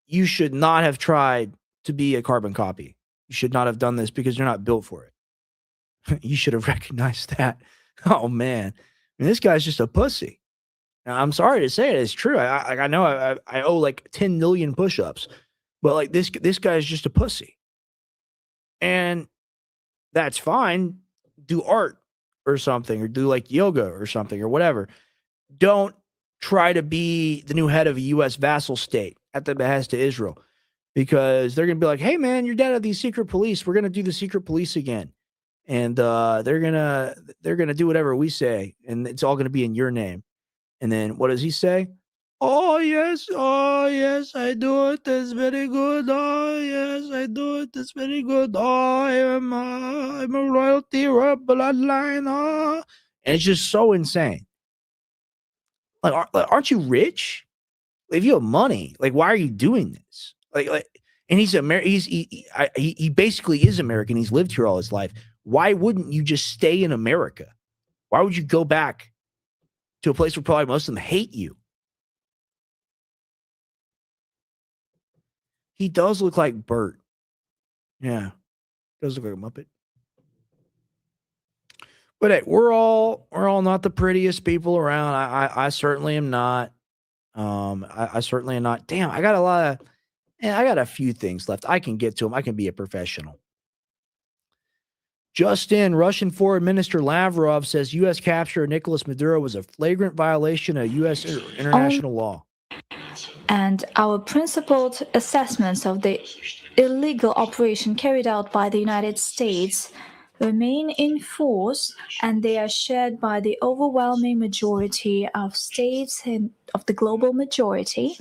You should not have tried to be a carbon copy. You should not have done this because you're not built for it. You should have recognized that. Oh, man. I mean, this guy's just a pussy. Now, I'm sorry to say it. It's true. I know I owe like 10 million push-ups, but like this guy is just a pussy. And that's fine. Do art or something, or do like yoga or something or whatever. Don't try to be the new head of a U.S. vassal state at the behest of Israel, because they're going to be like, hey, man, you're dead of these secret police. We're going to do the secret police again. And they're gonna do whatever we say, and it's all gonna be in your name. And then what does he say? Oh yes, I do it. It's very good. Oh yes, I do it. It's very good. Oh, I'm a royalty, royal bloodline. Oh, and it's just so insane. Like, aren't you rich? If you have money, like, why are you doing this? And he's he basically is American. He's lived here all his life. Why wouldn't you just stay in America? Why would you go back to a place where probably most of them hate you? He does look like Bert. Yeah, does look like a Muppet. But hey, we're all not the prettiest people around. I certainly am not. I certainly am not. Damn, I got a few things left. I can get to them. I can be a professional. Just in, Russian Foreign Minister Lavrov says U.S. capture of Nicolas Maduro was a flagrant violation of U.S. international law. And our principled assessments of the illegal operation carried out by the United States remain in force, and they are shared by the overwhelming majority of states of the global majority,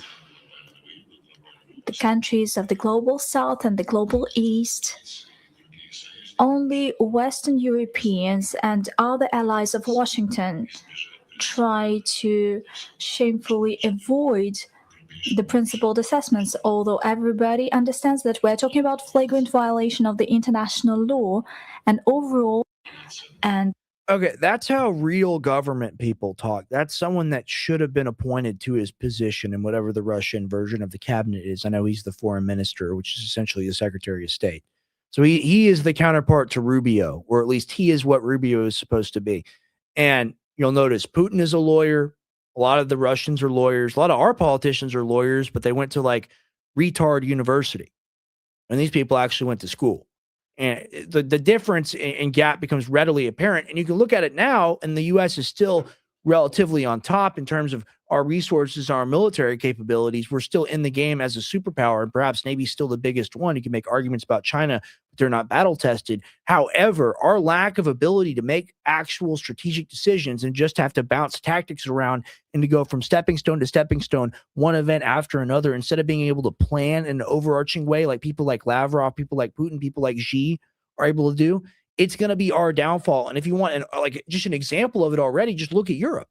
the countries of the global south and the global east. Only Western Europeans and other allies of Washington try to shamefully avoid the principled assessments, although everybody understands that we're talking about flagrant violation of the international law and overall. And okay, that's how real government people talk. That's someone that should have been appointed to his position in whatever the Russian version of the cabinet is. I know he's the foreign minister, which is essentially the Secretary of State. So he is the counterpart to Rubio, or at least he is what Rubio is supposed to be. And you'll notice Putin is a lawyer. A lot of the Russians are lawyers. A lot of our politicians are lawyers, but they went to like retard university. And these people actually went to school. And the difference in gap becomes readily apparent. And you can look at it now, and the U.S. is still relatively on top in terms of our resources, our military capabilities. We're still in the game as a superpower, and perhaps Navy's still the biggest one. You can make arguments about China, but they're not battle tested. However, our lack of ability to make actual strategic decisions and just have to bounce tactics around and to go from stepping stone to stepping stone, one event after another, instead of being able to plan in an overarching way like people like Lavrov, people like Putin, people like Xi are able to do, it's going to be our downfall. And if you want just an example of it already, just look at Europe.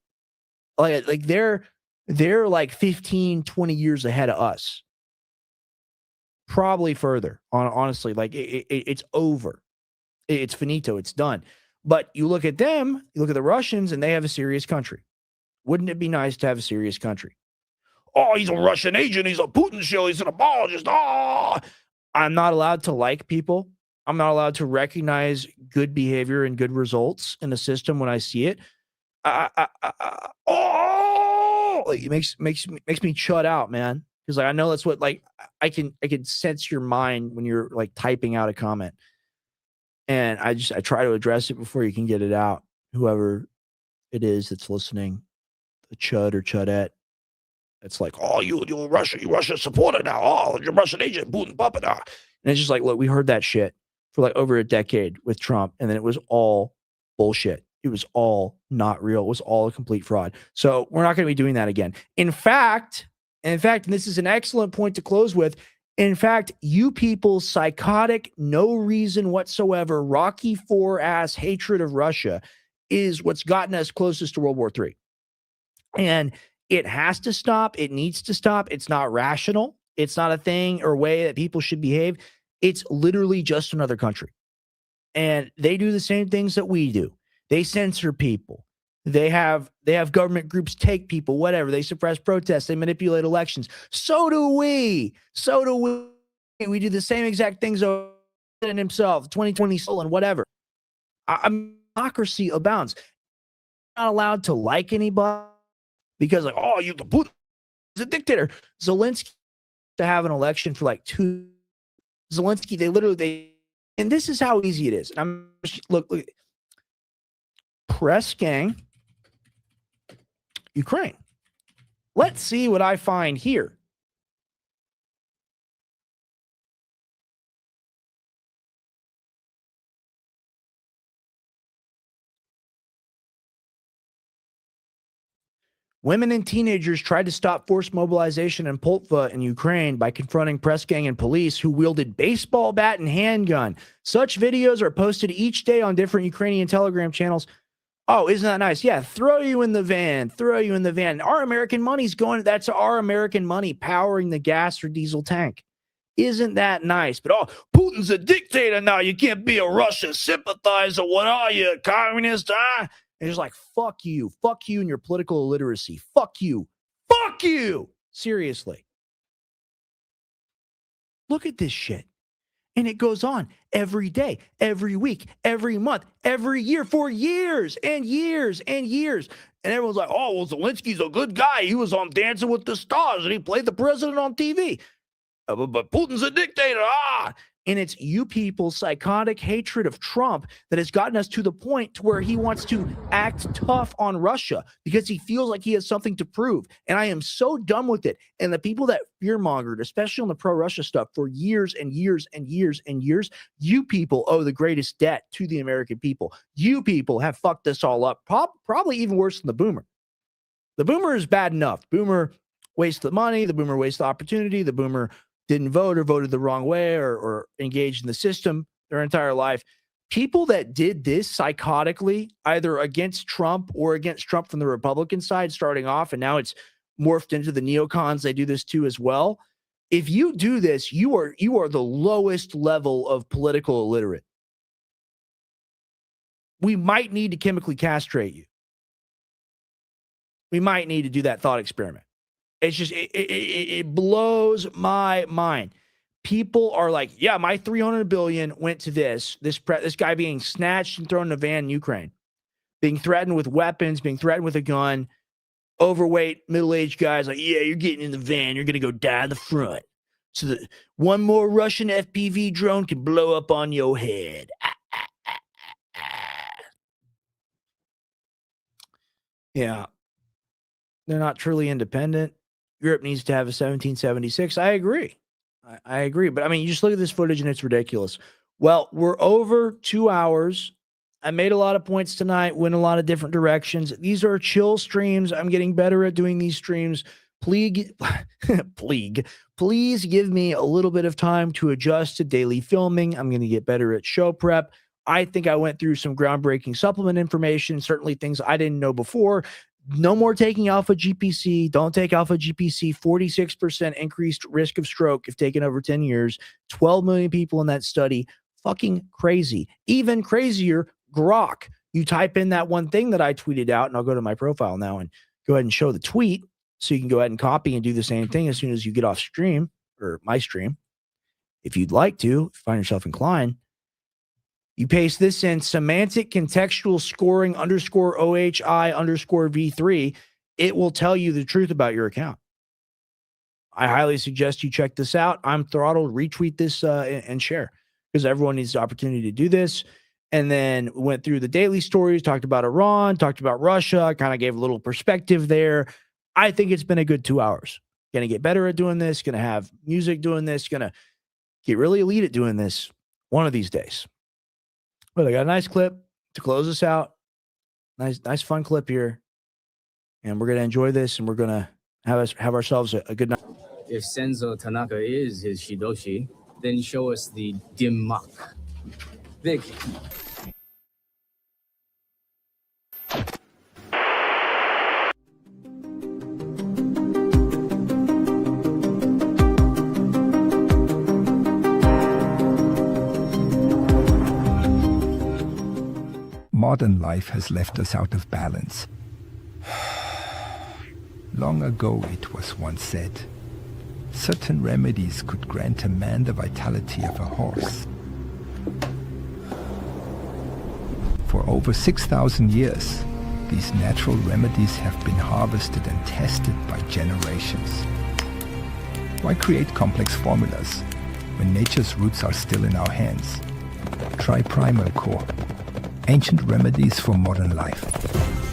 Like they're like 15, 20 years ahead of us. Probably further, honestly. Like it's over. It's finito. It's done. But you look at them, you look at the Russians, and they have a serious country. Wouldn't it be nice to have a serious country? Oh, he's a Russian agent. He's a Putin shill. He's an apologist. Oh, I'm not allowed to like people. I'm not allowed to recognize good behavior and good results in the system when I see it. It makes me shut out, man. Because I know that's what I can sense your mind when you're like typing out a comment, and I try to address it before you can get it out. Whoever it is that's listening, the chud or chudette, it's like, oh, you Russia supporter now. Oh, you're Russian agent, Putin puppet now. And it's just like, look, we heard that shit for like over a decade with Trump, and then it was all bullshit. It was all not real. It was all a complete fraud. So we're not going to be doing that again. In fact, and this is an excellent point to close with. In fact, you people's psychotic, no reason whatsoever, Rocky IV ass hatred of Russia is what's gotten us closest to World War III. And it has to stop. It needs to stop. It's not rational. It's not a thing or way that people should behave. It's literally just another country. And they do the same things that we do. They censor people. They have government groups take people, whatever. They suppress protests. They manipulate elections. So do we. We do the same exact things over in himself, 2020 stolen, whatever. Democracy abounds. Not allowed to like anybody because like, oh, you the Putin is a dictator. Zelensky to have an election for like 2. Zelensky, they And this is how easy it is. Look, press gang, Ukraine. Let's see what I find here. Women and teenagers tried to stop forced mobilization in Poltva in Ukraine by confronting press gang and police who wielded baseball bat and handgun. Such videos are posted each day on different Ukrainian Telegram channels. Oh, isn't that nice? Yeah, throw you in the van, throw you in the van. Our American money's going, that's our American money powering the gas or diesel tank. Isn't that nice? But oh, Putin's a dictator now. You can't be a Russian sympathizer. What are you, a communist? Huh? And it's like, fuck you and your political illiteracy. Fuck you. Seriously. Look at this shit. And it goes on every day, every week, every month, every year for years and years and years. And everyone's like, oh, well, Zelensky's a good guy. He was on Dancing with the Stars and he played the president on TV. But Putin's a dictator. And it's you people's psychotic hatred of Trump that has gotten us to the point to where he wants to act tough on Russia because he feels like he has something to prove. And I am so done with it. And the people that fear-mongered, especially on the pro-Russia stuff for years and years and years and years, you people owe the greatest debt to the American people. You people have fucked this all up, probably even worse than the boomer. The boomer is bad enough. Boomer wastes the money. The boomer wastes the opportunity. The boomer didn't vote or voted the wrong way or engaged in the system their entire life. People that did this psychotically, either against Trump or against Trump from the Republican side starting off, and now it's morphed into the neocons, they do this too as well. If you do this, you are the lowest level of political illiterate. We might need to chemically castrate you. We might need to do that thought experiment. It's just, it blows my mind. People are like, yeah, my $300 billion went to this guy being snatched and thrown in a van in Ukraine, being threatened with weapons, being threatened with a gun, overweight, middle-aged guys like, yeah, you're getting in the van. You're going to go die in the front. So that one more Russian FPV drone can blow up on your head. Yeah. They're not truly independent. Europe needs to have a 1776. I agree. I agree. But I mean, you just look at this footage and it's ridiculous. Well, we're over 2 hours. I made a lot of points tonight, went a lot of different directions. These are chill streams. I'm getting better at doing these streams. Please give me a little bit of time to adjust to daily filming. I'm going to get better at show prep. I think I went through some groundbreaking supplement information, certainly things I didn't know before. No more taking alpha GPC. Don't take alpha GPC. 46% increased risk of stroke if taken over 10 years. 12 million people in that study. Fucking crazy. Even crazier, Grok. You type in that one thing that I tweeted out, and I'll go to my profile now and go ahead and show the tweet so you can go ahead and copy and do the same thing as soon as you get off stream or my stream. If you'd like to, find yourself inclined. You paste this in semantic contextual scoring _OHI _V3. It will tell you the truth about your account. I highly suggest you check this out. I'm throttled. Retweet this and share because everyone needs the opportunity to do this. And then we went through the daily stories, talked about Iran, talked about Russia, kind of gave a little perspective there. I think it's been a good 2 hours. Going to get better at doing this. Going to have music doing this. Going to get really elite at doing this one of these days. But I got a nice clip to close us out. Nice fun clip here. And we're going to enjoy this and we're going to have ourselves a good night. If Senzo Tanaka is his Shidoshi, then show us the Dimmak. Vic. Modern life has left us out of balance. Long ago it was once said, certain remedies could grant a man the vitality of a horse. For over 6,000 years, these natural remedies have been harvested and tested by generations. Why create complex formulas when nature's roots are still in our hands? Try Primal Core. Ancient remedies for modern life.